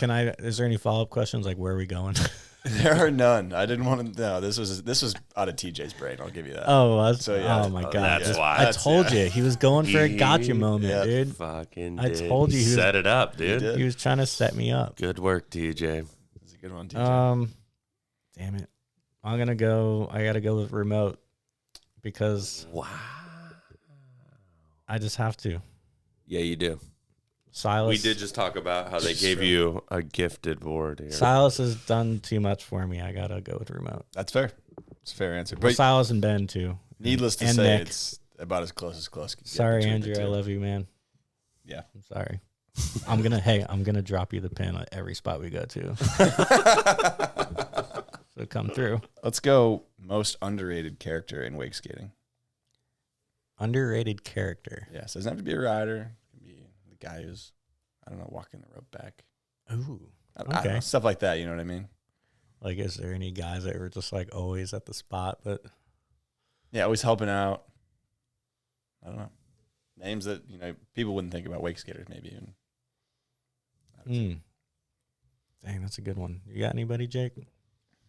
Is there any follow-up questions? Like, where are we going? There are none. I didn't want to. No, this was out of TJ's brain. I'll give you that. Oh, so yeah. Oh my god! That's why. I told you he was going for a gotcha moment, dude. Fucking I did. told you he set it up, dude. He was trying to set me up. Good work, TJ. That's a good one, TJ. Damn it! I gotta go with remote because I just have to. Yeah, you do. Silas. We did just talk about how they gave you a gifted board here. Silas has done too much for me. I gotta go with remote. That's fair. It's a fair answer. But Silas and Ben too. Needless to say, Nick. It's about as close as close. Sorry, Andrew. I love you, man. Yeah. I'm sorry. I'm gonna drop you the pin at every spot we go to. So come through. Let's go most underrated character in wake skating. Underrated character. Yeah, so it doesn't have to be a rider. It can be the guy who's, I don't know, walking the rope back. Ooh. I don't know, stuff like that, you know what I mean? Like, is there any guys that were just like always at the spot, but yeah, always helping out? I don't know. Names that, people wouldn't think about wake skaters maybe. Dang, that's a good one. You got anybody, Jake?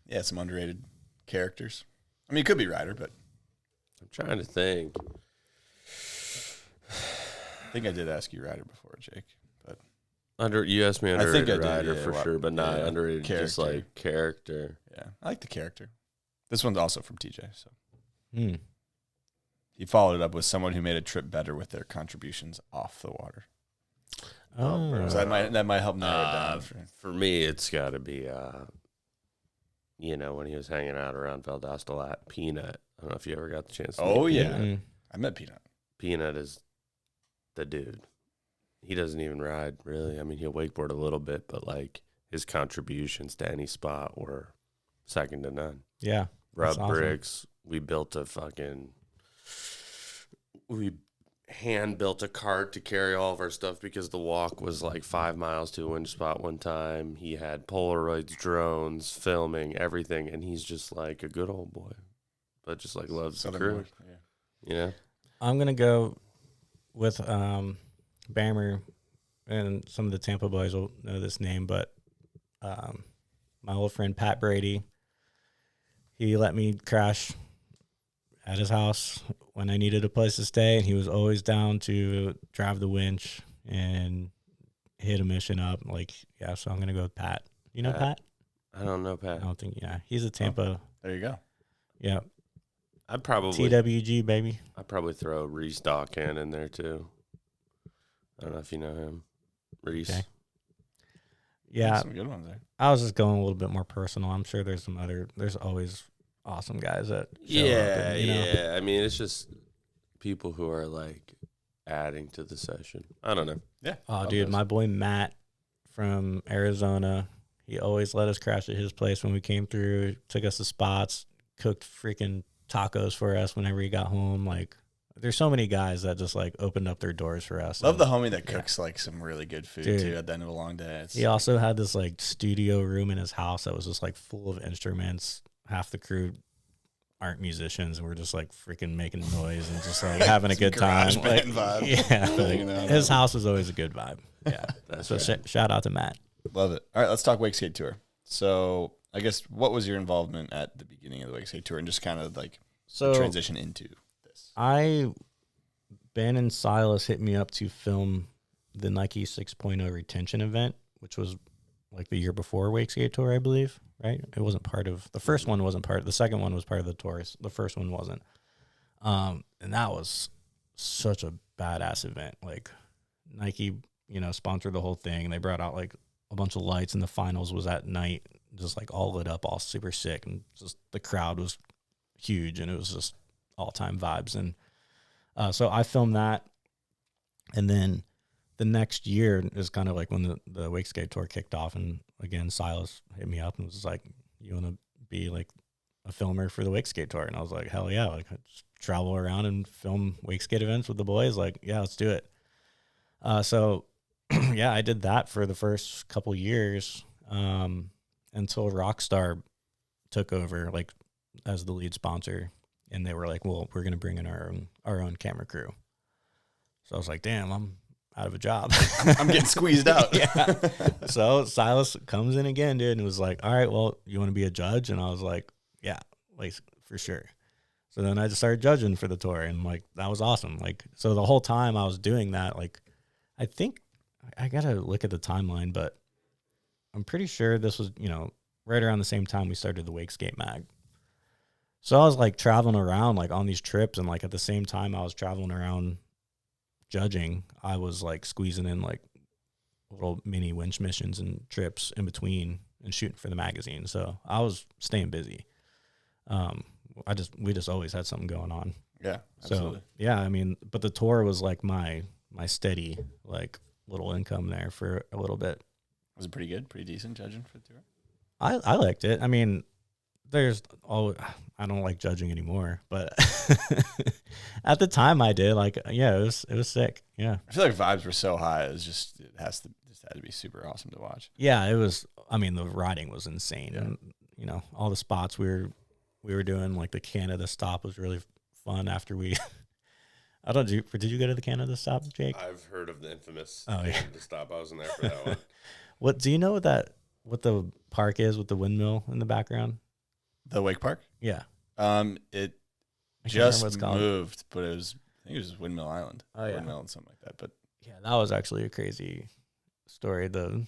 Yeah, some underrated characters. I mean, it could be rider, but I'm trying to think. I think I did ask you rider before, Jake. But You asked me underrated rider yeah, for sure, but not underrated character. just like character. Yeah, I like the character. This one's also from TJ. So he followed it up with someone who made a trip better with their contributions off the water. Oh, so that might help narrow it down. For me, it's got to be, when he was hanging out around Valdosta at Peanut. I don't know if you ever got the chance to meet yeah. Peanut. I met Peanut. Peanut is the dude. He doesn't even ride, really. I mean, he'll wakeboard a little bit, but, like, his contributions to any spot were second to none. Yeah. Rub awesome. bricks. We hand-built a cart to carry all of our stuff because the walk was, like, 5 miles to a wind spot one time. He had Polaroids, drones, filming, everything, and he's just, like, a good old boy. But just, like, loves the crew. Yeah. I'm going to go with Bammer, and some of the Tampa boys will know this name, but my old friend Pat Brady, he let me crash at his house when I needed a place to stay, and he was always down to drive the winch and hit a mission up. So I'm going to go with Pat. You know Pat? I don't know Pat. I don't think, he's a Tampa. There you go. Yeah. I'd probably TWG, baby. I'd probably throw Reese Dawkin in there too. I don't know if you know him. Reese. Okay. Yeah. Some good ones there. I was just going a little bit more personal. I'm sure there's always awesome guys that show up and, yeah. I mean, it's just people who are like adding to the session. I don't know. Yeah. Oh, dude, my boy Matt from Arizona, he always let us crash at his place when we came through, took us to spots, cooked freaking tacos for us whenever he got home. Like, there's so many guys that just like opened up their doors for us. Love the homie that cooks like some really good food too at the end of a long day. He also had this like studio room in his house that was just like full of instruments. Half the crew aren't musicians, and we're just like freaking making noise and just like having a good time. Like, vibe. His house was always a good vibe. Yeah. So shout out to Matt. Love it. All right, let's talk Wakeskate Tour. So I guess what was your involvement at the beginning of the Wakeskate Tour and just kind of like the transition into this? Ben and Silas hit me up to film the Nike 6.0 retention event, which was like the year before Wakeskate Tour, I believe, right? It wasn't part of, the first one wasn't part of, the second one was part of the tour. The first one wasn't. And that was such a badass event. Like Nike, sponsored the whole thing. They brought out like a bunch of lights, and the finals was at night, just like all lit up, all super sick. And just the crowd was huge, and it was just all-time vibes. And so I filmed that. And then the next year is kind of like when the Wakeskate Tour kicked off. And again, Silas hit me up and was like, you want to be like a filmer for the Wakeskate Tour? And I was like, hell yeah. Like, I just travel around and film Wakeskate events with the boys. Like, yeah, let's do it. So yeah, I did that for the first couple years until Rockstar took over like as the lead sponsor, and they were like, well, we're going to bring in our own camera crew. So I was like, damn, I'm out of a job. I'm getting squeezed out. Yeah. So Silas comes in again, dude, and was like, all right, well, you want to be a judge? And I was like, yeah, like for sure. So then I just started judging for the tour, and like, that was awesome. Like, so the whole time I was doing that, like, I think I got to look at the timeline, but I'm pretty sure this was, right around the same time we started the Wakeskate Mag. So I was like traveling around like on these trips, and like at the same time I was traveling around judging, I was like squeezing in like little mini winch missions and trips in between and shooting for the magazine. So I was staying busy. We just always had something going on. Yeah, absolutely. So yeah, I mean, but the tour was like my steady like little income there for a little bit. Was it pretty good? Pretty decent judging for the tour? I liked it. I mean, I don't like judging anymore, but at the time I did. Like, yeah, it was sick. Yeah. I feel like vibes were so high. It had to be super awesome to watch. Yeah, it was. I mean, the riding was insane. Yeah. And all the spots we were doing, like the Canada stop was really fun after we did you go to the Canada stop, Jake? I've heard of the infamous Canada stop. I wasn't there for that one. What do you know what the park is with the windmill in the background? The Wake Park? Yeah. It just moved, but I think it was Windmill Island. Oh yeah. Windmill and something like that. But yeah, that was actually a crazy story. The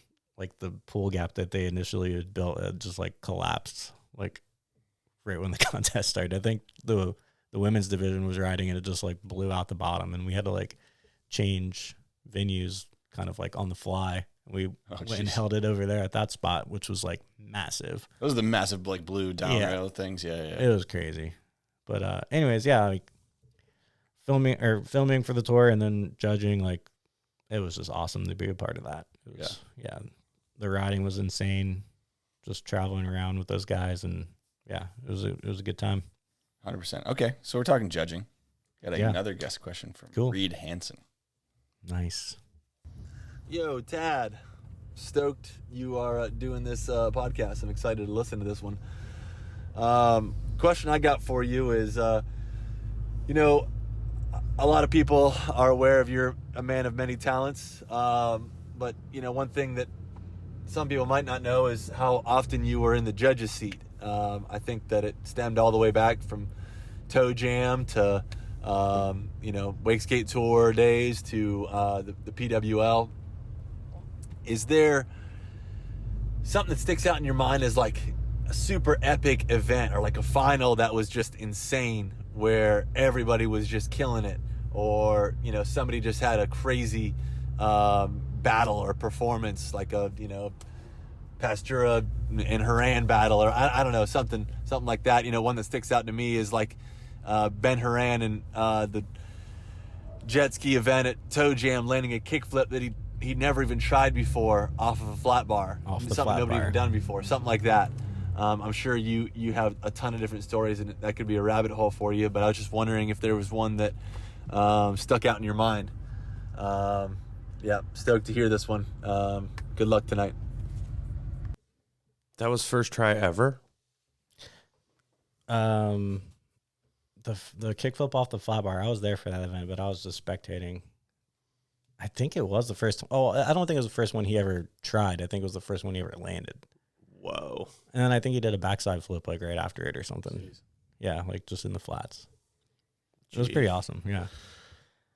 pool gap that they initially had built had just like collapsed like right when the contest started. I think the women's division was riding, and it just like blew out the bottom, and we had to like change venues kind of like on the fly. We went and held it over there at that spot, which was like massive. Those are the massive like blue down rail things. Yeah. It was crazy. But anyways, yeah, like filming for the tour and then judging, like it was just awesome to be a part of that. It was, yeah. The riding was insane. Just traveling around with those guys, and yeah, it was a good time. 100%. Okay, so we're talking judging. Got another guest question from Reed Hansen. Nice. Yo, Tad, stoked you are doing this podcast. I'm excited to listen to this one. Question I got for you is, a lot of people are aware of you're a man of many talents, but, one thing that some people might not know is how often you were in the judge's seat. I think that it stemmed all the way back from Toe Jam to, Wakeskate Tour days to the PWL. Is there something that sticks out in your mind as like a super epic event or like a final that was just insane where everybody was just killing it, or, somebody just had a crazy battle or performance, like a, Pastura and Rehn battle, or I don't know, something like that. One that sticks out to me is like Ben Rehn and the jet ski event at Toe Jam landing a kickflip that he'd never even tried before off of a flat bar. Something nobody even done before. Something like that. I'm sure you have a ton of different stories, and that could be a rabbit hole for you. But I was just wondering if there was one that stuck out in your mind. Yeah, stoked to hear this one. Good luck tonight. That was first try ever. The kickflip off the flat bar, I was there for that event, but I was just spectating. I think it was the first. Oh, I don't think it was the first one he ever tried. I think it was the first one he ever landed. Whoa! And then I think he did a backside flip like right after it or something. Jeez. Yeah, like just in the flats. It was pretty awesome. Yeah.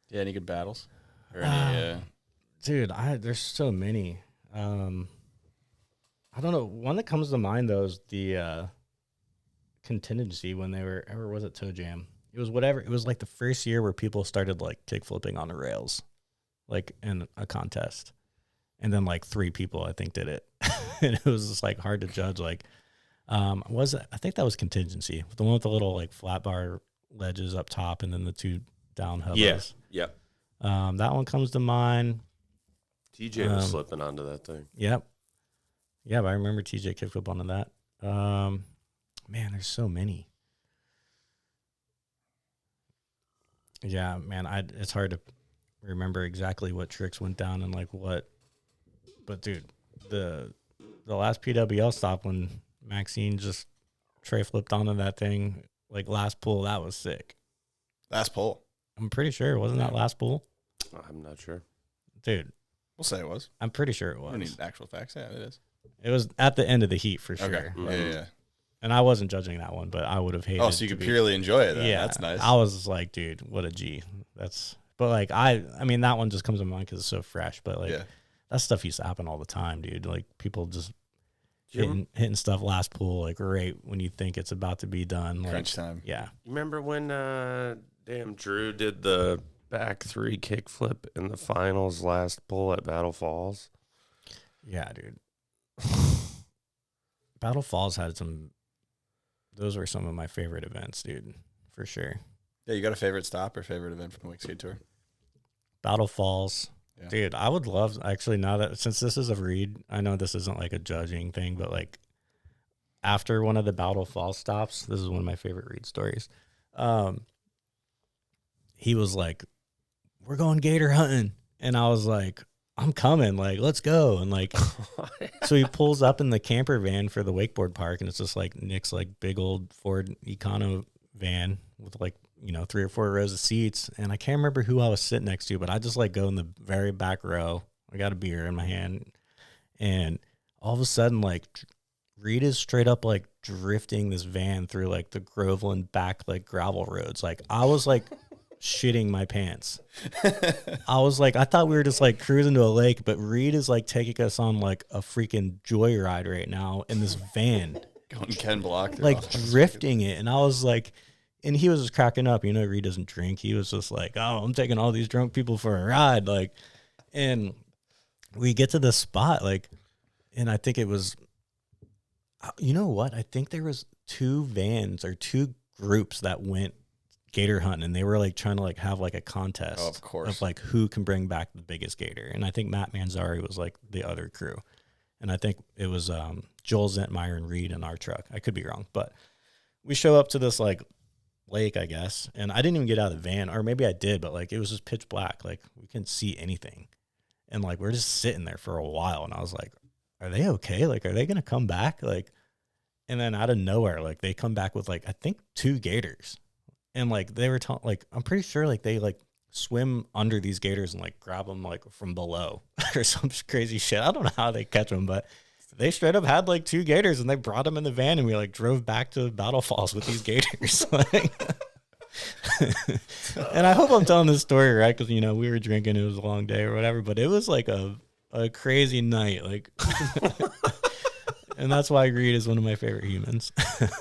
Yeah. Any good battles? Or any, Dude, there's so many. I don't know. One that comes to mind though is the contingency when they were, or was it Toe Jam? It was whatever. It was like the first year where people started like kick flipping on the rails, like in a contest, and then like 3 people I think did it, and it was just like hard to judge. Like, I think that was contingency, the one with the little like flat bar ledges up top, and then the 2 down hubbas. Yeah. Yep. That one comes to mind. TJ was slipping onto that thing. Yep. Yeah, but I remember TJ kickflip onto that. Man, there's so many. Yeah, man, it's hard to remember exactly what tricks went down and like what. But dude, the last PWL stop when Maxine just tray flipped onto that thing, like last pull, that was sick. last pull. I'm pretty sure it wasn't that last pull. I'm not sure, dude. We'll say it was. I'm pretty sure it was. I need actual facts. Yeah, it is. It was at the end of the heat for sure. Okay. Yeah. And I wasn't judging that one, but I would have hated. Oh, so you could purely enjoy it. Then. Yeah, that's nice. I was like, dude, what a G. But like I mean, that one just comes to mind because it's so fresh. But like that stuff used to happen all the time, dude. Like people just hitting stuff last pool, like right when you think it's about to be done. Like, crunch time. Yeah. You remember when Drew did the back 3 kickflip in the finals last pull at Battle Falls? Yeah, dude. Battle Falls had some. Those were some of my favorite events, dude, for sure. Yeah, you got a favorite stop or favorite event from the Wakeskate Tour? Battle Falls. Yeah. Dude, I would love, actually, now that, since this is a read, I know this isn't like a judging thing, but like after one of the Battle Falls stops, this is one of my favorite read stories. He was like, we're going gator hunting. And I was like, I'm coming, like, let's go. And like, so he pulls up in the camper van for the wakeboard park, and it's just like Nick's like big old Ford Econo van with like, 3 or 4 rows of seats. And I can't remember who I was sitting next to, but I just like go in the very back row. I got a beer in my hand, and all of a sudden, like, Reed is straight up like drifting this van through like the Groveland back like gravel roads. Like I was like shitting my pants. I was like, I thought we were just like cruising to a lake, but Reed is like taking us on like a freaking joyride right now in this van. Going Ken Block. Like drifting it. And I was like, and he was just cracking up. Reed doesn't drink. He was just like, oh, I'm taking all these drunk people for a ride. Like, and we get to the spot, like, and I think it was, you know what? I think there was 2 vans or 2 groups that went gator hunting, and they were like trying to like have like a contest of course, of like who can bring back the biggest gator. And I think Matt Manzari was like the other crew. And I think it was Joel Zentmeyer and Reed in our truck. I could be wrong, but we show up to this like lake, I guess, and I didn't even get out of the van, or maybe I did, but like it was just pitch black. Like we couldn't see anything. And like we're just sitting there for a while, and I was like, are they okay? Like, are they going to come back? Like, and then out of nowhere, like they come back with like, I think 2 gators. And like they were like, I'm pretty sure like they like swim under these gators and like grab them like from below or some crazy shit. I don't know how they catch them, but they straight up had like 2 gators, and they brought them in the van, and we like drove back to Battle Falls with these gators. And I hope I'm telling this story right, because we were drinking, it was a long day or whatever, but it was like a crazy night, like. And that's why Reed is one of my favorite humans.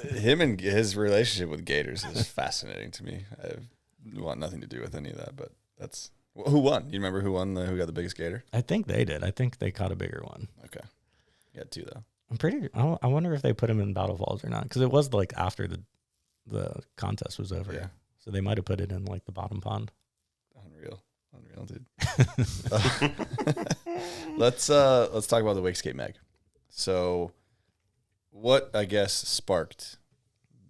Him and his relationship with gators is fascinating to me. I want nothing to do with any of that, but that's who won. You remember who won? Who got the biggest gator? I think they did. I think they caught a bigger one. Okay, you got 2 though. I wonder if they put him in Battle Falls or not, because it was like after the contest was over. Yeah. So they might have put it in like the bottom pond. Unreal, dude. Let's talk about the Wakeskate Mag. So what, I guess, sparked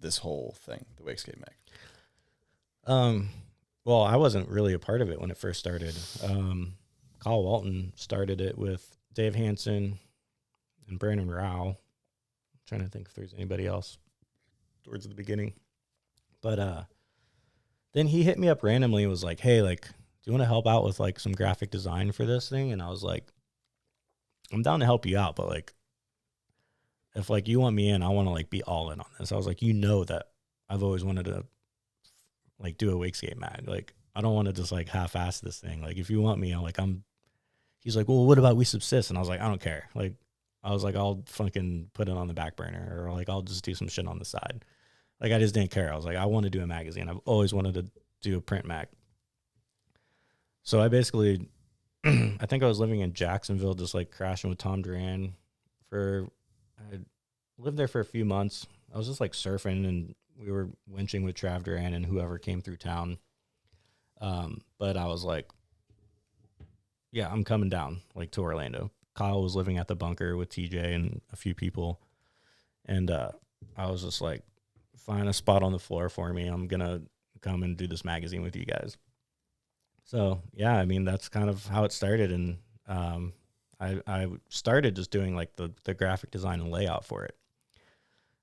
this whole thing, the Wakeskate Mag? Well, I wasn't really a part of it when it first started. Kyle Walton started it with Dave Hansen and Brandon Rao. I'm trying to think if there's anybody else towards the beginning. But then he hit me up randomly and was like, hey, like, do you want to help out with like some graphic design for this thing? And I was like, I'm down to help you out, but like, if like you want me in, I want to like be all in on this. I was like, that I've always wanted to like do a Wakeskate Mag. Like, I don't want to just like half-ass this thing. Like, if you want me, he's like, well, what about WeSubsist? And I was like, I don't care. Like, I was like, I'll fucking put it on the back burner, or like, I'll just do some shit on the side. Like, I just didn't care. I was like, I want to do a magazine. I've always wanted to do a print mag. So I basically, I think I was living in Jacksonville, just like crashing with Tom Duran I lived there for a few months. I was just like surfing, and we were winching with Trav Duran and whoever came through town. But I was like, yeah, I'm coming down like to Orlando. Kyle was living at the bunker with TJ and a few people. And I was just like, find a spot on the floor for me. I'm going to come and do this magazine with you guys. So, yeah, I mean, that's kind of how it started. And I started just doing like the graphic design and layout for it.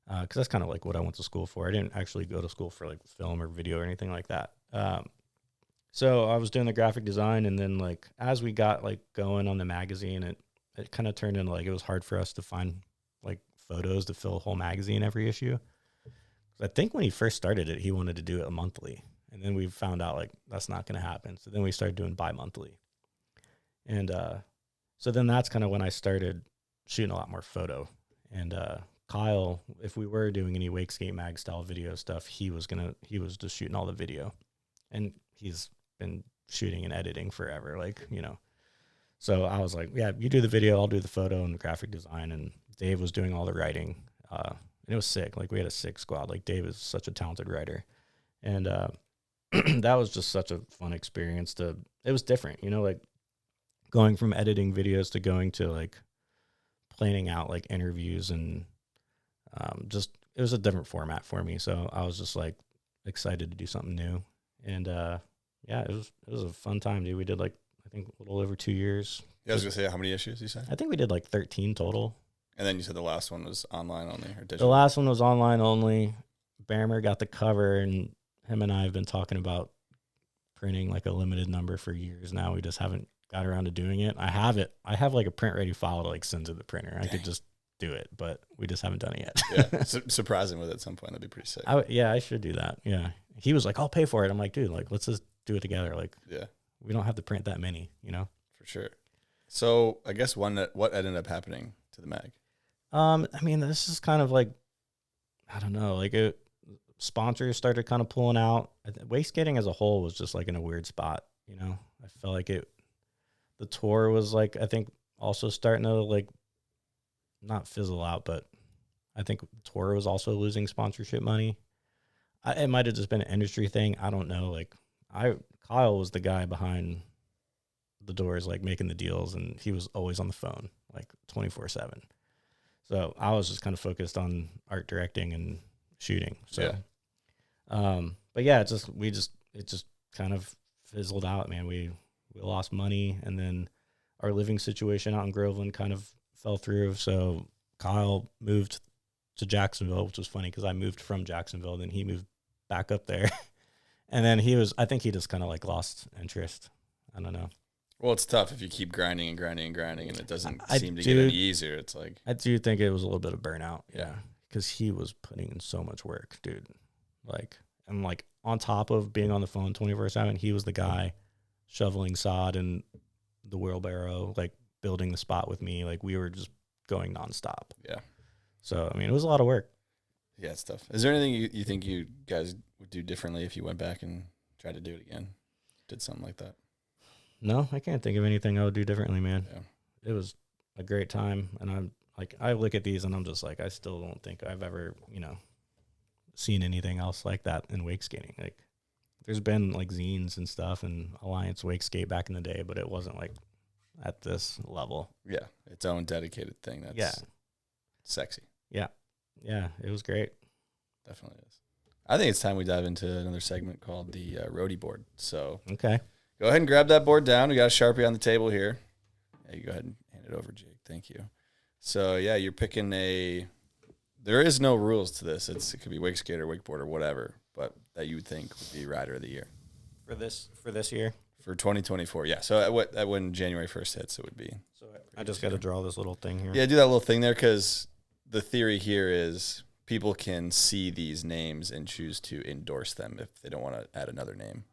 Because that's kind of like what I went to school for. I didn't actually go to school for like film or video or anything like that. So I was doing the graphic design, and then like as we got like going on the magazine, it kind of turned into like it was hard for us to find like photos to fill a whole magazine every issue. I think when he first started it, he wanted to do it monthly, and then we found out like that's not going to happen. So then we started doing bi-monthly, and so then that's kind of when I started shooting a lot more photo. And Kyle, if we were doing any Wakeskate Mag style video stuff, he was just shooting all the video, and he's been shooting and editing forever, like, you know. So I was like, yeah, you do the video, I'll do the photo and the graphic design. And Dave was doing all the writing. And it was sick. Like, we had a sick squad. Like, Dave is such a talented writer. And that was just such a fun experience. It was different, you know, like going from editing videos to going to like planning out like interviews, and just it was a different format for me. So I was just like excited to do something new. And yeah, it was a fun time, dude. We did like, I think a little over 2 years. Yeah, I was gonna say, how many issues you said? I think we did like 13 total. And then you said the last one was online only or digital? The last one was online only. Bammer got the cover, and him and I have been talking about printing like a limited number for years now. We just haven't got around to doing it. I have it. I have like a print ready file to like send to the printer. I could just do it, but we just haven't done it yet. Yeah, surprising with it at some point. That'd be pretty sick. Yeah, I should do that. Yeah. He was like, I'll pay for it. I'm like, dude, like, let's just do it together. Like, yeah, we don't have to print that many, you know? For sure. So I guess what ended up happening to the mag? I mean, this is kind of like, I don't know, like sponsors started kind of pulling out. Wakeskating as a whole was just like in a weird spot, you know? I felt like the tour was like, I think also starting to like not fizzle out, but I think the tour was also losing sponsorship money. It might have just been an industry thing. I don't know. Like Kyle was the guy behind the doors, like making the deals, and he was always on the phone, like 24/7. So I was just kind of focused on art directing and shooting. So, yeah. But yeah, it just kind of fizzled out, man. We lost money, and then our living situation out in Groveland kind of fell through. So Kyle moved to Jacksonville, which was funny because I moved from Jacksonville, then he moved back up there. And then I think he just kind of like lost interest. I don't know. Well, it's tough if you keep grinding and grinding and grinding, and it doesn't seem to get any easier. It's like, I do think it was a little bit of burnout. Yeah. Because he was putting in so much work, dude. Like, and like on top of being on the phone 24/7, he was the guy shoveling sod and the wheelbarrow, like building the spot with me. Like, we were just going nonstop. Yeah. So, I mean, it was a lot of work. Yeah, it's tough. Is there anything you think you guys would do differently if you went back and tried to do it again? Did something like that? No, I can't think of anything I would do differently, man. Yeah. It was a great time. And I'm like, I look at these and I'm just like, I still don't think I've ever, you know, seen anything else like that in wakeskating. Like, there's been like zines and stuff and Alliance Wakeskate back in the day, but it wasn't like at this level. Yeah. Its own dedicated thing. That's sexy. Yeah. Yeah, it was great. Definitely is. I think it's time we dive into another segment called the ROTY board. So Okay. go ahead and grab that board down. We got a Sharpie on the table here. Hey, go ahead and hand it over, Jake. Thank you. So, yeah, you're picking there is no rules to this. It could be Wakeskate or wakeboard or whatever, but that you would think would be Rider of the Year. For this year? For 2024, yeah. So when January 1st hits, it would be. So I just got to draw this little thing here. Yeah, do that little thing there, because the theory here is people can see these names and choose to endorse them if they don't want to add another name.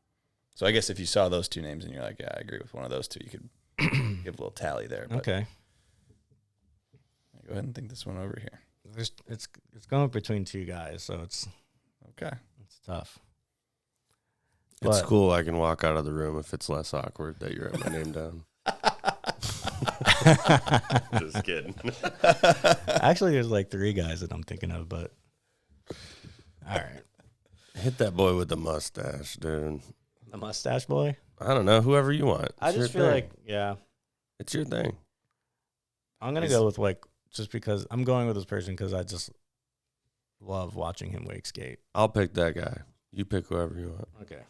So I guess if you saw those two names and you're like, yeah, I agree with one of those two, you could give a little tally there. But Okay. go ahead and think this one over here. It's going between two guys, so it's tough. It's But- cool. I can walk out of the room if it's less awkward that you write my name down. Just kidding. Actually, there's like 3 guys that I'm thinking of, but all right. Hit that boy with the mustache, dude. The mustache boy? I don't know. Whoever you want. I It's just your feel thing. like, yeah, It's your thing. I'm going to go with like, just because I'm going with this person because I just love watching him wake skate. I'll pick that guy. You pick whoever you want. Okay.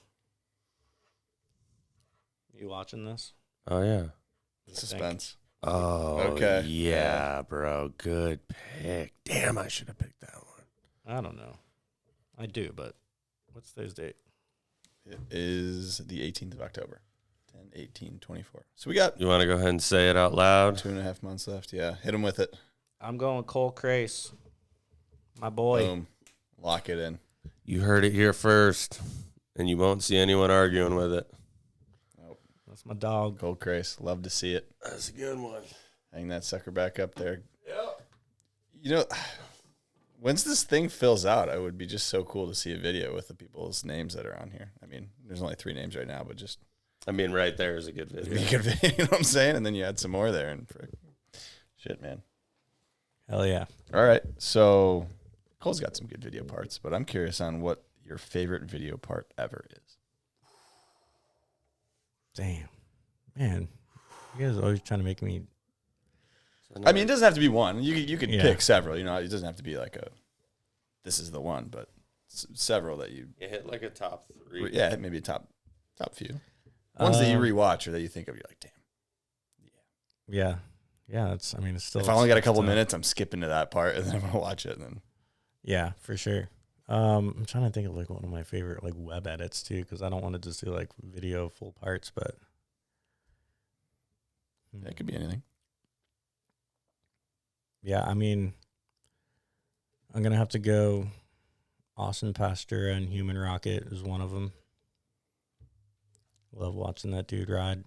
You watching this? Oh, yeah. Suspense. Oh, Okay. yeah, bro. Good pick. Damn, I should have picked that one. I don't know. I do, but what's today's date? It is the 18th of October. 10/18/24. So we got You want to go ahead and say it out loud? 2.5 months left. Yeah, hit him with it. I'm going Cole Crace. My boy. Boom. Lock it in. You heard it here first, and you won't see anyone arguing with it. That's my dog. Gold Crace. Love to see it. That's a good one. Hang that sucker back up there. Yep. You know, once this thing fills out, it would be just so cool to see a video with the people's names that are on here. I mean, there's only 3 names right now, but just. I mean, right there is a good video. Be a good video, you know what I'm saying? And then you add some more there. And shit, man. Hell yeah. All right. So Cole's got some good video parts, but I'm curious on what your favorite video part ever is. Damn. Man. You guys are always trying to make me. I mean, it doesn't have to be one. You could Yeah. pick several. You know, it doesn't have to be like this is the one, but several that you hit like a top 3. Yeah, maybe a top few. Ones that you rewatch or that you think of, you're like, damn. Yeah. Yeah. It's still. If I only got a couple minutes, I'm skipping to that part and then I'm going to watch it. And then. Yeah, for sure. I'm trying to think of like one of my favorite like web edits too, because I don't want to just do like video full parts, but. It could be anything. Yeah, I mean, I'm going to have to go Austin Pastura and Human Rocket is one of them. Love watching that dude ride.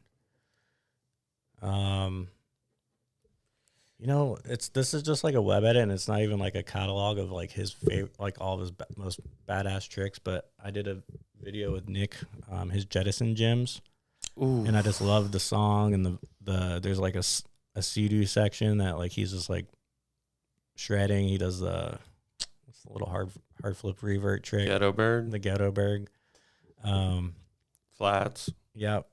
You know, this is just like a web edit, and it's not even like a catalog of like his favorite, like all of his most badass tricks. But I did a video with Nick, his Jettison Gems, and I just love the song and the there's like a Sea-Doo section that like he's just like shredding. He does what's the little hard flip revert trick, Ghetto Bird, the Ghetto Bird, flats. Yep.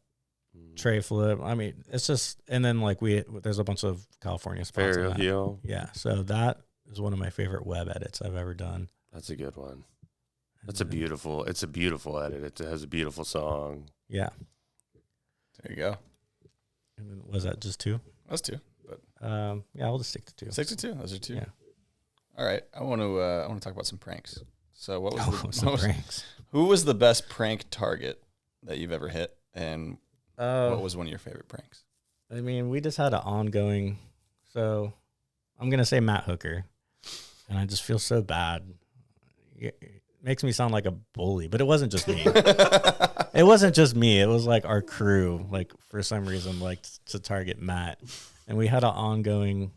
Tray flip. I mean, it's just, and then like there's a bunch of California spots. Burial heel. Yeah. So that is one of my favorite web edits I've ever done. That's a good one. It's a beautiful edit. It has a beautiful song. Yeah. There you go. And then, was that just 2? That's 2. But yeah, I'll just stick to 2. Stick to 2. Those are 2. Yeah. All right. I want to talk about some pranks. So what was pranks? Who was the best prank target that you've ever hit, and what was one of your favorite pranks? I mean, we just had an ongoing. So I'm gonna say Matt Hooker, and I just feel so bad. It makes me sound like a bully, but it wasn't just me. It wasn't just me. It was like our crew. Like for some reason, like to target Matt, and we had an ongoing.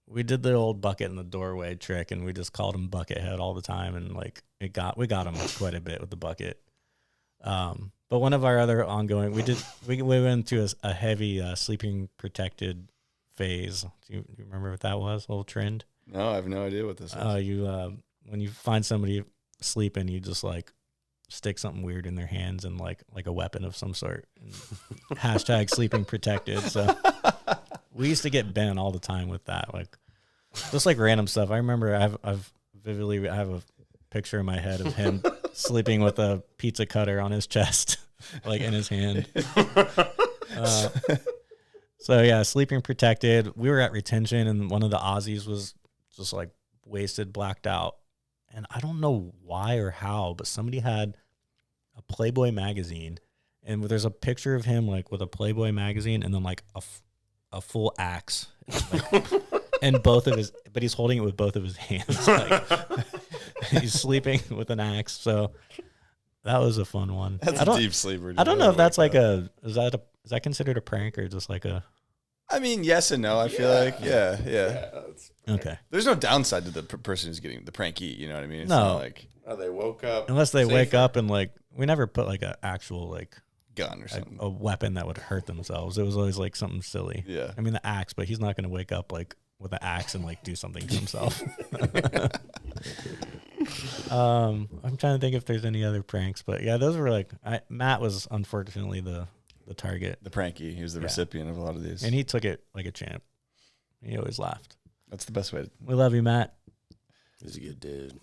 We did the old bucket in the doorway trick, and we just called him Buckethead all the time, and like we got him quite a bit with the bucket. But one of our other ongoing, we went to a heavy sleeping protected phase. Do you remember what that was? A little trend? No, I have no idea what this is. When you find somebody sleeping, you just like stick something weird in their hands and like a weapon of some sort. Hashtag sleeping protected. So we used to get bent all the time with that. Like Just like random stuff. I remember I have a picture in my head of him sleeping with a pizza cutter on his chest, like in his hand. So yeah, sleeping protected. We were at retention, and one of the Aussies was just like wasted, blacked out. And I don't know why or how, but somebody had a Playboy magazine, and there's a picture of him like with a Playboy magazine, and then like a full axe, like, and both of his, but he's holding it with both of his hands. Like, he's sleeping with an axe. So that was a fun one. That's a deep sleeper. I don't know if that's like is that considered a prank or just like a? I mean, yes and no. I feel like, yeah. Okay. There's no downside to the person who's getting the pranky. You know what I mean? It's No. not like They woke up. Unless they wake up and like, we never put like an actual like gun or something, a weapon that would hurt themselves. It was always like something silly. Yeah. I mean the axe, but he's not going to wake up like with an axe and like do something to himself. I'm trying to think if there's any other pranks, but yeah, those were like Matt was unfortunately the target, the pranky. He was the recipient of a lot of these, and he took it like a champ. He always laughed. That's the best way to. We love you, Matt. He's a good dude.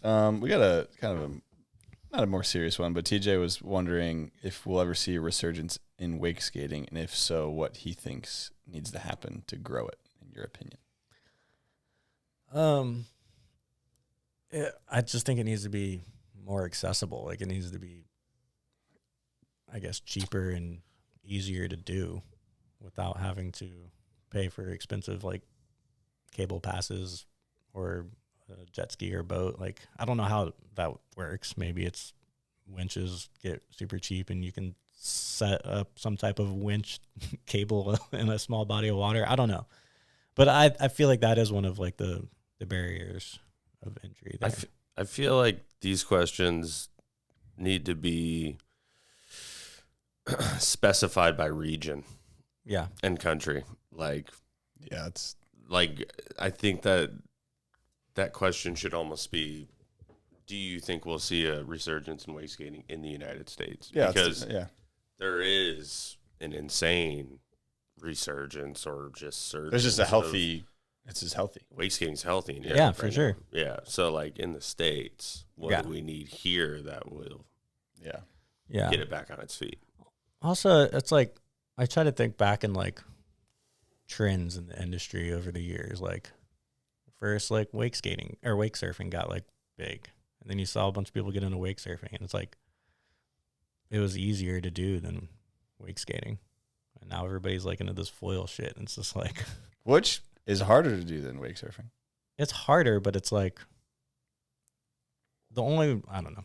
We got a kind of not a more serious one, but TJ was wondering if we'll ever see a resurgence in wake skating, and if so, what he thinks needs to happen to grow it, in your opinion. I just think it needs to be more accessible. Like it needs to be, I guess, cheaper and easier to do without having to pay for expensive like cable passes or a jet ski or boat. Like I don't know how that works. Maybe it's winches get super cheap and you can set up some type of winch cable in a small body of water. I don't know, but I feel like that is one of like the barriers of entry there. I feel like these questions need to be specified by region, and country. Like, yeah, it's like I think that question should almost be: do you think we'll see a resurgence in wake skating in the United States? Yeah, because there is an insane resurgence or just surge. There's just a healthy. It's just healthy. Wake skating's healthy in Europe. Yeah, for sure. Yeah. So like in the States, what do we need here that will get it back on its feet? Also, it's like I try to think back in like trends in the industry over the years. Like first, like wake skating or wake surfing got like big, and then you saw a bunch of people get into wake surfing, and it's like it was easier to do than wake skating, and now everybody's like into this foil shit, and it's just like which is harder to do than wake surfing. It's harder, but it's like the only I don't know.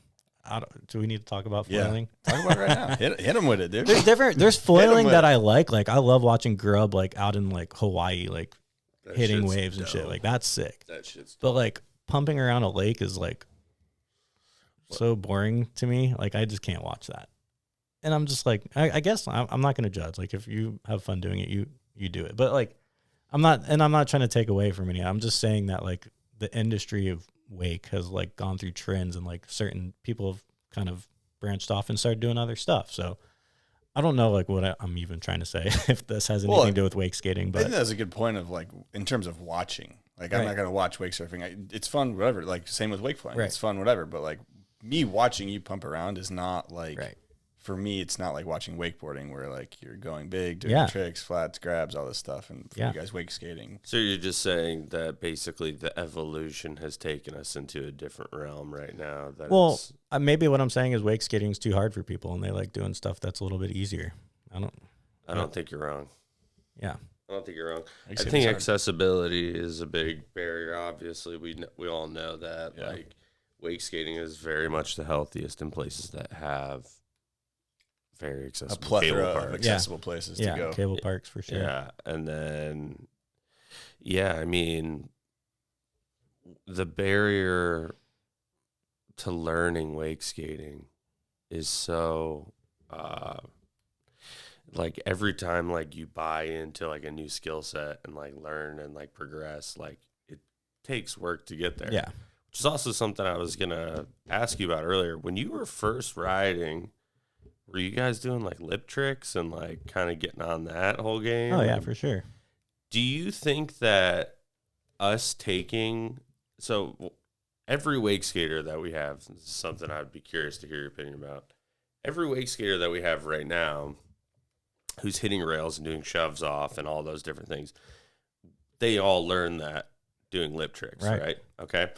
Do we need to talk about foiling? Yeah. Talk about it right now. Hit them with it, dude. There's different. There's foiling that I like. Like I love watching grub like out in like Hawaii, like that hitting waves and shit. Like that's sick. That shit's dope. But like pumping around a lake is like so boring to me. Like I just can't watch that. And I'm just like, I guess I'm not going to judge. Like if you have fun doing it, you do it. But like I'm not trying to take away from any. I'm just saying that like the industry of wake has like gone through trends and like certain people have kind of branched off and started doing other stuff. So I don't know like what I'm even trying to say if this has anything to do with wake skating. But I think that's a good point of like in terms of watching. Like I'm not going to watch wake surfing. It's fun, whatever. Like same with wake flying. It's fun, whatever. But like me watching you pump around is not like for me. It's not like watching wakeboarding where like you're going big, doing tricks, flats, grabs, all this stuff. And for you guys wake skating. So you're just saying that basically the evolution has taken us into a different realm right now. That maybe what I'm saying is wake skating is too hard for people and they like doing stuff that's a little bit easier. I don't think you're wrong. Yeah. I don't think you're wrong. I think accessibility is a big barrier. Obviously, we all know that. Yeah. Like wake skating is very much the healthiest in places that have very accessible, a plethora of accessible places to go. Cable parks for sure. Yeah, and then I mean, the barrier to learning wake skating is so like every time like you buy into like a new skill set and like learn and like progress, like it takes work to get there. Yeah. Which is also something I was gonna ask you about earlier. When you were first riding, were you guys doing like lip tricks and like kind of getting on that whole game? Oh yeah, for sure. Do you think that us taking, so every wake skater that we have, this is something I'd be curious to hear your opinion about. Every wake skater that we have right now who's hitting rails and doing shoves off and all those different things, they all learn that doing lip tricks, right? Okay.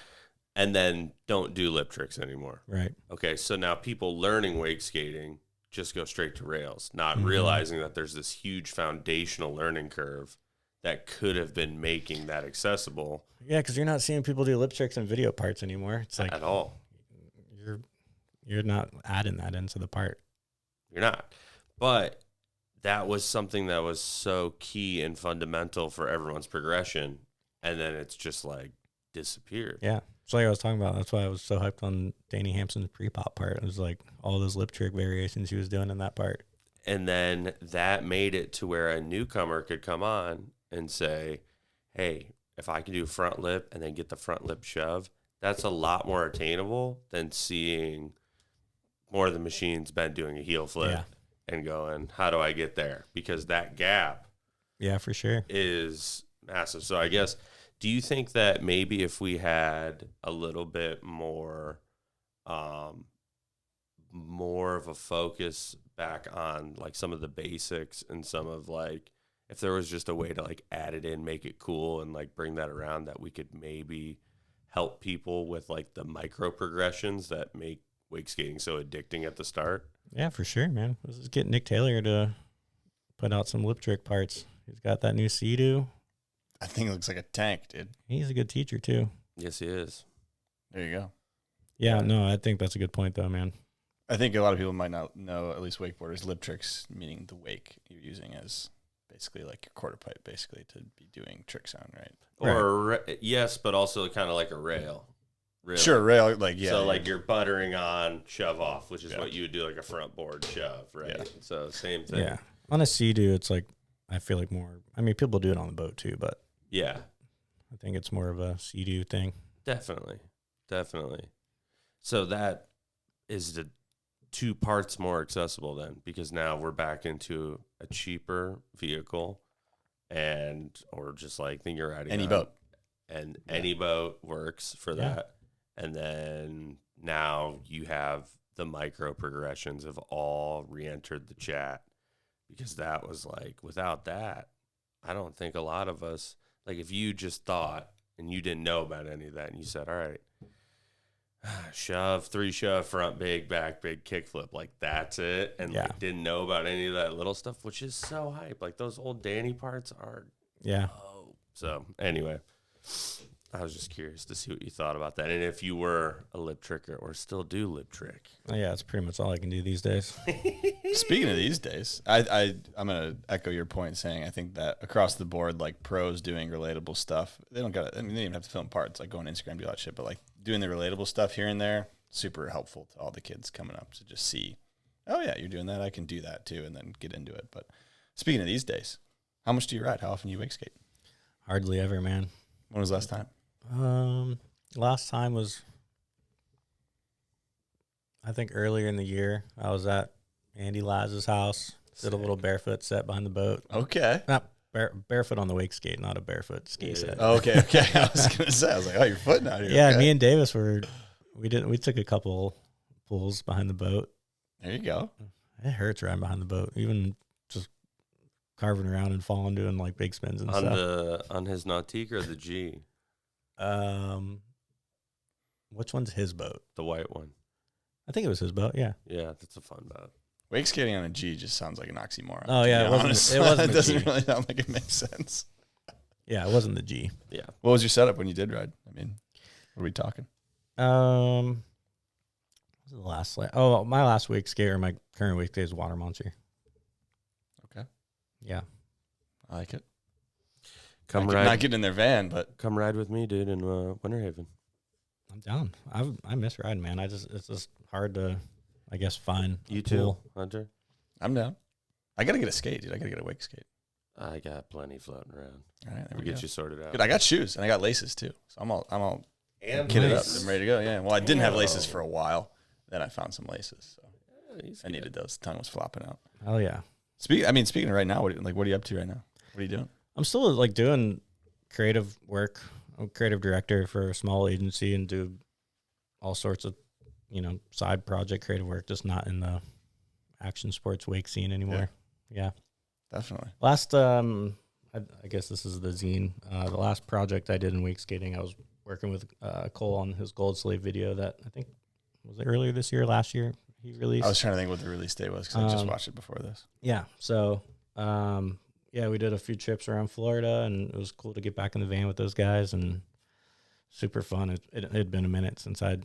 And then don't do lip tricks anymore. Right. Okay. So now people learning wake skating just go straight to rails, not realizing that there's this huge foundational learning curve that could have been making that accessible. Yeah, because you're not seeing people do lip tricks and video parts anymore. It's like at all. You're not adding that into the part. You're not. But that was something that was so key and fundamental for everyone's progression, and then it's just like disappeared. Yeah. It's like I was talking about. That's why I was so hyped on Danny Hampson's pre-pop part. It was like all those lip trick variations he was doing in that part. And then that made it to where a newcomer could come on and say, hey, if I can do front lip and then get the front lip shove, that's a lot more attainable than seeing more of the machines been doing a heel flip and going, how do I get there? Because that gap for sure is massive. So I guess, do you think that maybe if we had a little bit more of a focus back on like some of the basics and some of like, if there was just a way to like add it in, make it cool and like bring that around, that we could maybe help people with like the micro progressions that make wake skating so addicting at the start? Yeah, for sure, man. Let's just get Nick Taylor to put out some lip trick parts. He's got that new Sea-Doo. I think it looks like a tank, dude. He's a good teacher too. Yes, he is. There you go. Yeah, no, I think that's a good point though, man. I think a lot of people might not know, at least wakeboarders, lip tricks, meaning the wake you're using as basically like your quarter pipe, basically, to be doing tricks on, right? Or yes, but also kind of like a rail. Really. Sure, rail, like, yeah. So like you're buttering on shove off, which is what you would do, like a front board shove, right? Yeah. So same thing. Yeah. On a Sea-Doo, it's like, I feel like more, I mean, people do it on the boat too, but yeah, I think it's more of a Sea-Doo thing. Definitely. So that is the 2 parts more accessible then, because now we're back into a cheaper vehicle or just like think you're adding any boat. And any boat works for that. And then now you have the micro progressions have all re-entered the chat, because that was like, without that, I don't think a lot of us, like if you just thought and you didn't know about any of that and you said, all right, shove, 3 shove, front big, back big, kickflip, like that's it. And like didn't know about any of that little stuff, which is so hype. Like those old Danny parts are. Yeah. So anyway, I was just curious to see what you thought about that, and if you were a lip tricker or still do lip trick. Oh, yeah, it's pretty much all I can do these days. Speaking of these days, I'm going to echo your point, saying I think that across the board, like pros doing relatable stuff, they don't got. I mean, they don't even have to film parts, like go on Instagram, do all that shit, but like doing the relatable stuff here and there, super helpful to all the kids coming up to just see, oh yeah, you're doing that, I can do that too, and then get into it. But speaking of these days, how much do you ride? How often do you wake skate? Hardly ever, man. When was the last time? Last time was, I think earlier in the year. I was at Andy Laz's house, did a little barefoot set behind the boat. Okay. Not barefoot on the wake skate, not a barefoot ski set. Oh, okay. I was gonna say, I was like, oh, you're footing out here. Yeah, okay. Me and Davis we took a couple pulls behind the boat. There you go. It hurts riding behind the boat, even just carving around and falling, doing like big spins and stuff. On his Nautique or the G? Which one's his boat? The white one. I think it was his boat. Yeah. Yeah, that's a fun boat. Wake skating on a G just sounds like an oxymoron. Oh yeah, it wasn't. It doesn't really sound like it makes sense. Yeah, it wasn't the G. Yeah. What was your setup when you did ride? I mean, what are we talking? What was the last? My last wake skate, or my current wake skate, is Watermonster. Okay. Yeah. I like it. Not getting in their van, but come ride with me, dude, in Winter Haven. I'm down. I miss riding, man. It's just hard to, I guess, find. You too, Hunter? I'm down. I gotta get a skate, dude. I gotta get a wake skate. I got plenty floating around. All right, we'll get you sorted out. Good. I got shoes and I got laces too, so I'm all and kitted up. I'm ready to go. Yeah. Well, I didn't have laces for a while. Then I found some laces, so I needed those. Tongue was flopping out. Oh yeah. Speaking of right now, what are you up to right now? What are you doing? I'm still like doing creative work. a creative director for a small agency and do all sorts of, side project creative work, just not in the action sports wake scene anymore. Yeah. Definitely. Last, I guess this is the zine. The last project I did in Wakeskating, I was working with Cole on his Gold Slave video that I think was it earlier this year, last year he released. I was trying to think what the release date was because I just watched it before this. Yeah. So, we did a few trips around Florida, and it was cool to get back in the van with those guys, and super fun. It had been a minute since I'd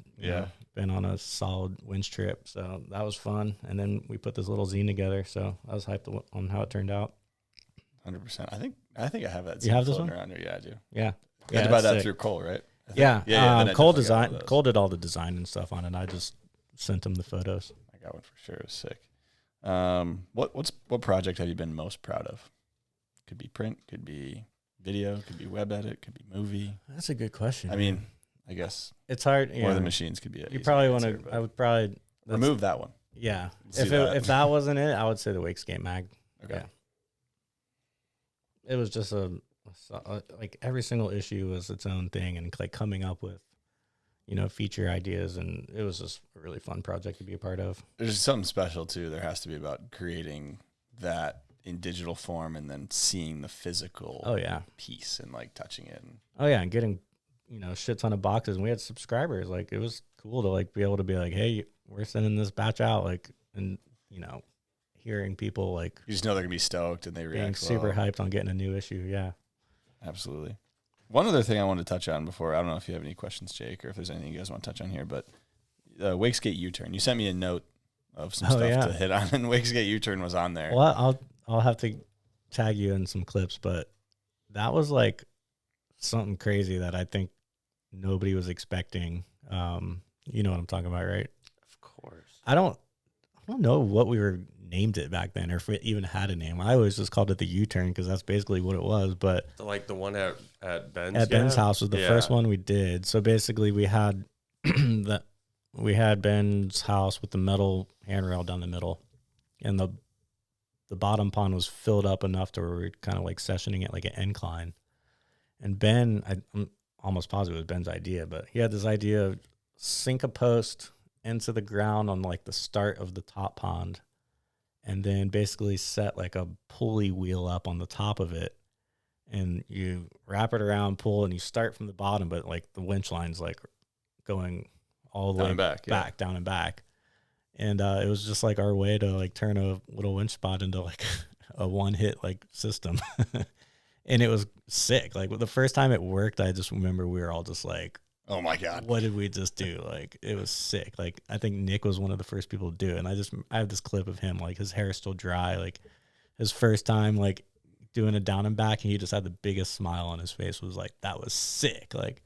been on a solid winch trip, so that was fun. And then we put this little zine together, so I was hyped on how it turned out. 100%. I think I have that. You have this one around here? Yeah, I do. Yeah. You had to buy that through Cole, right? Cole Cole did all the design and stuff on it. I just sent him the photos. I got one for sure. It was sick. What project have you been most proud of? Could be print, could be video, could be web edit, could be movie. That's a good question. I mean, I guess it's hard. Or the machines could be. You probably want to. I would probably remove that one. Yeah. If that wasn't it, I would say the Wakeskate Mag. Okay. Yeah. It was just like every single issue was its own thing, and like coming up with, feature ideas, and it was just a really fun project to be a part of. There's something special too. There has to be about creating that in digital form and then seeing the physical piece and like touching it. And getting, shit ton of boxes. And we had subscribers. Like, it was cool to like be able to be like, hey, we're sending this batch out. Like, and, hearing people like. You just know they're going to be stoked and they react being super hyped on getting a new issue. Yeah. Absolutely. One other thing I wanted to touch on before, I don't know if you have any questions, Jake, or if there's anything you guys want to touch on here, but Wakeskate U-turn. You sent me a note of some stuff to hit on, and Wakeskate U-turn was on there. Well, I'll have to tag you in some clips, but that was like something crazy that I think nobody was expecting. You know what I'm talking about, right? Of course. I don't know what we were named it back then, or if it even had a name. I always just called it the U-turn because that's basically what it was. But like the one at Ben's Ben's house was the first one we did. So basically, we had Ben's house with the metal handrail down the middle, and the bottom pond was filled up enough to where we were kind of like sessioning it like an incline. And Ben, I'm almost positive it was Ben's idea, but he had this idea of sink a post into the ground on like the start of the top pond, and then basically set like a pulley wheel up on the top of it, and you wrap it around, pull, and you start from the bottom, but like the winch line's like going all the way back, down and back. And it was just like our way to like turn a little winch spot into like a one hit like system. And it was sick. Like the first time it worked, I just remember we were all just like, oh my God, what did we just do? Like, it was sick. Like, I think Nick was one of the first people to do it. And I have this clip of him, like his hair is still dry, like his first time, like doing a down and back. And he just had the biggest smile on his face, was like, that was sick. Like,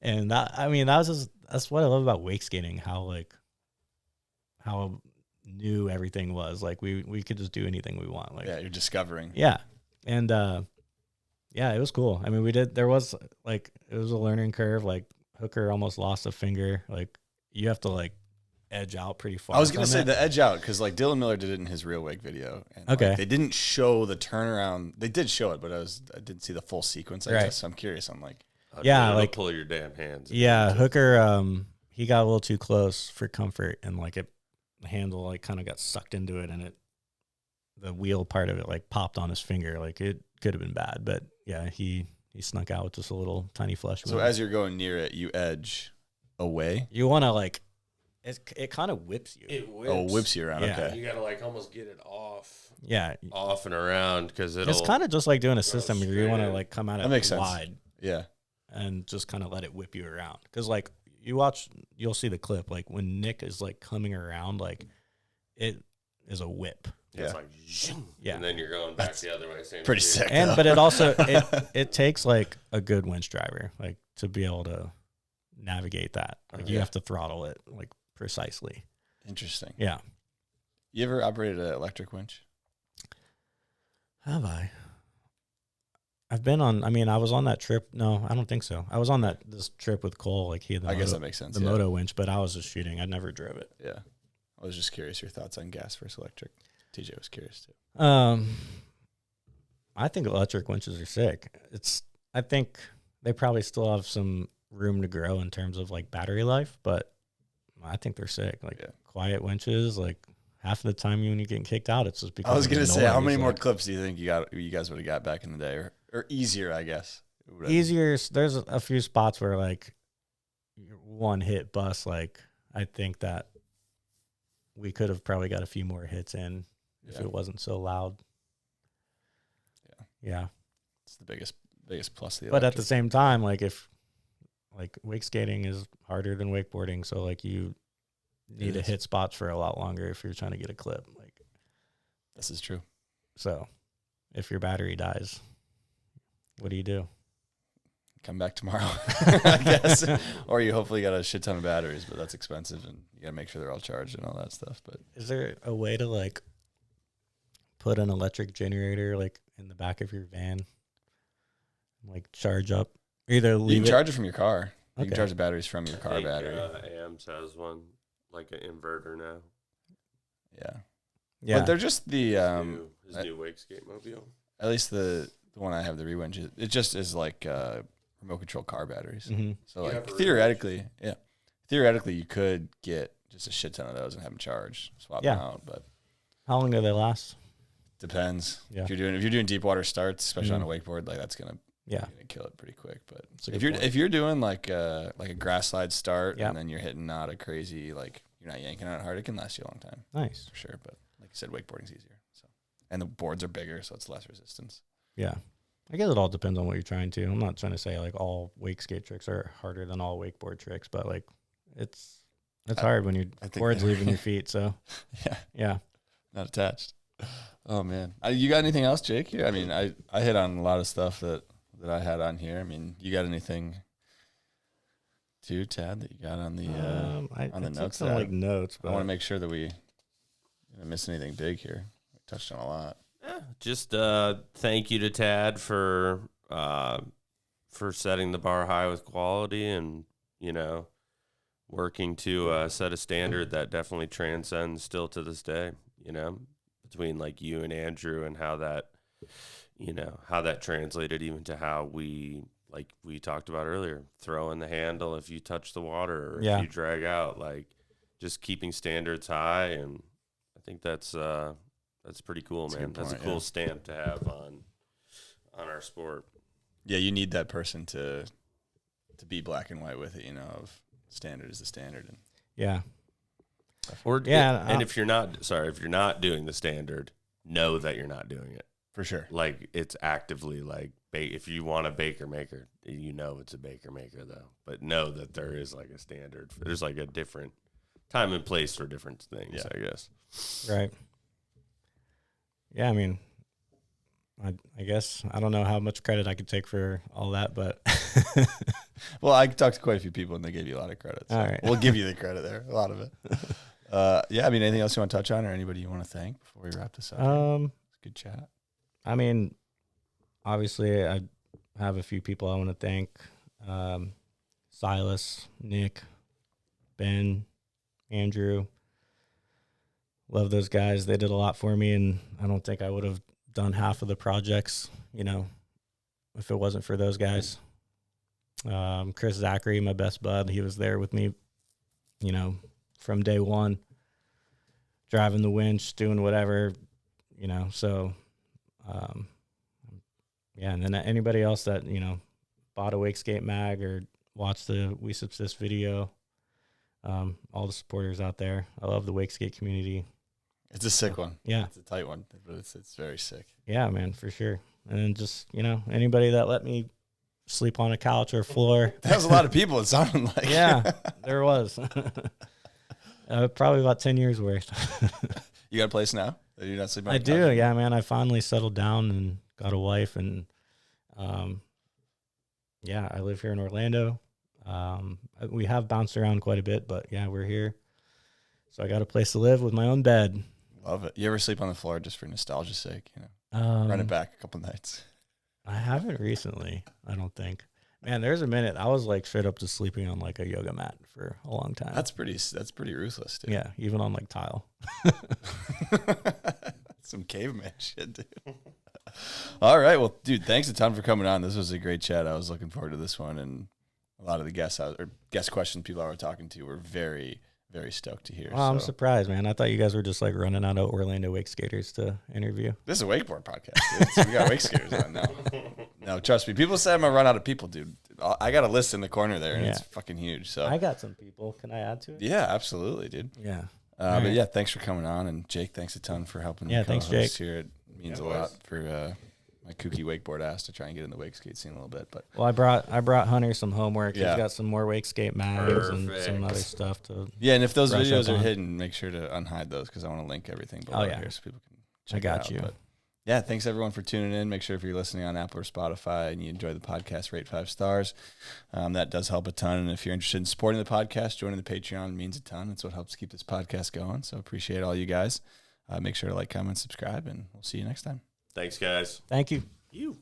and that's what I love about wake skating. How new everything was. Like we could just do anything we want. Like, yeah, you're discovering. Yeah. And, yeah, it was cool. I mean, it was a learning curve. Like, Hooker almost lost a finger. Like, you have to like edge out pretty far. I was gonna say the edge out, because like Dylan Miller did it in his real wake video. And like, they didn't show the turnaround. They did show it, but I didn't see the full sequence. I guess. So I'm curious. I'm like, like pull your damn hands. Yeah, Hooker. He got a little too close for comfort, and like the handle like kind of got sucked into it, and the wheel part of it like popped on his finger. Like, it could have been bad, but yeah, he snuck out with just a little tiny flesh wound. So as you're going near it, you edge away. You want to like, it kind of whips you. It whips. Oh, whips you around. Yeah. Okay. You got to like almost get it off. Yeah. Off and around, because it's kind of just like doing a system where you want to like come out that makes wide. Sense. Yeah. And just kind of let it whip you around. Because like you'll see the clip, like when Nick is like coming around, like it is a whip. Yeah. It's like, yeah. And then you're going back the other way. Same pretty sick. But it also, it takes like a good winch driver, like to be able to navigate that. Like you have to throttle it like precisely. Interesting. Yeah. You ever operated an electric winch? Have I? I've been on, I was on that trip. No, I don't think so. I was on this trip with Cole. Like he had guess that makes sense. The moto winch, but I was just shooting. I never drove it. Yeah. I was just curious your thoughts on gas versus electric. TJ was curious too. I think electric winches are sick. I think they probably still have some room to grow in terms of like battery life, but I think they're sick. Like quiet winches, like half of the time when you're getting kicked out, it's just because I was going to say, how many more like, clips do you think you guys would have got back in the day, or easier, I guess? Easier. There's a few spots where like one hit bust. Like I think that we could have probably got a few more hits in if it wasn't so loud. Yeah. It's the biggest plus of the But at electric. the same time, like if like wake skating is harder than wakeboarding, so like you need to hit spots for a lot longer if you're trying to get a clip. Like this is true. So if your battery dies, what do you do? Come back tomorrow, I guess. Or you hopefully got a shit ton of batteries, but that's expensive and you got to make sure they're all charged and all that stuff. But is there a way to like put an electric generator like in the back of your van, like charge up? Either leave you can charge it from your car. You Okay. can charge the batteries from your car battery. AMS has one, like an inverter now. Yeah. But they're just the his new Wakeskate mobile. At least the one I have, the Rehn, it just is like remote control car batteries. Mm-hmm. So like theoretically, you could get just a shit ton of those and have them charged, swap them out. But how long do they last? Depends. Yeah. If you're doing deep water starts, especially on a wakeboard, like that's gonna kill it pretty quick. But if you're doing like a grass slide start and then you're hitting not a crazy, like you're not yanking on it hard, it can last you a long time. Nice. For sure. But like you said, wakeboarding's easier. So and the boards are bigger, so it's less resistance. Yeah. I guess it all depends on what you're trying to. I'm not trying to say like all wake skate tricks are harder than all wakeboard tricks, but like it's hard when your board's leaving your feet. So yeah, not attached. Oh man, you got anything else, Jake? Here, I mean, I hit on a lot of stuff that I had on here. I mean, you got anything too, Tad, that you got on the on the notes? Some like notes, but I want to make sure that we didn't miss anything big here. We touched on a lot. Just thank you to Tad for setting the bar high with quality and, working to set a standard that definitely transcends still to this day, between like you and Andrew and how that translated even to how we talked about earlier, throw in the handle if you touch the water or if you drag out, like just keeping standards high. And I think that's pretty cool, man. That's a cool stamp to have on our sport. Yeah, you need that person to be black and white with it, of standard is the standard. And and if you're not doing the standard, know that you're not doing it. For sure. Like it's actively like if you want a baker maker, it's a baker maker though. But know that there is like a standard. There's like a different time and place for different things, I guess. Right. Yeah, I mean, I guess I don't know how much credit I could take for all that, but well, I talked to quite a few people and they gave you a lot of credit. So all right, we'll give you the credit there, a lot of it. I mean, anything else you want to touch on, or anybody you want to thank before we wrap this up? It's a good chat. I mean, obviously, I have a few people I want to thank: Silas, Nick, Ben, Andrew. Love those guys. They did a lot for me, and I don't think I would have done half of the projects, if it wasn't for those guys. Chris Zachary, my best bud, he was there with me, from day one, driving the winch, doing whatever, so, and then anybody else that, bought a Wakeskate Mag or watched the WeSubsist video, all the supporters out there. I love the Wakeskate community. It's a sick one. Yeah. It's a tight one, but it's very sick. Yeah, man, for sure. And then just, anybody that let me sleep on a couch or floor. That was a lot of people, it sounded like. Yeah, there was. Probably about 10 years worth. You got a place now? You're not sleeping on I a couch? do, yeah, man. I finally settled down and got a wife. And, I live here in Orlando. We have bounced around quite a bit, but, yeah, we're here. So I got a place to live with my own bed. Love it. You ever sleep on the floor just for nostalgia's sake? Run it back a couple nights. I haven't recently, I don't think. Man, there's a minute I was like straight up just sleeping on like a yoga mat for a long time. That's pretty ruthless, dude. Yeah, even on like tile. Some caveman shit, dude. All right. Well, dude, thanks a ton for coming on. This was a great chat. I was looking forward to this one, and a lot of the guest questions people I were talking to were very, very stoked to hear. Well, I'm surprised, man. I thought you guys were just like running out of Orlando wake skaters to interview. This is a wakeboard podcast. Dude. We got wake skaters on now. No, trust me. People say I'm gonna run out of people, dude. I got a list in the corner there, and it's fucking huge. So I got some people. Can I add to it? Yeah, absolutely, dude. Yeah. But yeah, thanks for coming on, and Jake, thanks a ton for helping. Yeah, thanks, Jake. Here, it means a lot for my kooky wakeboard ass to try and get in the wake skate scene a little bit. But well, I brought Hunter some homework. He's got some more Wakeskate Mags and some other stuff to. Yeah, and if those videos are hidden, make sure to unhide those because I want to link everything below here so people can check it out. But yeah, thanks everyone for tuning in. Make sure if you're listening on Apple or Spotify and you enjoy the podcast, rate 5 stars. That does help a ton. And if you're interested in supporting the podcast, joining the Patreon means a ton. It's what helps keep this podcast going. So appreciate all you guys. Make sure to like, comment, subscribe, and we'll see you next time. Thanks, guys. Thank you. You.